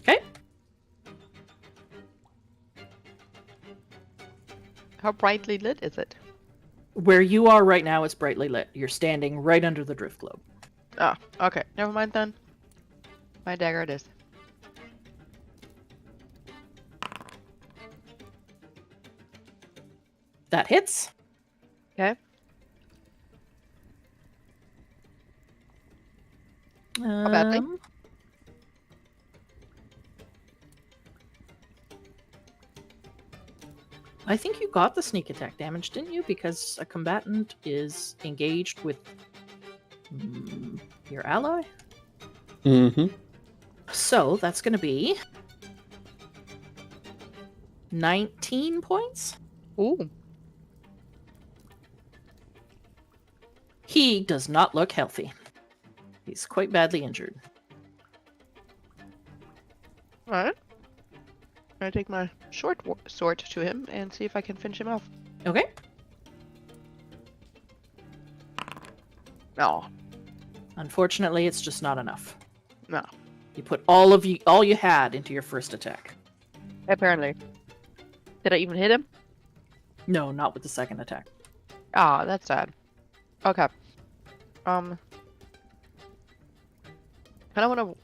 Okay. How brightly lit is it? Where you are right now, it's brightly lit. You're standing right under the drift globe. Oh, okay. Never mind then. My dagger it is. That hits. Okay. badly? I think you got the sneak attack damage, didn't you? Because a combatant is engaged with your ally. Mm-hmm. So that's going to be 19 points. Ooh. He does not look healthy. He's quite badly injured. Alright. I'm gonna take my short sword to him and see if I can finish him off. Okay. No. Unfortunately, it's just not enough. No. You put all you had into your first attack. Apparently. Did I even hit him? No, not with the second attack. Ah, that's sad. Okay. Kind of want to.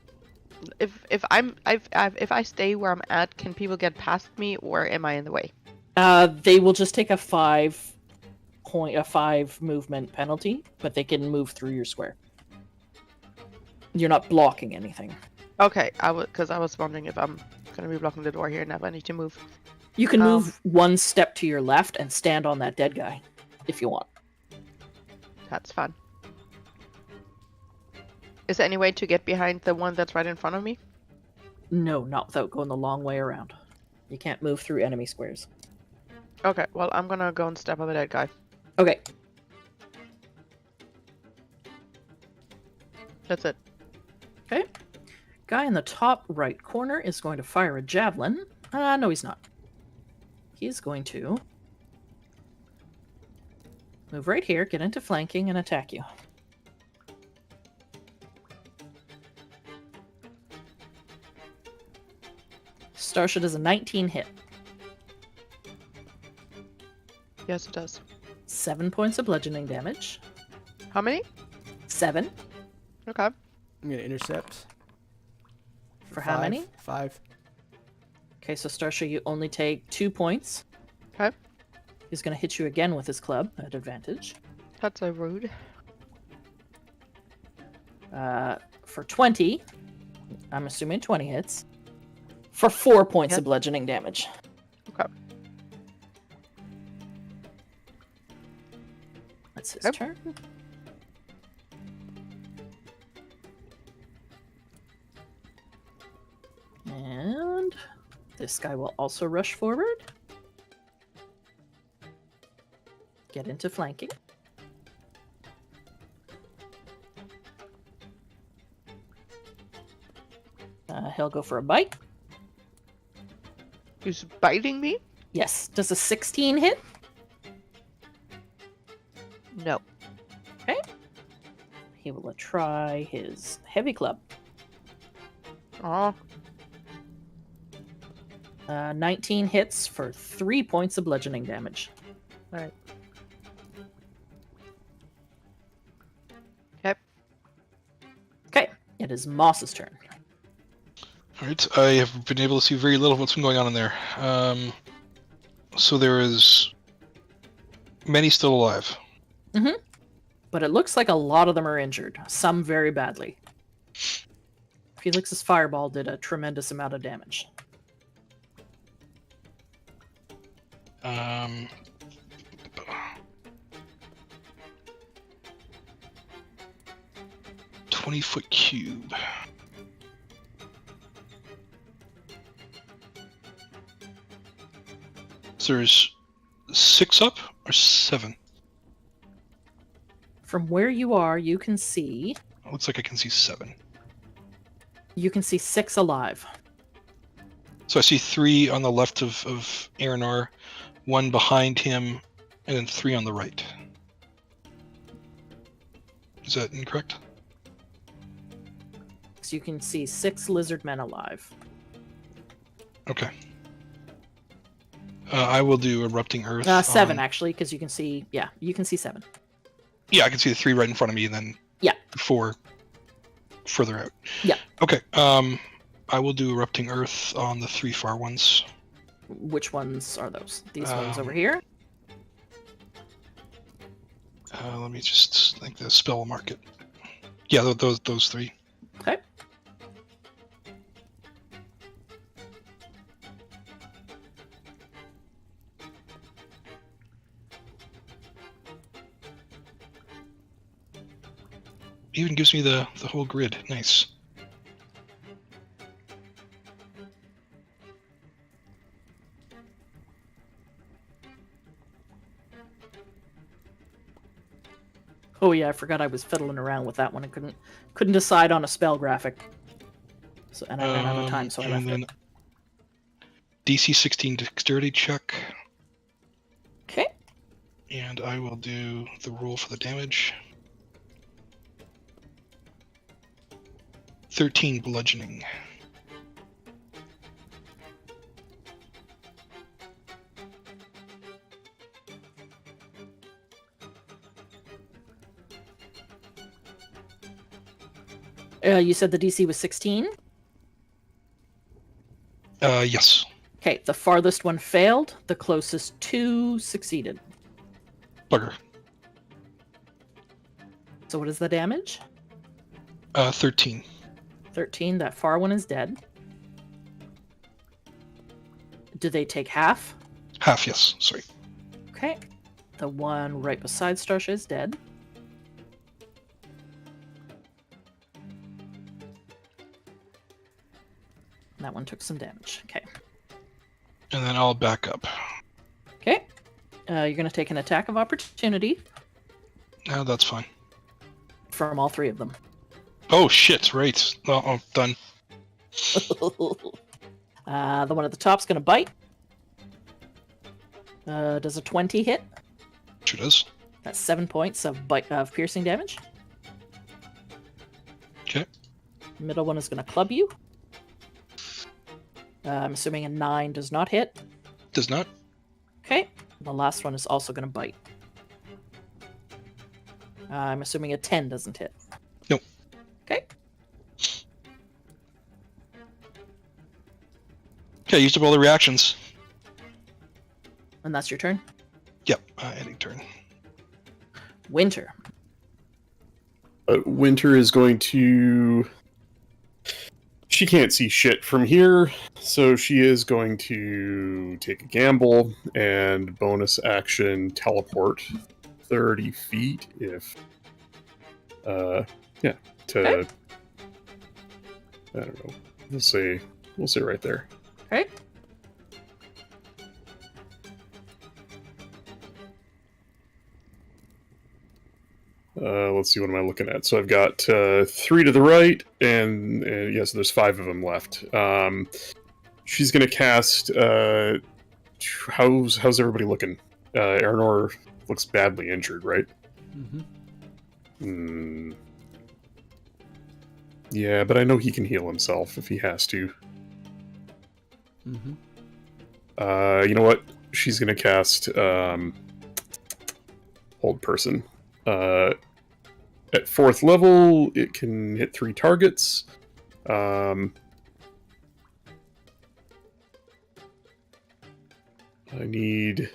If I stay where I'm at, can people get past me, or am I in the way? They will just take a 5 movement penalty, but they can move through your square. You're not blocking anything. Okay, because I was wondering if I'm gonna be blocking the door here and if I need to move. You can move one step to your left and stand on that dead guy, if you want. That's fun. Is there any way to get behind the one that's right in front of me? No, not without going the long way around. You can't move through enemy squares. Okay, well, I'm gonna go and step on the dead guy. Okay. That's it. Okay. Guy in the top right corner is going to fire a javelin. No, he's not. He's going to move right here, get into flanking, and attack you. Starsha does a 19 hit. Yes, it does. 7 points of bludgeoning damage. How many? 7. Okay. I'm gonna intercept. For how many? 5. Okay, so Starsha, you only take 2 points. Okay. He's going to hit you again with his club at advantage. That's so rude. For 20, I'm assuming 20 hits. For 4 points of bludgeoning damage. Okay. That's his Yep. turn. And this guy will also rush forward. Get into flanking. He'll go for a bite. He's biting me? Yes. Does a 16 hit? No. Okay. He will try his heavy club. Oh. 19 hits for 3 points of bludgeoning damage. Alright. Yep. Okay. It is Moss's turn. Alright, I have been able to see very little of what's been going on in there. So there is many still alive. But it looks like a lot of them are injured. Some very badly. Felix's fireball did a tremendous amount of damage. 20-foot cube. So there's 6 up or 7? From where you are, you can see Looks like I can see 7. 6 alive. So I see 3 on the left of Aranar, 1 behind him, and then 3 on the right. Is that incorrect? So you can see 6 lizard men alive. Okay. I will do Erupting Earth. 7 actually, because you can see, you can see 7. Yeah, I can see the 3 right in front of me, and then 4 further out. Yeah. Okay. I will do Erupting Earth on the 3 far ones. Which ones are those? These ones over here? Let me just think the spell market. Yeah, those 3. Okay. Even gives me the whole grid. Nice. Oh yeah, I forgot I was fiddling around with that one. I couldn't decide on a spell graphic. So, and I ran out of time, so I left it. DC 16 dexterity check. Okay. And I will do the roll for the damage. 13 bludgeoning. You said the DC was 16? Yes. Okay, the farthest one failed. The closest 2 succeeded. Bugger. So what is the damage? 13. 13. That far one is dead. Do they take half? Half, yes. Sorry. Okay. The one right beside Starsha is dead. That one took some damage. Okay. And then I'll back up. Okay. You're going to take an attack of opportunity That's fine. from all 3 of them. Oh, shit. Right. Oh, done. The one at the top's going to bite. Does a 20 hit? Sure does. That's 7 points of piercing damage. Okay. Middle one is going to club you. I'm assuming a 9 does not hit. Does not. Okay. The last one is also going to bite. I'm assuming a 10 doesn't hit. Nope. Okay. Okay, used up all the reactions. And that's your turn. Yep, ending turn. Winter. Winter is going to... She can't see shit from here, so she is going to take a gamble and bonus action teleport 30 feet if... to... Okay. I don't know. We'll say right there. Okay. Let's see, what am I looking at? So I've got 3 to the right, and yeah, so there's 5 of them left. She's going to cast... how's everybody looking? Aranor looks badly injured, right? Mm-hmm. Yeah, but I know he can heal himself if he has to. Mm-hmm. You know what? She's going to cast Hold Person. At 4th level, it can hit 3 targets. I need...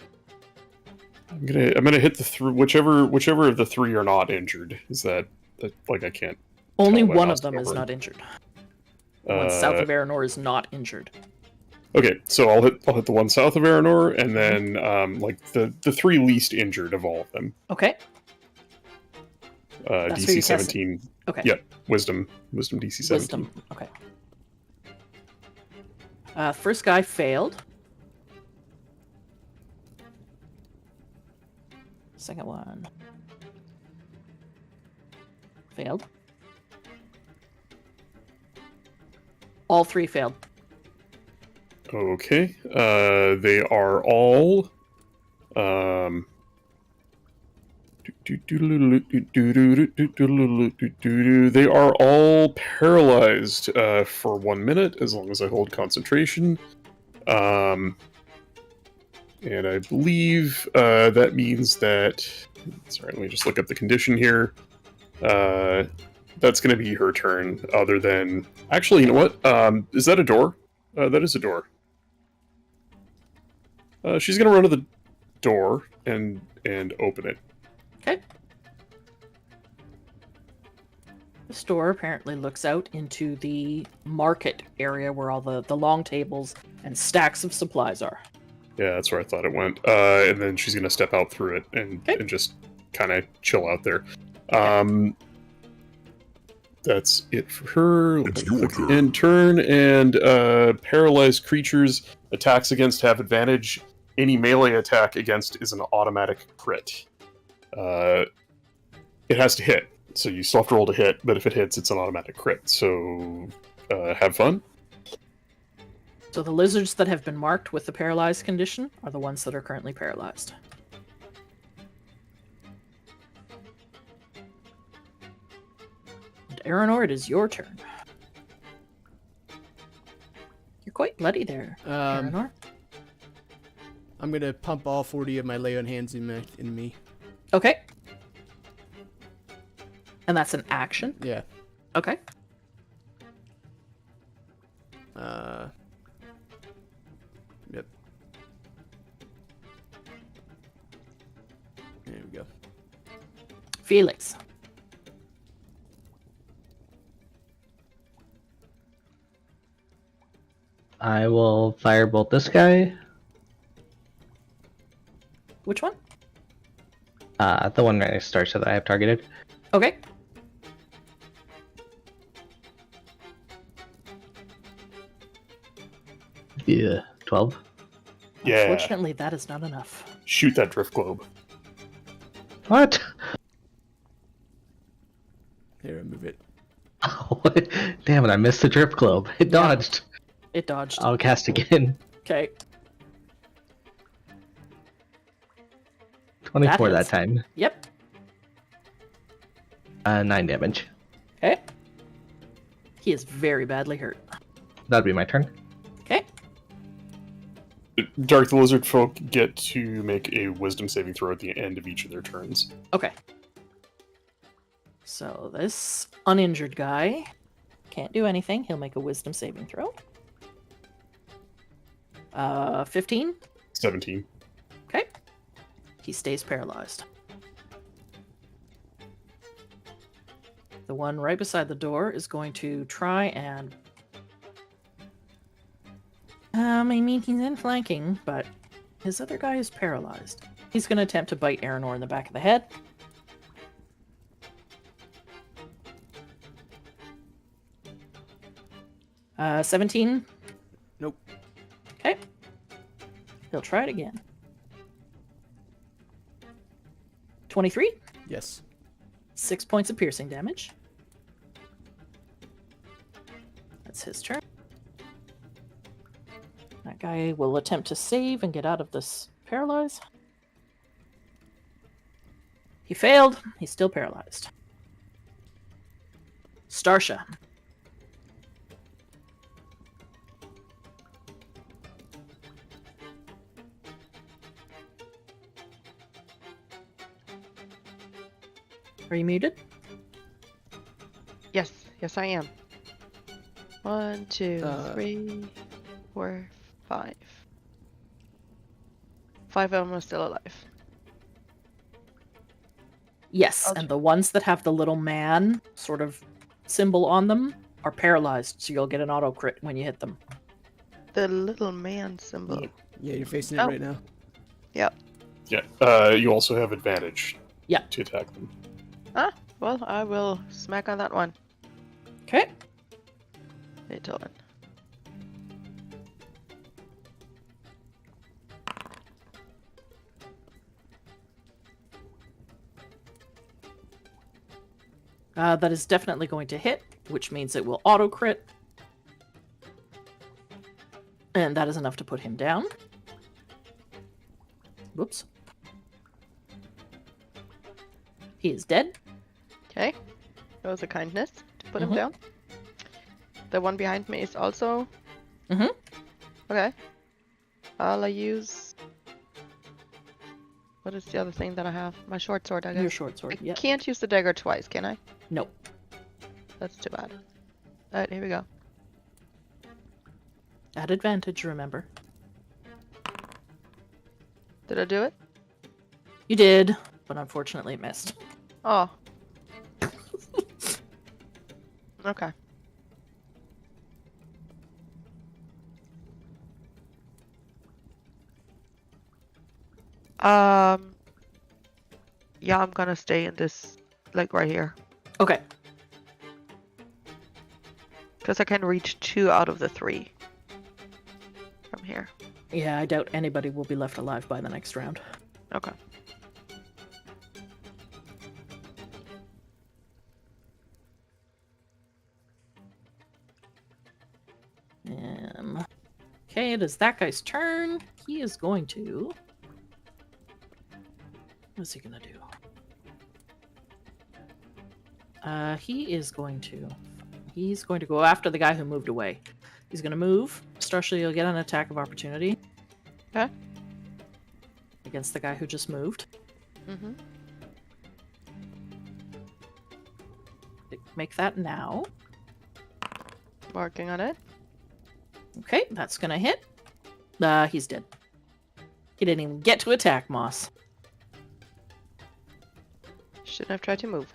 I'm gonna hit the whichever of the 3 are not injured. Is that like I can't? Only tell by one of mouse them is over. not injured. The one south of Aranor is not injured. Okay, so I'll hit the one south of Aranor, and then like the three least injured of all of them. Okay. That's who DC you're 17. Okay. Yep, Wisdom DC 17. Wisdom. Okay. First guy failed. Second one failed. All three failed. Okay, they are all they are all paralyzed for 1 minute as long as I hold concentration. And I believe that means that. Sorry, let me just look up the condition here. That's going to be her turn. Other than, actually, you know what? Is that a door? That is a door. She's going to run to the door and open it. Okay. The store apparently looks out into the market area where all the long tables and stacks of supplies are. Yeah, that's where I thought it went. And then she's going to step out through it and just kind of chill out there. That's it for her. It's your turn. End turn, and paralyzed creatures attacks against have advantage. Any melee attack against is an automatic crit. It has to hit, so you still have to roll to hit, but if it hits, it's an automatic crit. So have fun. So the lizards that have been marked with the paralyzed condition are the ones that are currently paralyzed. And Aranor, it is your turn. You're quite bloody there, Aranor. I'm gonna pump all 40 of my lay on hands in me. Okay. And that's an action? Yeah. Okay. Yep. There we go. Felix. I will firebolt this guy. Which one? The one right next to Starsha that I have targeted. Okay. Yeah, 12. Yeah. Unfortunately, that is not enough. Shoot that drift globe. What? Here, move it. Oh, damn it, I missed the drift globe. It dodged. It dodged. I'll cast again. Okay. 24 that hits. time. Yep. 9 damage. Okay. He is very badly hurt. That'd be my turn. Okay. Dark the Lizard folk get to make a wisdom saving throw at the end of each of their turns. Okay. So this uninjured guy can't do anything. He'll make a wisdom saving throw. 15. 17. Okay. He stays paralyzed. The one right beside the door is going to try and... I mean, he's in flanking, but his other guy is paralyzed. He's going to attempt to bite Aranor in the back of the head. Uh, 17. Nope. Okay. He'll try it again. 23. Yes. 6 points of piercing damage. That's his turn. That guy will attempt to save and get out of this paralyze. He failed. He's still paralyzed. Starsha. Are you muted? Yes, yes, I am. 1, 2, Uh, 3, 4, 5. 5 of them are still alive. Yes, I'll and the ones that have the little man sort of symbol on them are paralyzed, so you'll get an auto crit when you hit them. The little man symbol. Yeah, you're facing it Oh. right now. Yeah. You also have advantage. Yeah. To attack them. Well, I will smack on that one. Okay. Wait, hold on. That is definitely going to hit, which means it will auto crit. And that is enough to put him down. Whoops. He is dead. Okay. That was a kindness to put him Mhm. down. The one behind me is also. Mhm. Okay. I'll use. What is the other thing that I have? My short sword, I guess. Your short sword. I Yeah. can't use the dagger twice, can I? Nope. That's too bad. Alright, here we go. At advantage, remember. Did I do it? You did, but unfortunately it missed. Oh. Okay. Yeah, I'm gonna stay in this, like right here, Okay. because I can reach 2 out of the 3 from here. Yeah, I doubt anybody will be left alive by the next round. Okay. Okay, it is that guy's turn. He is going to. What's he gonna do? He is going to. He's going to go after the guy who moved away. He's gonna move. Starsha, you'll get an attack of opportunity. Okay. Against the guy who just moved. Mm-hmm. Make that now. Working on it. Okay, that's gonna hit. He's dead. He didn't even get to attack Moss. Shouldn't have tried to move.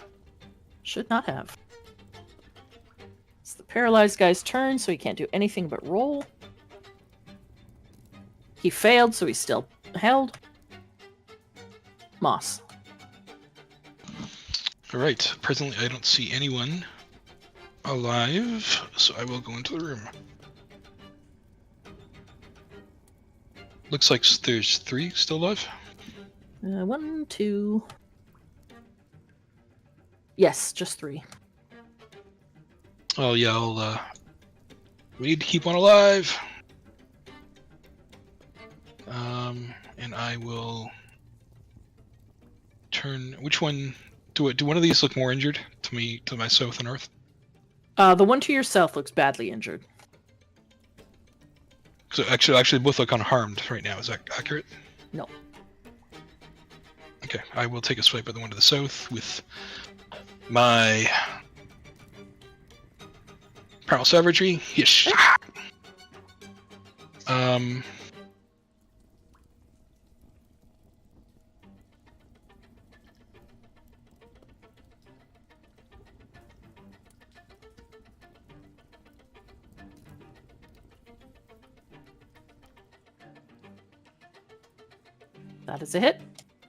Should not have. It's the paralyzed guy's turn, so he can't do anything but roll. He failed, so he's still held. Moss. All right. Presently, I don't see anyone alive, so I will go into the room. Looks like there's 3 still alive. 1, 2. Yes, just 3. Oh yeah, I'll. We need to keep one alive. And I will turn. Which one? Do one of these look more injured to me, to my south and north? The one to your south looks badly injured. So actually, both look unharmed right now. Is that accurate? No. Okay, I will take a swipe at the one to the south with my Primal Savagery. Yes. That is a hit.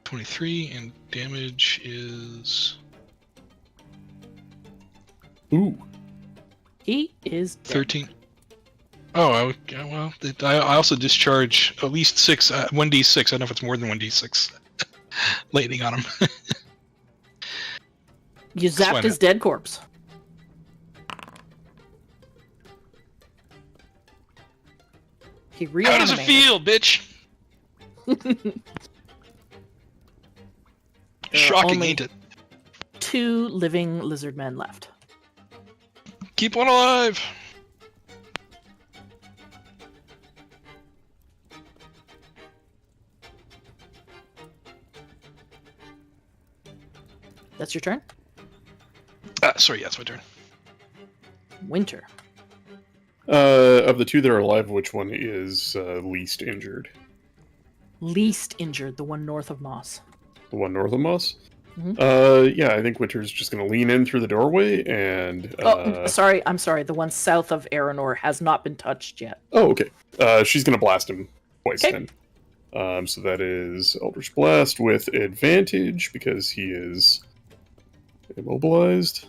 23, and damage is Ooh. He is dead. 13. Oh, well, I also discharge at least 6, 1d6. I don't know if it's more than 1d6. Lightning on him. You why zapped his not? dead corpse. He How reanimated. does it feel, bitch? Shocking, only- ain't it? 2 living lizard men left. Keep one alive. That's your turn? Sorry, yeah, it's my turn. Winter. Of the 2 that are alive, which one is least injured? Least injured, the one north of Moss. The one north of Moss? Yeah, I think Winter's just going to lean in through the doorway and. I'm sorry. The one south of Aranor has not been touched yet. Oh, okay. She's going to blast him twice Okay. then. So that is Eldritch Blast with advantage because he is immobilized.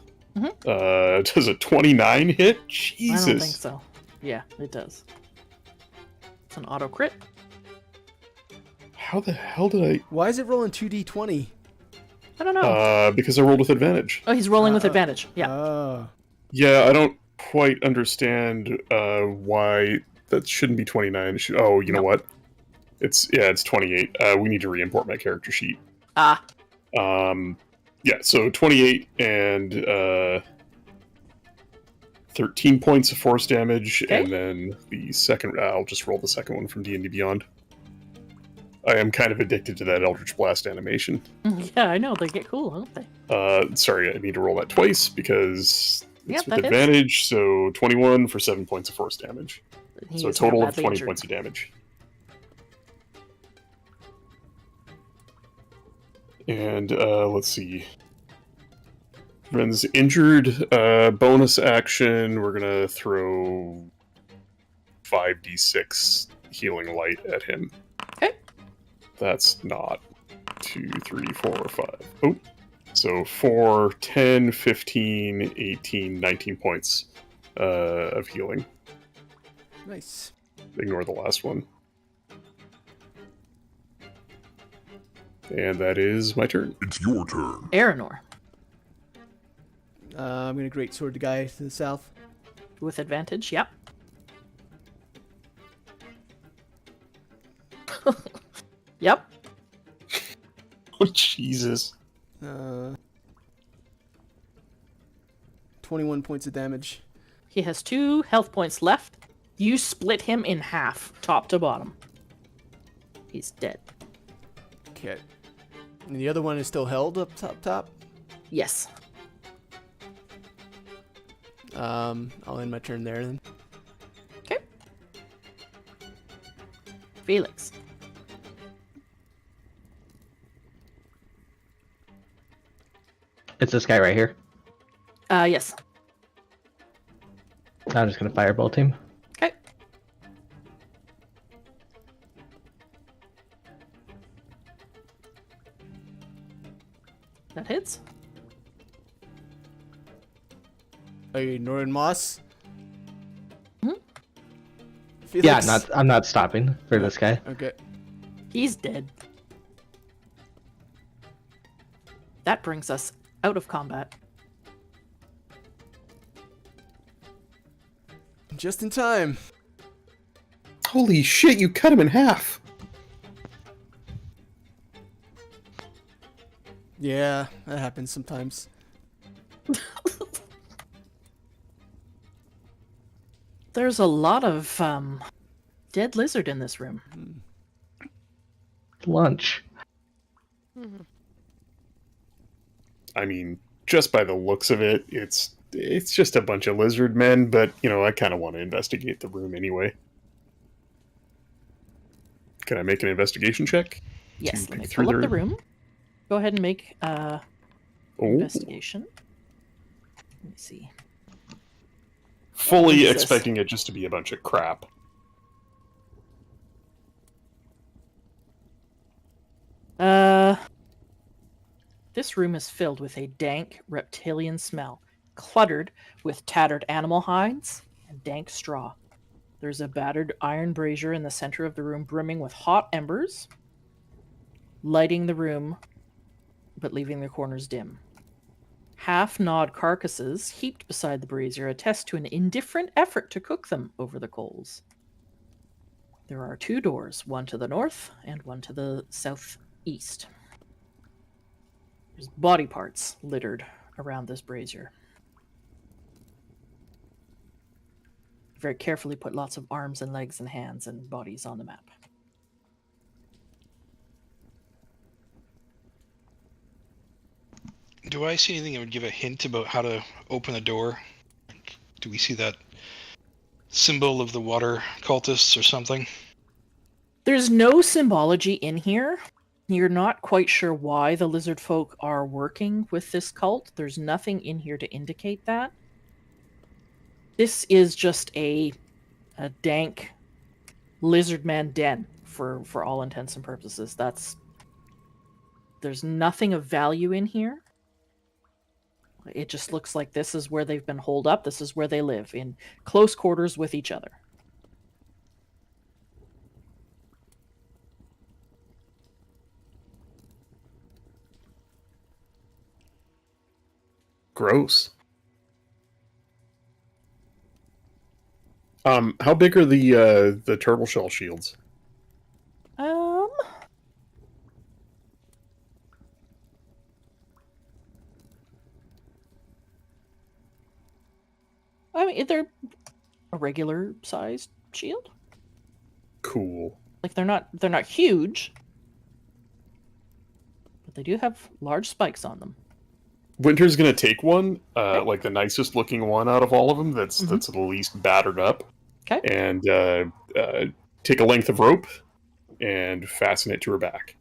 Does a 29 hit? Jesus. I don't think so. Yeah, it does. It's an auto crit. How the hell did Why is it rolling 2d20? I don't know. Because I rolled with advantage. Oh, he's rolling with advantage. Yeah. Oh. Yeah, I don't quite understand why that shouldn't be 29. Oh, you know what? It's 28. We need to re-import my character sheet. Ah. Yeah, so 28 and 13 points of force damage, Okay. and then the second. I'll just roll the second one from D&D Beyond. I am kind of addicted to that Eldritch Blast animation. Yeah, I know. They get cool, don't they? Sorry, I need to roll that twice because Yeah, it's with that is. advantage. So 21 for 7 points of force damage. He So a is now total of badly 20 injured. points of damage. And let's see. Ren's injured. Bonus action. We're gonna throw 5d6 healing light at him. Okay. That's not 2, 3, 4, 5. Oh. So 4, 10, 15, 18, 19 points of healing. Nice. Ignore the last one. And that is my turn. It's your turn. Aranor I'm going to great sword the guy to the south. with advantage. Yep. Yep. Oh, Jesus. 21 points of damage. He has 2 health points left. You split him in half, top to bottom. He's dead. Okay. And the other one is still held up top. Yes. I'll end my turn there then. Okay. Felix. It's this guy right here. Yes. I'm just gonna firebolt him. Okay. That hits. Hey, Norrin Moss. Yeah, Felix? I'm not stopping for this guy. Okay. He's dead. That brings us out of combat. Just in time. Holy shit, you cut him in half! Yeah, that happens sometimes. There's a lot of dead lizard in this room. Lunch. I mean, just by the looks of it, it's just a bunch of lizard men, but, you know, I kind of want to investigate the room anyway. Can I make an investigation check? Yes, To let me peek through pull up the there? room. Go ahead and make Oh, investigation. Let me see. fully Jesus. expecting it just to be a bunch of crap. This room is filled with a dank reptilian smell, cluttered with tattered animal hides and dank straw. There's a battered iron brazier in the center of the room brimming with hot embers, lighting the room but leaving the corners dim. Half-gnawed carcasses heaped beside the brazier attest to an indifferent effort to cook them over the coals. There are 2 doors, one to the north and one to the southeast. There's body parts littered around this brazier. Very carefully put lots of arms and legs and hands and bodies on the map. Do I see anything that would give a hint about how to open a door? Do we see that symbol of the water cultists or something? There's no symbology in here, You're not quite sure why the lizard folk are working with this cult. There's nothing in here to indicate that. This is just a dank lizard man den for all intents and purposes. There's nothing of value in here. It just looks like this is where they've been holed up. This is where they live, in close quarters with each other. Gross. How big are the turtle shell shields? I mean, they're a regular sized shield. Cool. Like they're not huge, but they do have large spikes on them. Winter's gonna take one, like the nicest looking one out of all of them. That's the least battered up. Okay. And take a length of rope and fasten it to her back.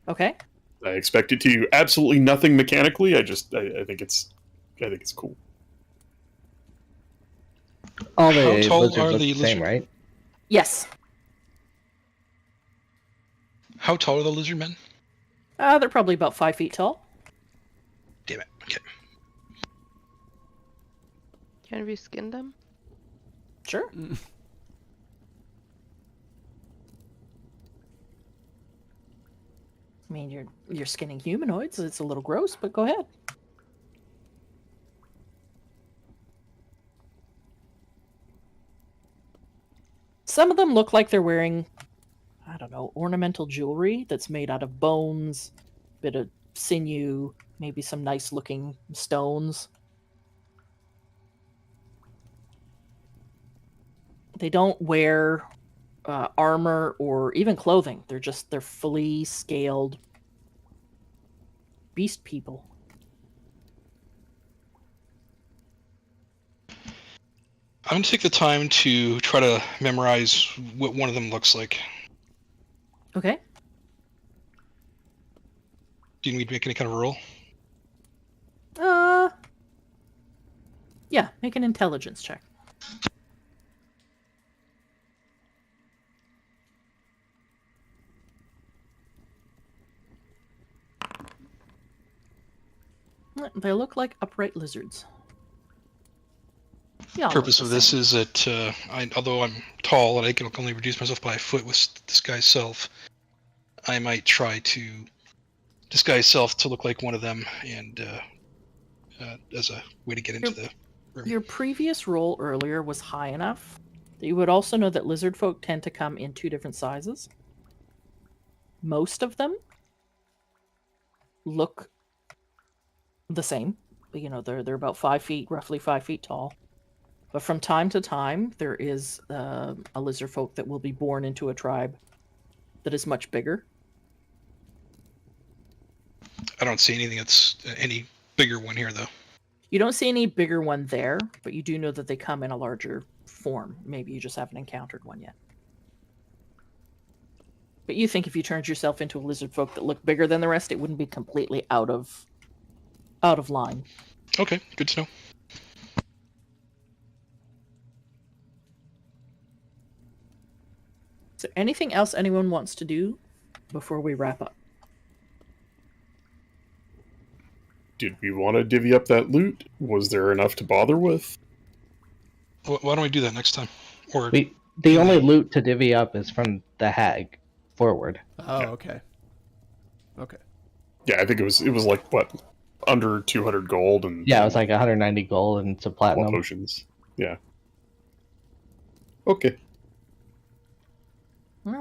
Okay. I expect it to do absolutely nothing mechanically. I think it's cool. All How the tall lizards are look the the same, lizard- right? Yes. How tall are the lizard men? They're probably about 5 feet tall. Damn it. Okay. Can we skin them? Sure. I mean, you're skinning humanoids. It's a little gross, but go ahead. Some of them look like they're wearing, I don't know, ornamental jewelry that's made out of bones, bit of sinew, maybe some nice looking stones. They don't wear armor or even clothing. They're fully scaled beast people. I'm going to take the time to try to memorize what one of them looks like. Okay. Do you need me to make any kind of roll? Yeah, make an intelligence check. They look like upright lizards. Yeah. Purpose of this is that although I'm tall and I can only reduce myself by a foot with disguise self, I might try to disguise self to look like one of them, and as a way to get into the room. Your previous roll earlier was high enough that you would also know that lizard folk tend to come in 2 different sizes. Most of them look the same. You know, they're about 5 feet, roughly 5 feet tall. But from time to time, there is a lizard folk that will be born into a tribe that is much bigger. I don't see anything that's any bigger one here, though. You don't see any bigger one there, but you do know that they come in a larger form. Maybe you just haven't encountered one yet. But you think if you turned yourself into a lizard folk that looked bigger than the rest, it wouldn't be completely out of line. Okay, good to know. Is there anything else anyone wants to do before we wrap up? Did we want to divvy up that loot? Was there enough to bother with? Why don't we do that next time? Or The only loot to divvy up is from the hag forward. Oh, okay. Okay. Yeah, I think it was like what, under 200 gold and Yeah, it was like 190 gold and some platinum. potions. Yeah. Okay.